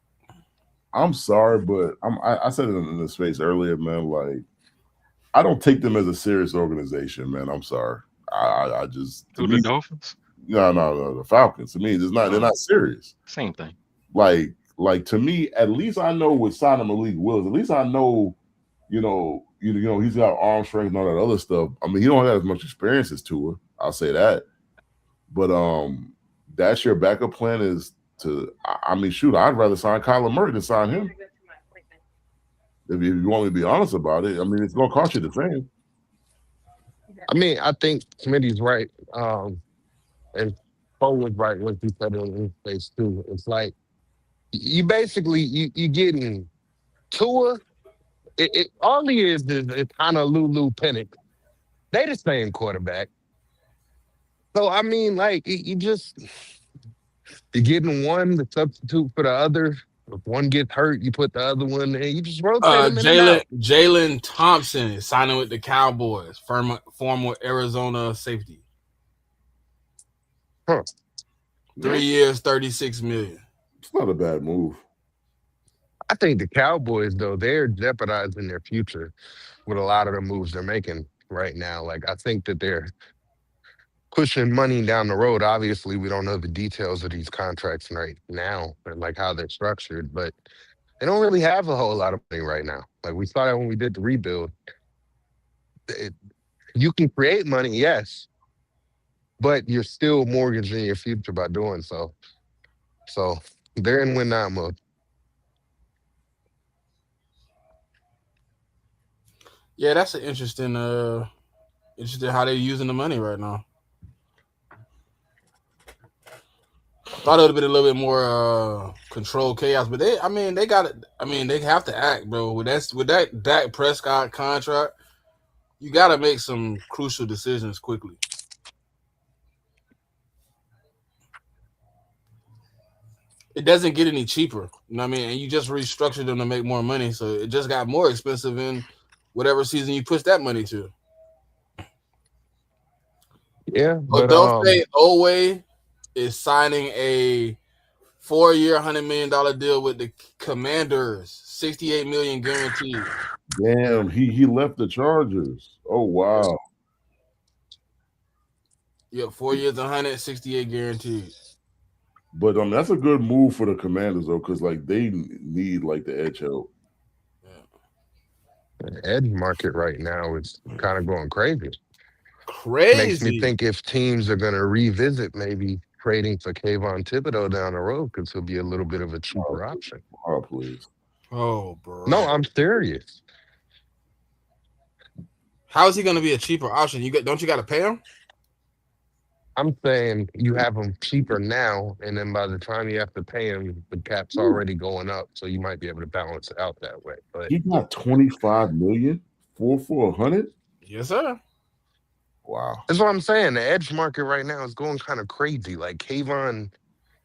I'm sorry, but I said it in the space earlier, man. Like, I don't take them as a serious organization, man. I'm sorry. I just to who the me, Dolphins? no, the Falcons. To me, they're not serious. Same thing. Like to me, at least I know with signing Malik Willis, at least I know, he's got arm strength and all that other stuff. I mean, he don't have as much experience as Tua. I'll say that. But that's your backup plan is to. I mean, shoot, I'd rather sign Kyler Murray than sign him. If you want me to be honest about it, I mean, it's gonna cost you the same. I mean, I think Smitty's right, and Poe was right when he said it in his face too. It's like you basically you getting Tua. It all he is it's kind of Lulu Penix. They the same quarterback. So I mean, like you just you're getting one to substitute for the other. If one gets hurt, you put the other one, and you just rotate them in and out. Jalen Thompson is signing with the Cowboys, former Arizona safety. Huh. 3 years, 36 million. It's not a bad move. I think the Cowboys, though, they're jeopardizing their future with a lot of the moves they're making right now. Like, I think that they're pushing money down the road. Obviously, we don't know the details of these contracts right now and like how they're structured, but they don't really have a whole lot of money right now. Like we saw that when we did the rebuild. It, you can create money, yes, but you're still mortgaging your future by doing so. So they're in win now mode. Yeah, that's an interesting how they're using the money right now. Thought it would have been a little bit more controlled chaos, but they got it. I mean, they have to act, bro. With that Dak Prescott contract, you got to make some crucial decisions quickly. It doesn't get any cheaper, you know what I mean? And you just restructured them to make more money, so it just got more expensive in whatever season you push that money to. Yeah, But but Odafe Owe is signing a 4-year, $100 million deal with the Commanders, $68 million guaranteed. Damn, he left the Chargers. Oh wow. Yep, 4 years, 168 guaranteed. But that's a good move for the Commanders though, because like they need like the edge help. the edge market right now is kind of going crazy. Makes me Crazy. think if teams are going to revisit maybe trading for Kayvon Thibodeau down the road, because he'll be a little bit of a cheaper option. Oh please. Oh, bro. No, I'm serious. How is he going to be a cheaper option? Don't you got to pay him? I'm saying you have them cheaper now, and then by the time you have to pay him, the cap's already going up, so you might be able to balance it out that way. But He got 25 million for 100. Yes, sir. Wow. that's what I'm saying. The edge market right now is going kind of crazy. Like Kayvon,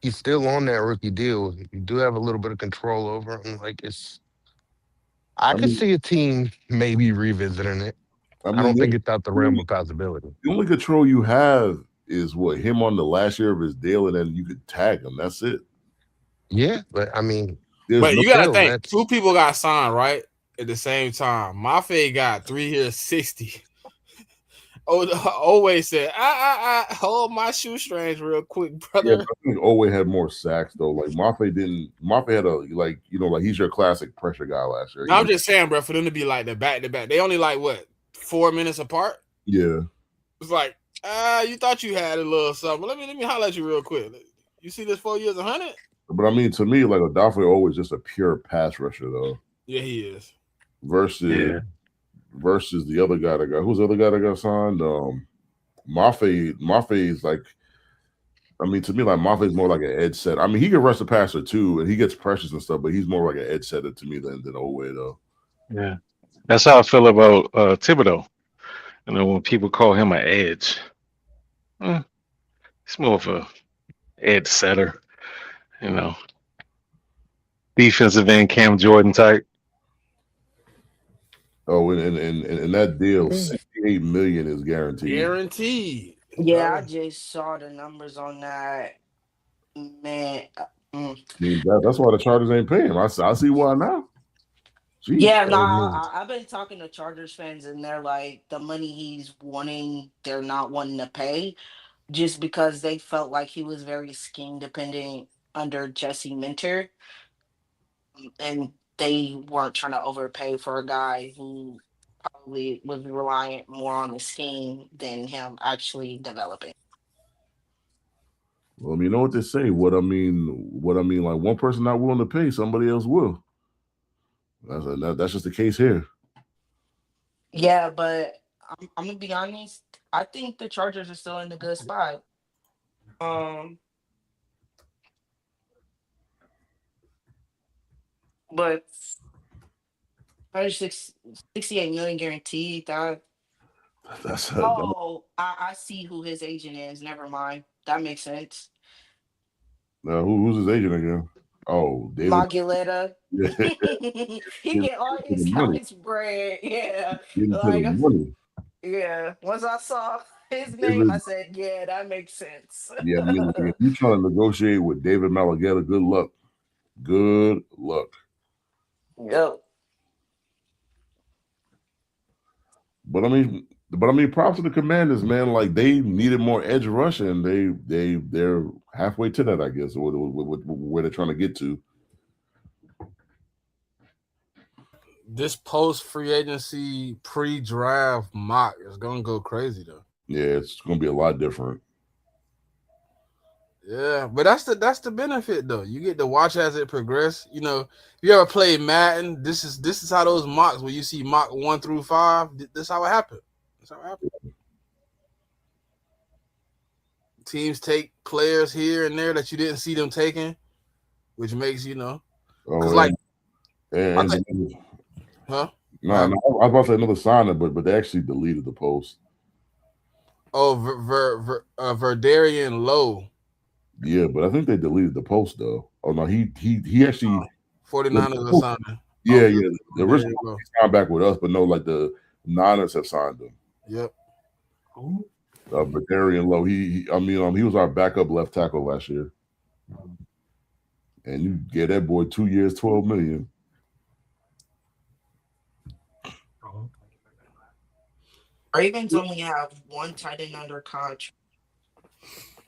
he's still on that rookie deal. You do have a little bit of control over him. Like I I could mean, see a team maybe revisiting it. I I mean, don't think it's out the realm of possibility. the only control you have is what him on the last year of his deal, and then you could tag him. That's it. Yeah, but I mean, There's But no you got to still, think, that's two people got signed, right? At the same time. Mafe got 3 years, 60. always said, I hold my shoestrings real quick, Yeah, brother. but I think Owe had more sacks though. Like Mafe didn't. Mafe had a like he's your classic pressure guy last year. No, I'm just saying, bro, for them to be like the back to back, they only like what 4 minutes apart. Yeah, It's like, you thought you had a little something. Let me holler at you real quick. You see this 4 years 100? but I mean to me like Odafe Owe is just a pure pass rusher though. Yeah, he is. Versus Yeah. versus the other guy that got who's the other guy that got signed? Mafe is like. I mean, to me, like Mafe is more like an edge set. I mean, he can rush the passer too, and he gets pressures and stuff, but he's more like an edge setter to me than Owe though. Yeah. That's how I feel about Thibodeau. You know, when people call him an edge, eh, it's more of a edge setter. You know, defensive end Cam Jordan type. Oh, and that deal, $68 million is guaranteed. Guaranteed. Yeah, I just saw the numbers on that. Man. I mean, that's why the Chargers ain't paying him. I see why now. Jeez. Yeah, no, I've been talking to Chargers fans, and they're like, the money he's wanting, they're not wanting to pay, just because they felt like he was very scheme dependent under Jesse Minter, and they weren't trying to overpay for a guy who probably was reliant more on the scheme than him actually developing. Well, you know what they say. What I mean, like one person not willing to pay, somebody else will. That's just the case here. Yeah, but I'm gonna be honest. I think the Chargers are still in a good spot. Um, but 68 million guaranteed. That's Oh, I see who his agent is. Never mind. That makes sense. who's his agent again? Oh, David. Maguleta. Yeah, He getting get all to the his money. college bread. Yeah. Getting to the Like, money. yeah. Once I saw his name, I David, said, yeah, that makes sense. yeah, I mean, like, if you're trying to negotiate with David Malagetta, good luck. Good luck. Yep. But I mean, props to the Commanders, man. Like they needed more edge rush, and they're halfway to that, I guess, where they're trying to get to. This post free agency pre draft mock is gonna go crazy though. Yeah, it's going to be a lot different. Yeah, but that's the benefit though. You get to watch as it progress. You know, if you ever play Madden, this is how those mocks where you see mock 1 through 5. This is how it happened. That's how it happened. Teams take players here and there that you didn't see them taking, which makes because Oh, like I and think, huh? no, I was about to say another signer, but they actually deleted the post. Oh, Verdarian Lowe. Yeah, but I think they deleted the post though. Oh no, he actually 49ers are signing. Yeah, Oh, yeah. The original he signed back with us, but no, like the Niners have signed him. Yep. But Darian Lowe, he was our backup left tackle last year, and you get that boy 2 years, $12 million. Ravens only have one tight end under contract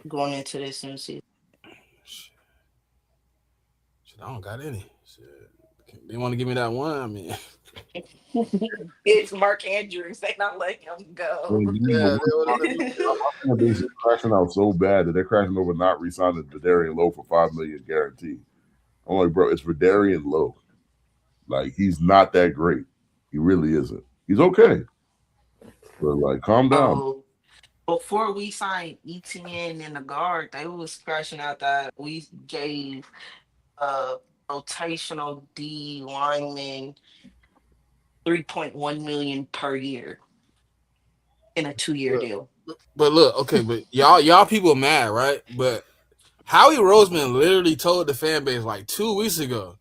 going into this new season. Shit, I don't got any. Shit. They want to give me that one. I mean, it's Mark Andrews. They not letting him go. yeah, They're crashing out so bad that they're crashing over not re-signing Vidarian Lowe for $5 million guaranteed. I'm like, bro, it's Vidarian Lowe. Like, he's not that great. He really isn't. He's okay. But like, calm down. Oh, before we signed ETN in the guard, they was crashing out that we gave rotational D lineman 3.1 million per year in a 2-year deal. But look, okay, but y'all people mad, right? But Howie Roseman literally told the fan base like 2 weeks ago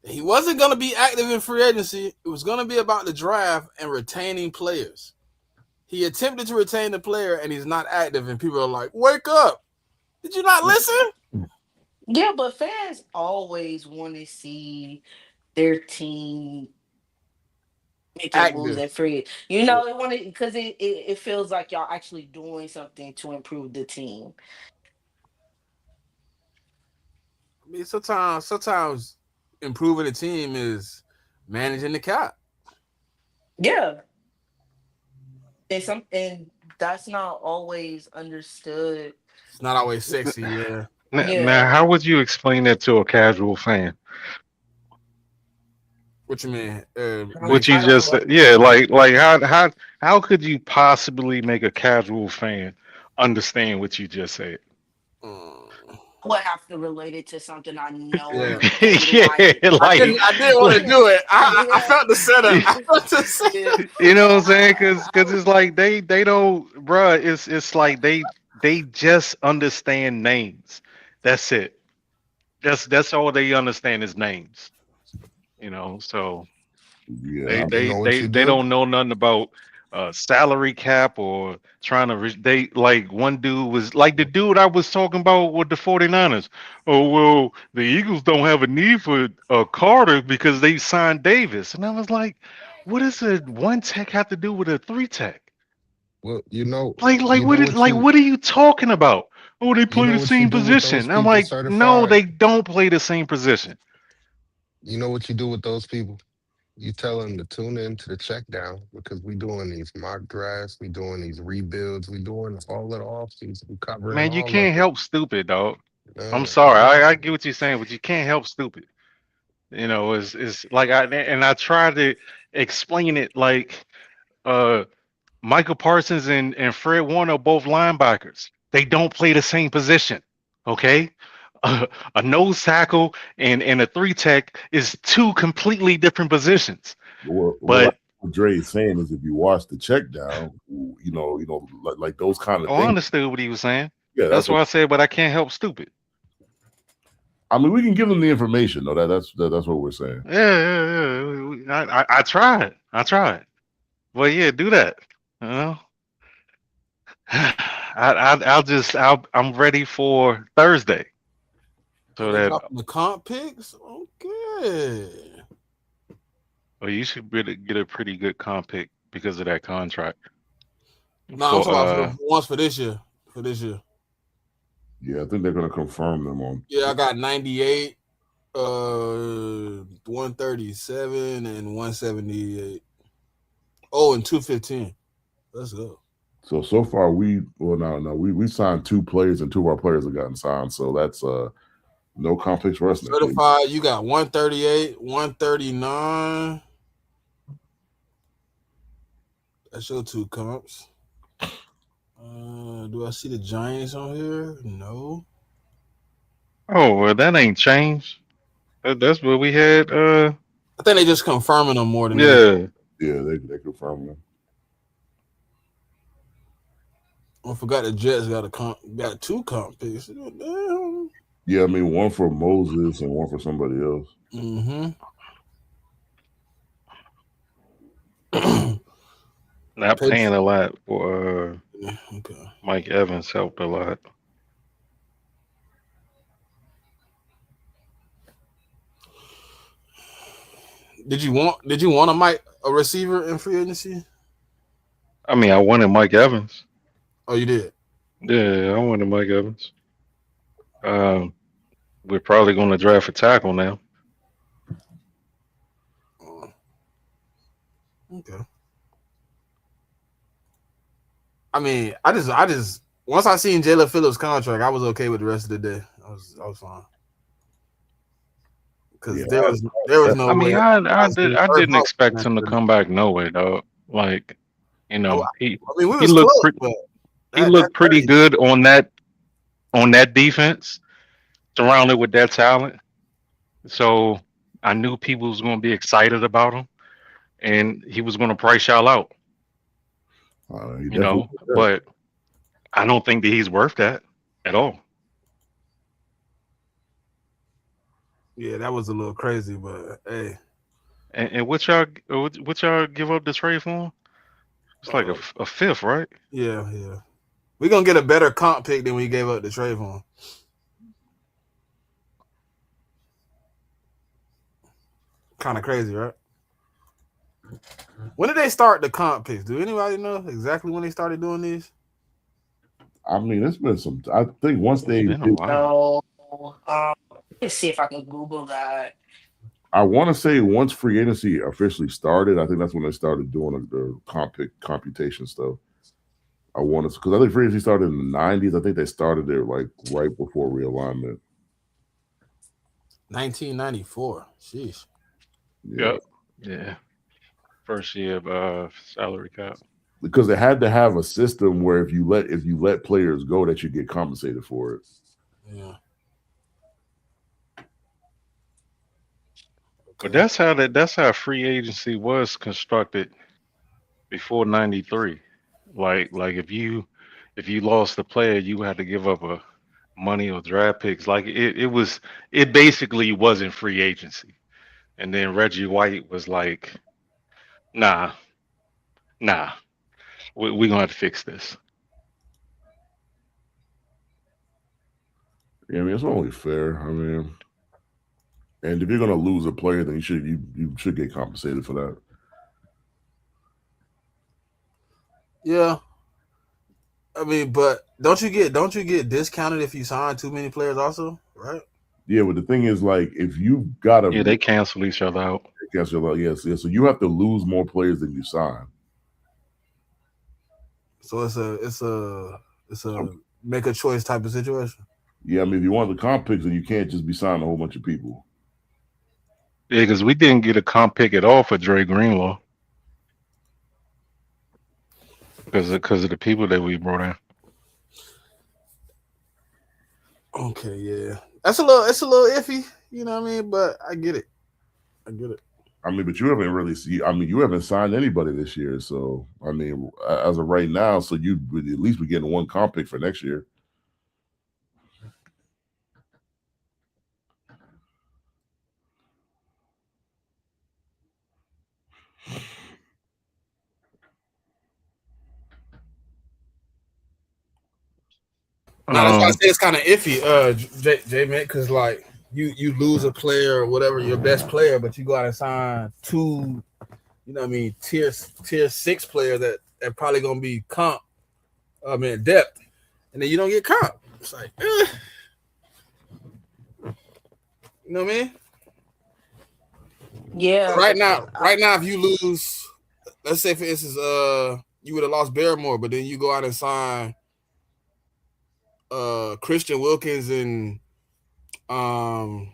that he wasn't going to be active in free agency. It was going to be about the draft and retaining players. He attempted to retain the player and he's not active, and people are like, wake up. Did you not listen? Yeah, but fans always want to see their team making moves active. and free. You know, it wanted because it feels like y'all actually doing something to improve the team. I mean, sometimes improving the team is managing the cap. Yeah. And that's not always understood. It's not always sexy. Yeah. Now, Yeah. how would you explain that to a casual fan? What you mean? What you I don't just know. said, yeah, like how could you possibly make a casual fan understand what you just said? mm, I would have to relate it to something I know yeah. they Yeah, like. I didn't want to do it. I Yeah. felt the setup. I felt the setup. you know what I'm saying? I Cause it's like they don't, bruh. It's like they just understand names. That's it. That's all they understand is names. You know, so Yeah, they You they know what they you they do? don't know nothing about salary cap or trying to they like one dude was like the dude I was talking about with the 49ers. Oh well, the Eagles don't have a need for Carter because they signed Davis. And I was like, what does a one tech have to do with a three tech? Well, Like what are you talking about? Oh, they you play know the what you same do with those position. I'm people like, no, certified. they don't play the same position. You know what you do with those people. You tell them to tune in to the check down because we doing these mock drafts, we doing these rebuilds, we doing all of the offseason, we covering Man, you all of can't it. help stupid, dog. I'm Uh, sorry. uh, I get what you're saying, but you can't help stupid. You know, it's like I try to explain it like uh Michael Parsons and Fred Warner are both linebackers. They don't play the same position. Okay? A nose tackle and a three tech is two completely different positions. what But Dre is saying is if you watch the check down, like those kind of I things. understood what he was saying. Yeah, That's why I said, but I can't help stupid. I mean, we can give them the information. No, that's what we're saying. Yeah. I tried. I tried. Well, yeah, do that. You know, I'm ready for Thursday Oh, so they that dropping the comp picks. Okay. well, you should get a pretty good comp pick because of that contract. No, I'm For talking about for the ones for this year. For this year. Yeah, I think they're gonna confirm them on. Yeah, I got 98, 137, and 178. Oh, and 215. Let's go. So far we signed two players and two of our players have gotten signed. So that's no conflicts for us next week. Certified, you got 138, 139. That's your two comps. Do I see the Giants on here? No. oh well, that ain't changed. That's what we had. I think they just confirming them more than anything. Yeah. Yeah, they confirmed them. I forgot the Jets got two comp picks. Damn. Yeah, I mean one for Moses and one for somebody else. Mm-hmm. Not paying a lot for Okay. Mike Evans helped a lot. Did you want a receiver in free agency? I mean, I wanted Mike Evans. Oh, you did. Yeah, I wanted Mike Evans. Um, we're probably going to draft a tackle now. Oh, okay. I mean, I just once I seen Jalen Phillips' contract, I was okay with the rest of the day. I was fine because Yeah, there was no I mean, way I didn't expect him to come back no way, though. Like, you I know, mean, we he was looked close, pretty but he that's looked pretty crazy. good on that defense, surrounded with that talent. So I knew people was going to be excited about him, and he was going to price y'all out. he You definitely know, did that. but I don't think that he's worth that at all. Yeah, that was a little crazy, but hey, And what y'all give up the trade for him? It's like uh, a fifth, right? yeah, we're gonna get a better comp pick than we gave up the trade for him. Kind of crazy, right? When did they start the comp picks? Do anybody know exactly when they started doing these? I mean, it's been some. I think once It's they been a did, while. No. Let's see if I can Google that. I want to say once free agency officially started, I think that's when they started doing the comp pick computation stuff. I want to because I think free agency started in the '90s. I think they started there like right before realignment. 1994. Sheesh. Yeah, Yep. Yeah. First year of salary cap. because they had to have a system where if you let players go, that you get compensated for it. Yeah. But Okay. that's how free agency was constructed before '93. Like if you lost the player, you had to give up a money or draft picks. Like it basically wasn't free agency. And then Reggie White was like, nah, nah, we gonna have to fix this. Yeah, I mean it's only fair. I mean, and if you're gonna lose a player, then you should get compensated for that. Yeah. I mean, but don't you get discounted if you sign too many players also, right? Yeah, but the thing is, like, if you got Yeah, a they cancel each other out. yes, so you have to lose more players than you sign. So it's a make a choice type of situation. Yeah, I mean, if you want the comp picks, then you can't just be signing a whole bunch of people. Yeah, because we didn't get a comp pick at all for Dre Greenlaw because of the people that we brought in. Okay, yeah. It's a little iffy, you know what I mean? But I get it. I get it. I mean, but you haven't really see. I mean, you haven't signed anybody this year, so I mean, as of right now, so you would at least be getting one comp pick for next year. Now that's why I Um, say it's kind of iffy, JMIK, because like you lose a player or whatever, your best player, but you go out and sign two, you know what I mean, tier six player that probably gonna be comp, I mean depth, and then you don't get comp. It's like, you know what I mean? Yeah. Right now, if you lose, let's say for instance, you would have lost Barrymore, but then you go out and sign Christian Wilkins and um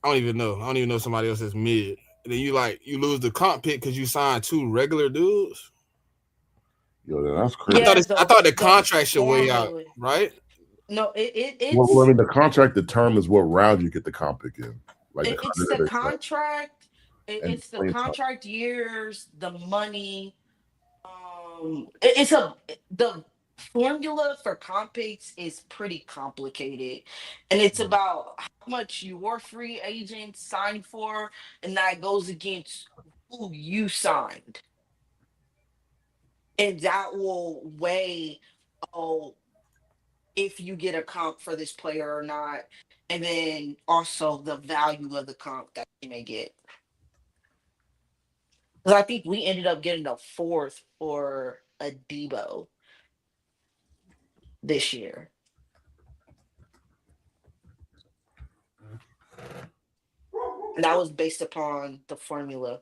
I don't even know. I don't even know somebody else that's mid. And then you lose the comp pick because you signed two regular dudes. Yo, then that's I crazy. thought Yeah, it's, I thought the contract should weigh out, formula. right? No, Well, I it's mean, the contract determines what round you get the comp pick in, like the it's the contract contract. and It's the playing time. contract years, the money. It's the formula for comp picks is pretty complicated, and it's about how much your free agent signed for, and that goes against who you signed, and that will weigh, oh, if you get a comp for this player or not, and then also the value of the comp that you may get. Because I think we ended up getting a fourth for a Debo this year. And that was based upon the formula.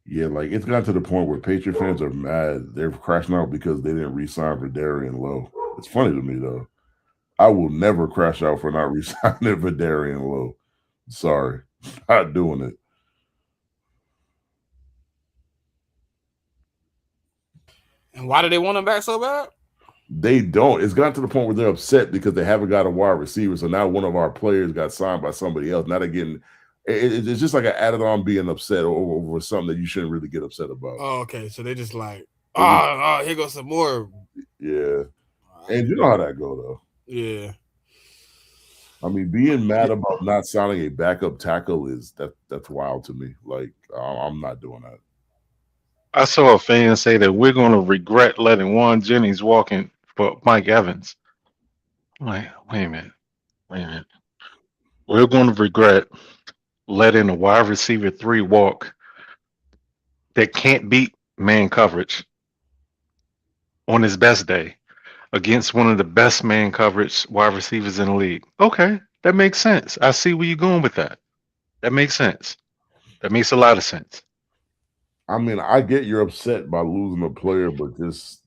Yeah, like it's got to the point where Patriot fans are mad. They're crashing out because they didn't re-sign Vidarian Lowe. It's funny to me though. I will never crash out for not re-signing Vidarian Lowe. Sorry, not doing it. And why do they want him back so bad? They don't. It's gotten to the point where they're upset because they haven't got a wide receiver. So now one of our players got signed by somebody else. Now they're getting. It's just like an added on being upset over something that you shouldn't really get upset about. Oh, okay. So they just like, They just- here goes some more. yeah, and you know how that go though. Yeah. I mean, being mad about not signing a backup tackle that's wild to me. Like I'm not doing that. I saw a fan say that we're going to regret letting Juan Jennings walk in for Mike Evans. I'm like, wait a minute. we're going to regret letting a wide receiver 3 walk that can't beat man coverage on his best day against one of the best man coverage wide receivers in the league. Okay, that makes sense. I see where you're going with that. That makes sense. That makes a lot of sense. I mean, I get you're upset by losing a player, but just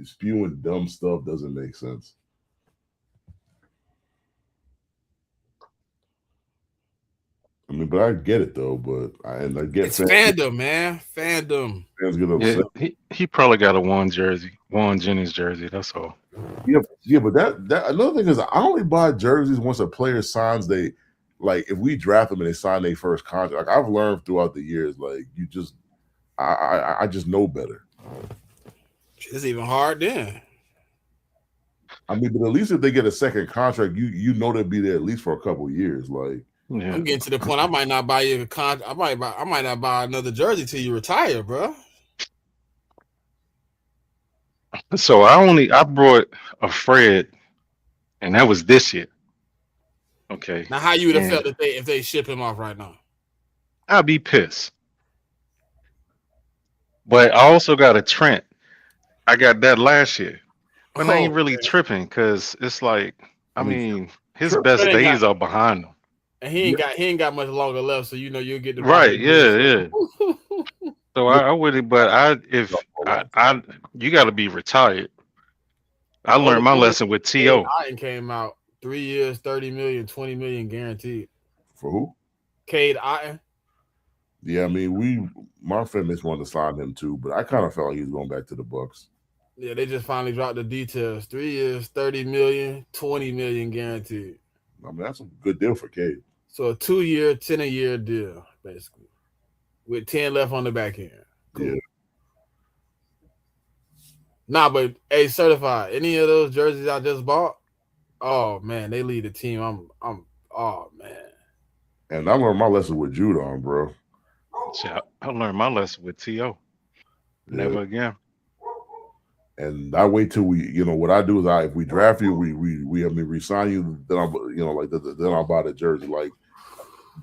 spewing dumb stuff doesn't make sense. I mean, but I get it though. But I get It's fandom, man. Fandom. fans get Yeah, upset. he probably got a Juan Jennings jersey. That's all. Yeah, but that another thing is I only buy jerseys once a player signs they like if we draft them and they sign their first contract. Like I've learned throughout the years, like you just I just know better. It's even hard then. I mean, but at least if they get a second contract, you know they'll be there at least for a couple of years. Like Yeah. I'm getting to the point I might not buy you a I might not buy another jersey till you retire, bro. So I brought a Fred, and that was this year. Okay. Now, how you would have And felt if they ship him off right now? I'd be pissed. But I also got a Trent. I got that last year. But I ain't really tripping because it's like, I mean, his Trent best ain't days are behind him. And he ain't got much longer left, so you'll get the Right, yeah. So I wouldn't, but you got to be retired. I learned my lesson with T.O. Cade came out 3 years, 30 million, 20 million guaranteed. For who? Cade Otton. Yeah, I mean my fan base wanted to sign him too, but I kind of felt like he was going back to the Bucks. Yeah, they just finally dropped the details. 3 years, 30 million, 20 million guaranteed. I mean, that's a good deal for Cade. So a 2-year, 10-a-year deal, basically. With 10 left on the back end. Cool. Yeah. Nah, but hey, certified. Any of those jerseys I just bought? Oh man, they lead the team. Oh man. And I learned my lesson with Judon, bro. See, I learned my lesson with T.O. Never again. And I wait till what I do is if we draft you, we resign you, then then I'll buy the jersey. Like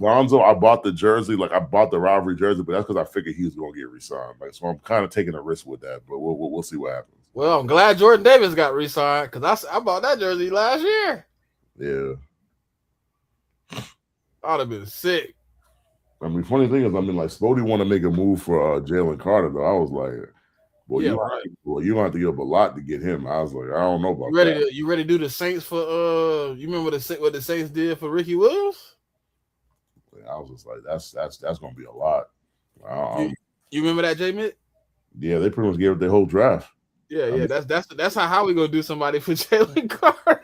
Lonzo, I bought the jersey, like I bought the rivalry jersey, but that's because I figured he was going to get re-signed. Like, so I'm kind of taking a risk with that, but we'll see what happens. Well, I'm glad Jordan Davis got re-signed because I bought that jersey last year. Yeah, I'd have been sick. I mean, funny thing is, I mean, like Spody want to make a move for Jalen Carter, though. I was like, well, Yeah, you don't have to give up a lot to get him. I was like, I don't know about that. You ready to do the Saints for you remember what the Saints did for Ricky Williams? I was just like, that's gonna be a lot. You remember that, JMIK? Yeah, they pretty much gave up their whole draft. Yeah, that's how we gonna do somebody for Jalen Carter.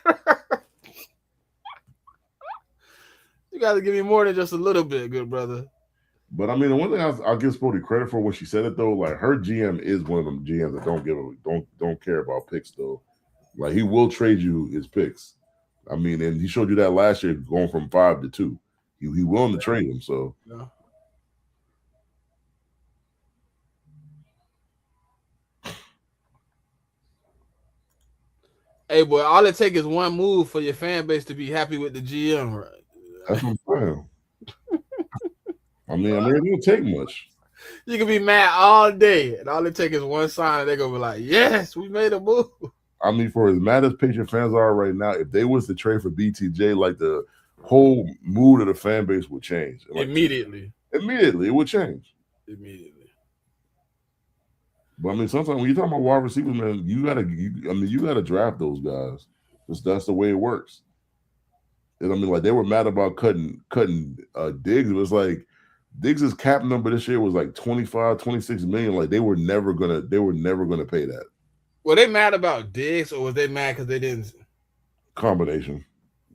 You gotta give me more than just a little bit, good brother. But I mean, the one thing I'll give Spody credit for when she said it though, like her GM is one of them GMs that don't care about picks though. Like he will trade you his picks. I mean, and he showed you that last year going from 5 to 2. He willing to trade him. So. Yeah. Hey, boy, all it takes is one move for your fan base to be happy with the GM, right? That's what I'm saying. I mean, it don't take much. You can be mad all day, and all it takes is one sign, and they're gonna be like, "Yes, we made a move." I mean, for as mad as Patriot fans are right now, if they was to trade for BTJ, like the whole mood of the fan base would change. Like, Immediately, it would change. Immediately. But I mean, sometimes when you're talking about wide receivers, man, you gotta draft those guys. That's the way it works. And I mean, like they were mad about cutting Diggs. It was like Diggs' cap number this year was like 25, 26 million. Like they were never gonna pay that. Were they mad about Diggs, or was they mad because they didn't? Combination.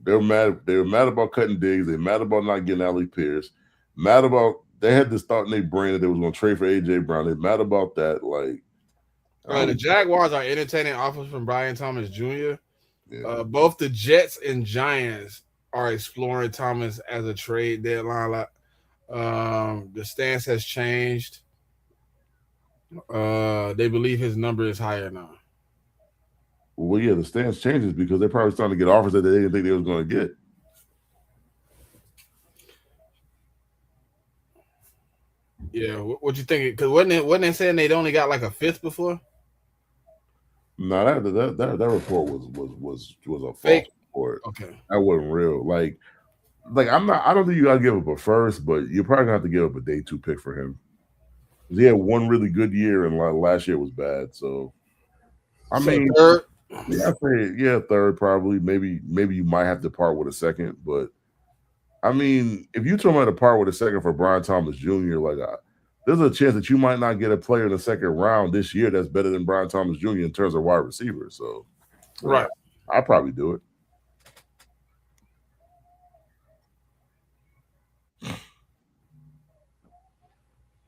They were mad about cutting Diggs. They were mad about not getting Allie Pierce. Mad about they had this thought in their brain that they was gonna trade for AJ Brown. They're mad about that. Like the Jaguars are entertaining offers from Brian Thomas Jr. Yeah. Both the Jets and Giants are exploring Thomas as a trade deadline. The stance has changed. They believe his number is higher now. Well, yeah, the stance changes because they're probably starting to get offers that they didn't think they was going to get. Yeah, what you think? Because wasn't it saying they'd only got like a fifth before? No, that report was a false Fake. report. Okay. That wasn't real. Like I'm not. I don't think you gotta give up a first, but you're probably gonna have to give up a day 2 pick for him. He had one really good year, and last year was bad. So I Say mean, third. I say third probably. Maybe you might have to part with a second, but I mean, if you told me to part with a second for Brian Thomas Jr., there's a chance that you might not get a player in the second round this year that's better than Brian Thomas Jr. in terms of wide receiver. So, Right. I'll probably do it.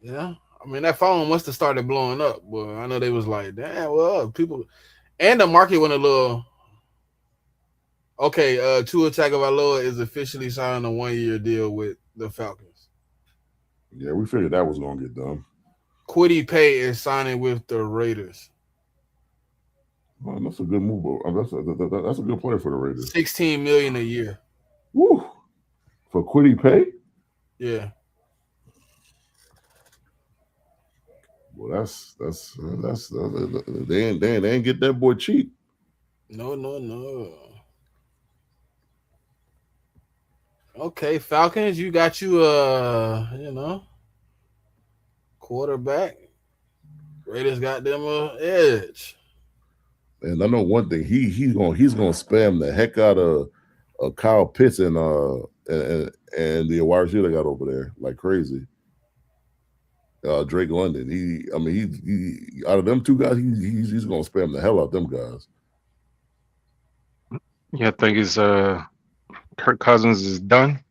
Yeah. I mean, that phone must have started blowing up, but I know they was like, damn, well, people, and the market went a little. Okay, Tua Tagovailoa is officially signing a 1-year deal with the Falcons. Yeah, we figured that was gonna get done. Kwity Paye is signing with the Raiders. Well, that's a good move. That's a good player for the Raiders. $16 million a year. Woo! For Kwity Paye? Yeah. Well, that's they ain't get that boy cheap. No. Okay, Falcons, you got quarterback. Raiders got them a edge. And I know one thing, he's gonna spam the heck out of Kyle Pitts and the wide receiver they got over there like crazy. Drake London. He out of them two guys, he's gonna spam the hell out of them guys. Yeah, I think it's Kirk Cousins is done.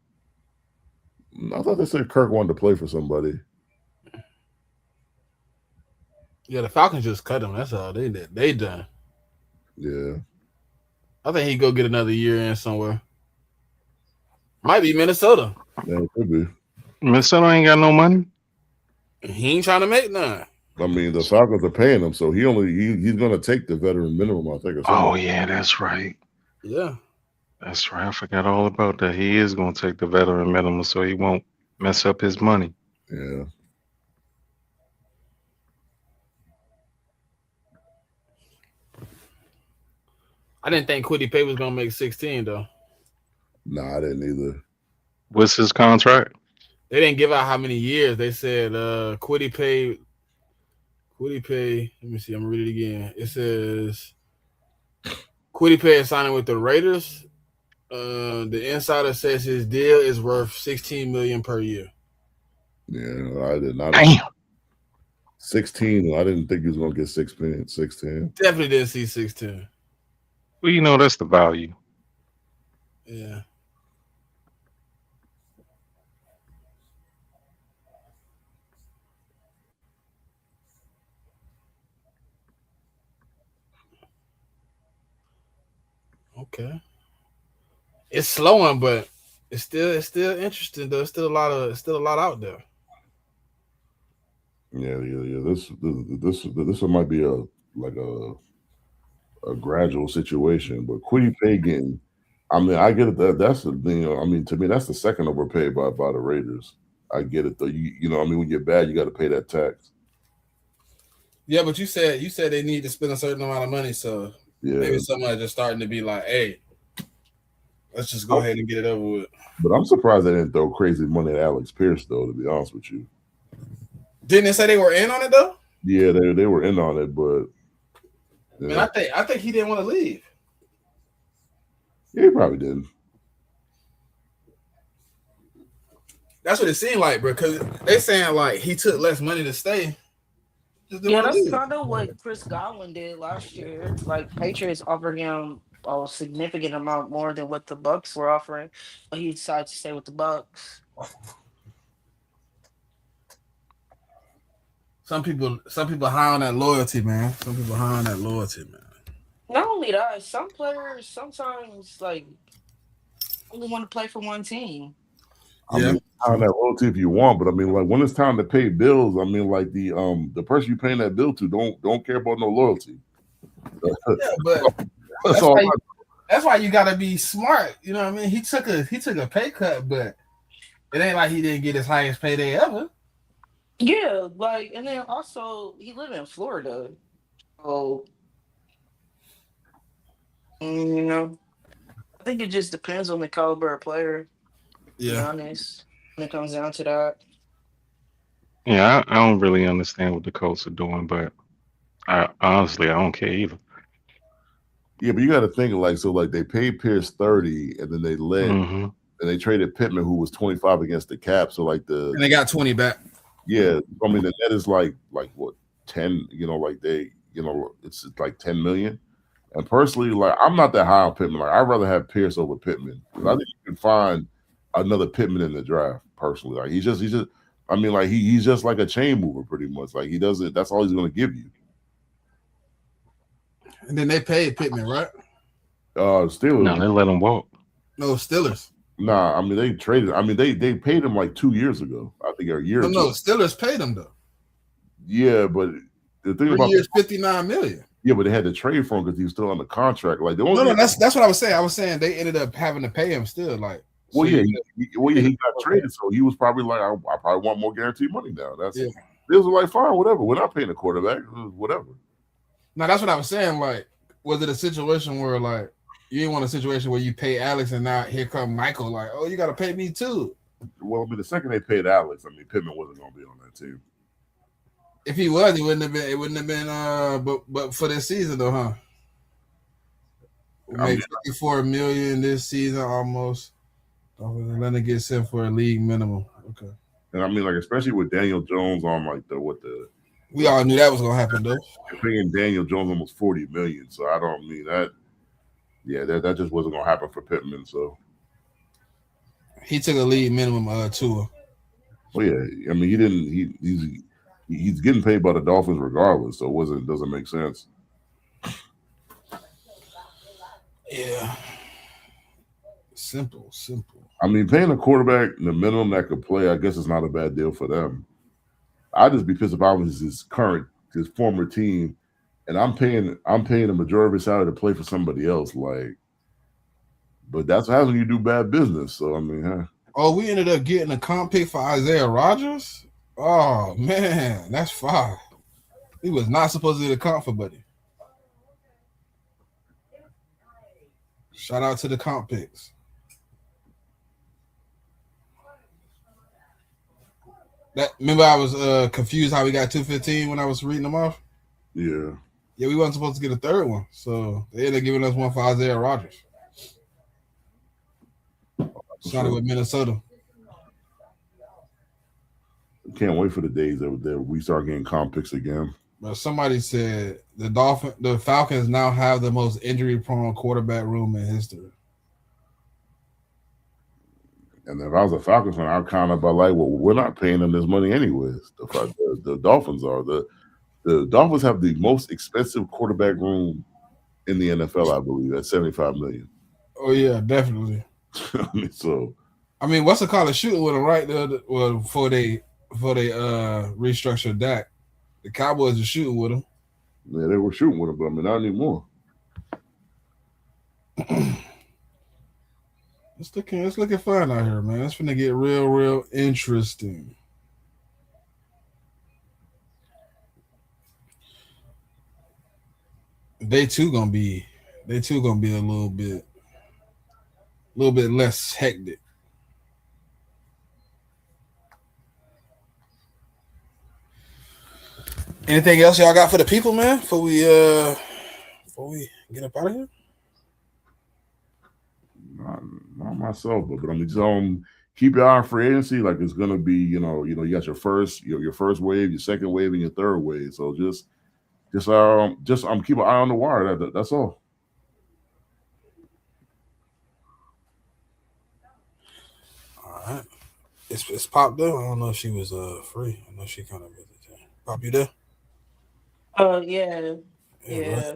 I thought they said Kirk wanted to play for somebody. Yeah, the Falcons just cut him. That's all they did. They done. Yeah. I think he go get another year in somewhere. Might be Minnesota. Yeah, it could be. Minnesota ain't got no money. He ain't trying to make none. I mean, the Falcons are paying him, so he's going to take the veteran minimum, I think. Oh yeah, that's right. Yeah, that's right. I forgot all about that. He is going to take the veteran minimum, so he won't mess up his money. Yeah. I didn't think Kwity Paye was gonna make 16 though. Nah, I didn't either. What's his contract? They didn't give out how many years. They said Kwity Paye. Let me see. I'm gonna read it again. It says Kwity Paye is signing with the Raiders. The insider says his deal is worth $16 million per year. Yeah, I did not. Damn. 16. I didn't think he was gonna get 16. Definitely didn't see 16. Well, that's the value. Yeah. Okay. It's slowing, but it's still interesting though. It's still a lot out there. Yeah. This might be a gradual situation, but Kwity Paye getting. I mean, I get it. That's the thing. I mean, to me, that's the second overpay by the Raiders. I get it though. I mean, when you're bad, you got to pay that tax. Yeah, but you said they need to spend a certain amount of money, so maybe somebody just starting to be like, "Hey, let's just go ahead and get it over with." But I'm surprised they didn't throw crazy money at Alex Pierce, though. To be honest with you, didn't they say they were in on it though? Yeah, they were in on it, but man, I think he didn't want to leave. Yeah, he probably didn't. That's what it seemed like, bro. Because they saying like he took less money to stay. Yeah, that's kind of what Chris Godwin did last year. Like Patriots offered him a significant amount more than what the Bucks were offering, but he decided to stay with the Bucks. Some people high on that loyalty, man. Not only that, some players sometimes like only want to play for one team. I mean, on that loyalty if you want, but I mean, like when it's time to pay bills, I mean, like the person you paying that bill to don't care about no loyalty. Yeah, but that's why you gotta be smart. You know what I mean? He took a pay cut, but it ain't like he didn't get his highest payday ever. Yeah, like, and then also he live in Florida, so you know, I think it just depends on the caliber of player. To be Yeah. honest, when it comes down to that. Yeah, I don't really understand what the Colts are doing, but I honestly I don't care either. Yeah, but you got to think like so. Like they paid Pierce 30, and then Hmm. they traded Pittman, who was 25 against the cap. So like And they got 20 back. yeah, I mean the net is like what 10. Like it's like 10 million. And personally, like I'm not that high on Pittman. Like I'd rather have Pierce over Pittman. I think you can find another Pittman in the draft. Personally, like he's just. I mean, like he's just like a chain mover, pretty much. Like he doesn't. That's all he's going to give you. And then they paid Pittman, right? Steelers. No, they let him walk. No, Steelers. Nah, I mean they traded. I mean they paid him like 2 years ago. I think a year. No, Steelers paid him though. Yeah, but the thing 3 about years, $59 million. yeah, but they had to trade for him because he was still on the contract. Like the only No, that's what I was saying. I was saying they ended up having to pay him still. Like, well, so yeah, he got traded, so he was probably like, I probably want more guaranteed money now. That's They was like, fine, whatever. We're not paying the quarterback, whatever. Now that's what I was saying. Like, was it a situation where like you didn't want a situation where you pay Alex and now here come Michael? Like, oh, you got to pay me too. Well, I mean, the second they paid Alex, I mean, Pittman wasn't going to be on that team. If he was, it wouldn't have been. It wouldn't have been. But for this season though, huh? We made $54 million this season almost. Let it get sent for a league minimum. Okay. And I mean, like especially with Daniel Jones on like we all knew that was gonna happen though. You're paying Daniel Jones almost $40 million, so I don't mean that. Yeah, that just wasn't gonna happen for Pittman. So he took a league minimum tour. Well, yeah, I mean he didn't. He's getting paid by the Dolphins regardless, so it doesn't make sense. Yeah. Simple. I mean, paying a quarterback the minimum that could play, I guess it's not a bad deal for them. I'd just be pissed if I was his former team, and I'm paying the majority of his salary to play for somebody else. Like, but that's what happens when you do bad business. So I mean, huh? Oh, we ended up getting a comp pick for Isaiah Rodgers. Oh man, that's fire. He was not supposed to get a comp for Buddy. Shout out to the comp picks. Remember I was confused how we got 215 when I was reading them off? Yeah. Yeah, we wasn't supposed to get a third one. So they ended up giving us one for Isaiah Rodgers. Started with Minnesota. Can't wait for the days that we start getting comp picks again. But somebody said the Falcons now have the most injury-prone quarterback room in history. And if I was a Falcons fan, I'd kind of be like, well, we're not paying them this money anyways. The Dolphins are. The Dolphins have the most expensive quarterback room in the NFL, I believe, at $75 million. Oh yeah, definitely. I mean, what's the call of shooting with them right there? Well, before they restructured Dak, the Cowboys are shooting with him. Yeah, they were shooting with him, but I mean, not anymore. It's looking fun out here, man. It's gonna get real interesting. They too gonna be a little bit less hectic. Anything else y'all got for the people, man? Before we get up out of here? Not myself, but I mean, just keep your eye on free agency. Like it's gonna be, you got your first wave, your second wave, and your third wave. So just keep an eye on the wire. That's all. All right. It's Pop there. I don't know if she was free. I know she kind of busy. Pop, you there? Yeah.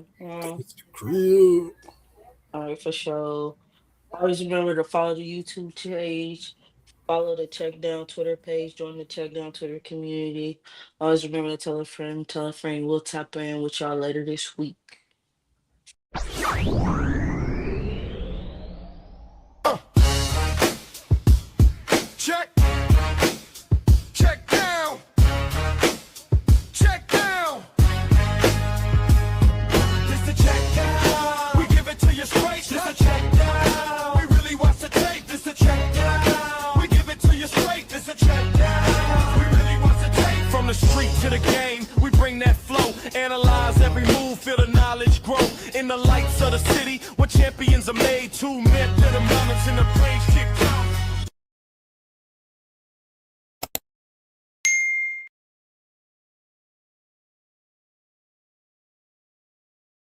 Crib. All right, for sure. Always remember to follow the YouTube page, follow the CheckDown Twitter page, join the CheckDown Twitter community. Always remember to tell a friend. We'll tap in with y'all later this week. Check down. in the lights of the city where champions are made. 2 men to the mountains in the praise kick down.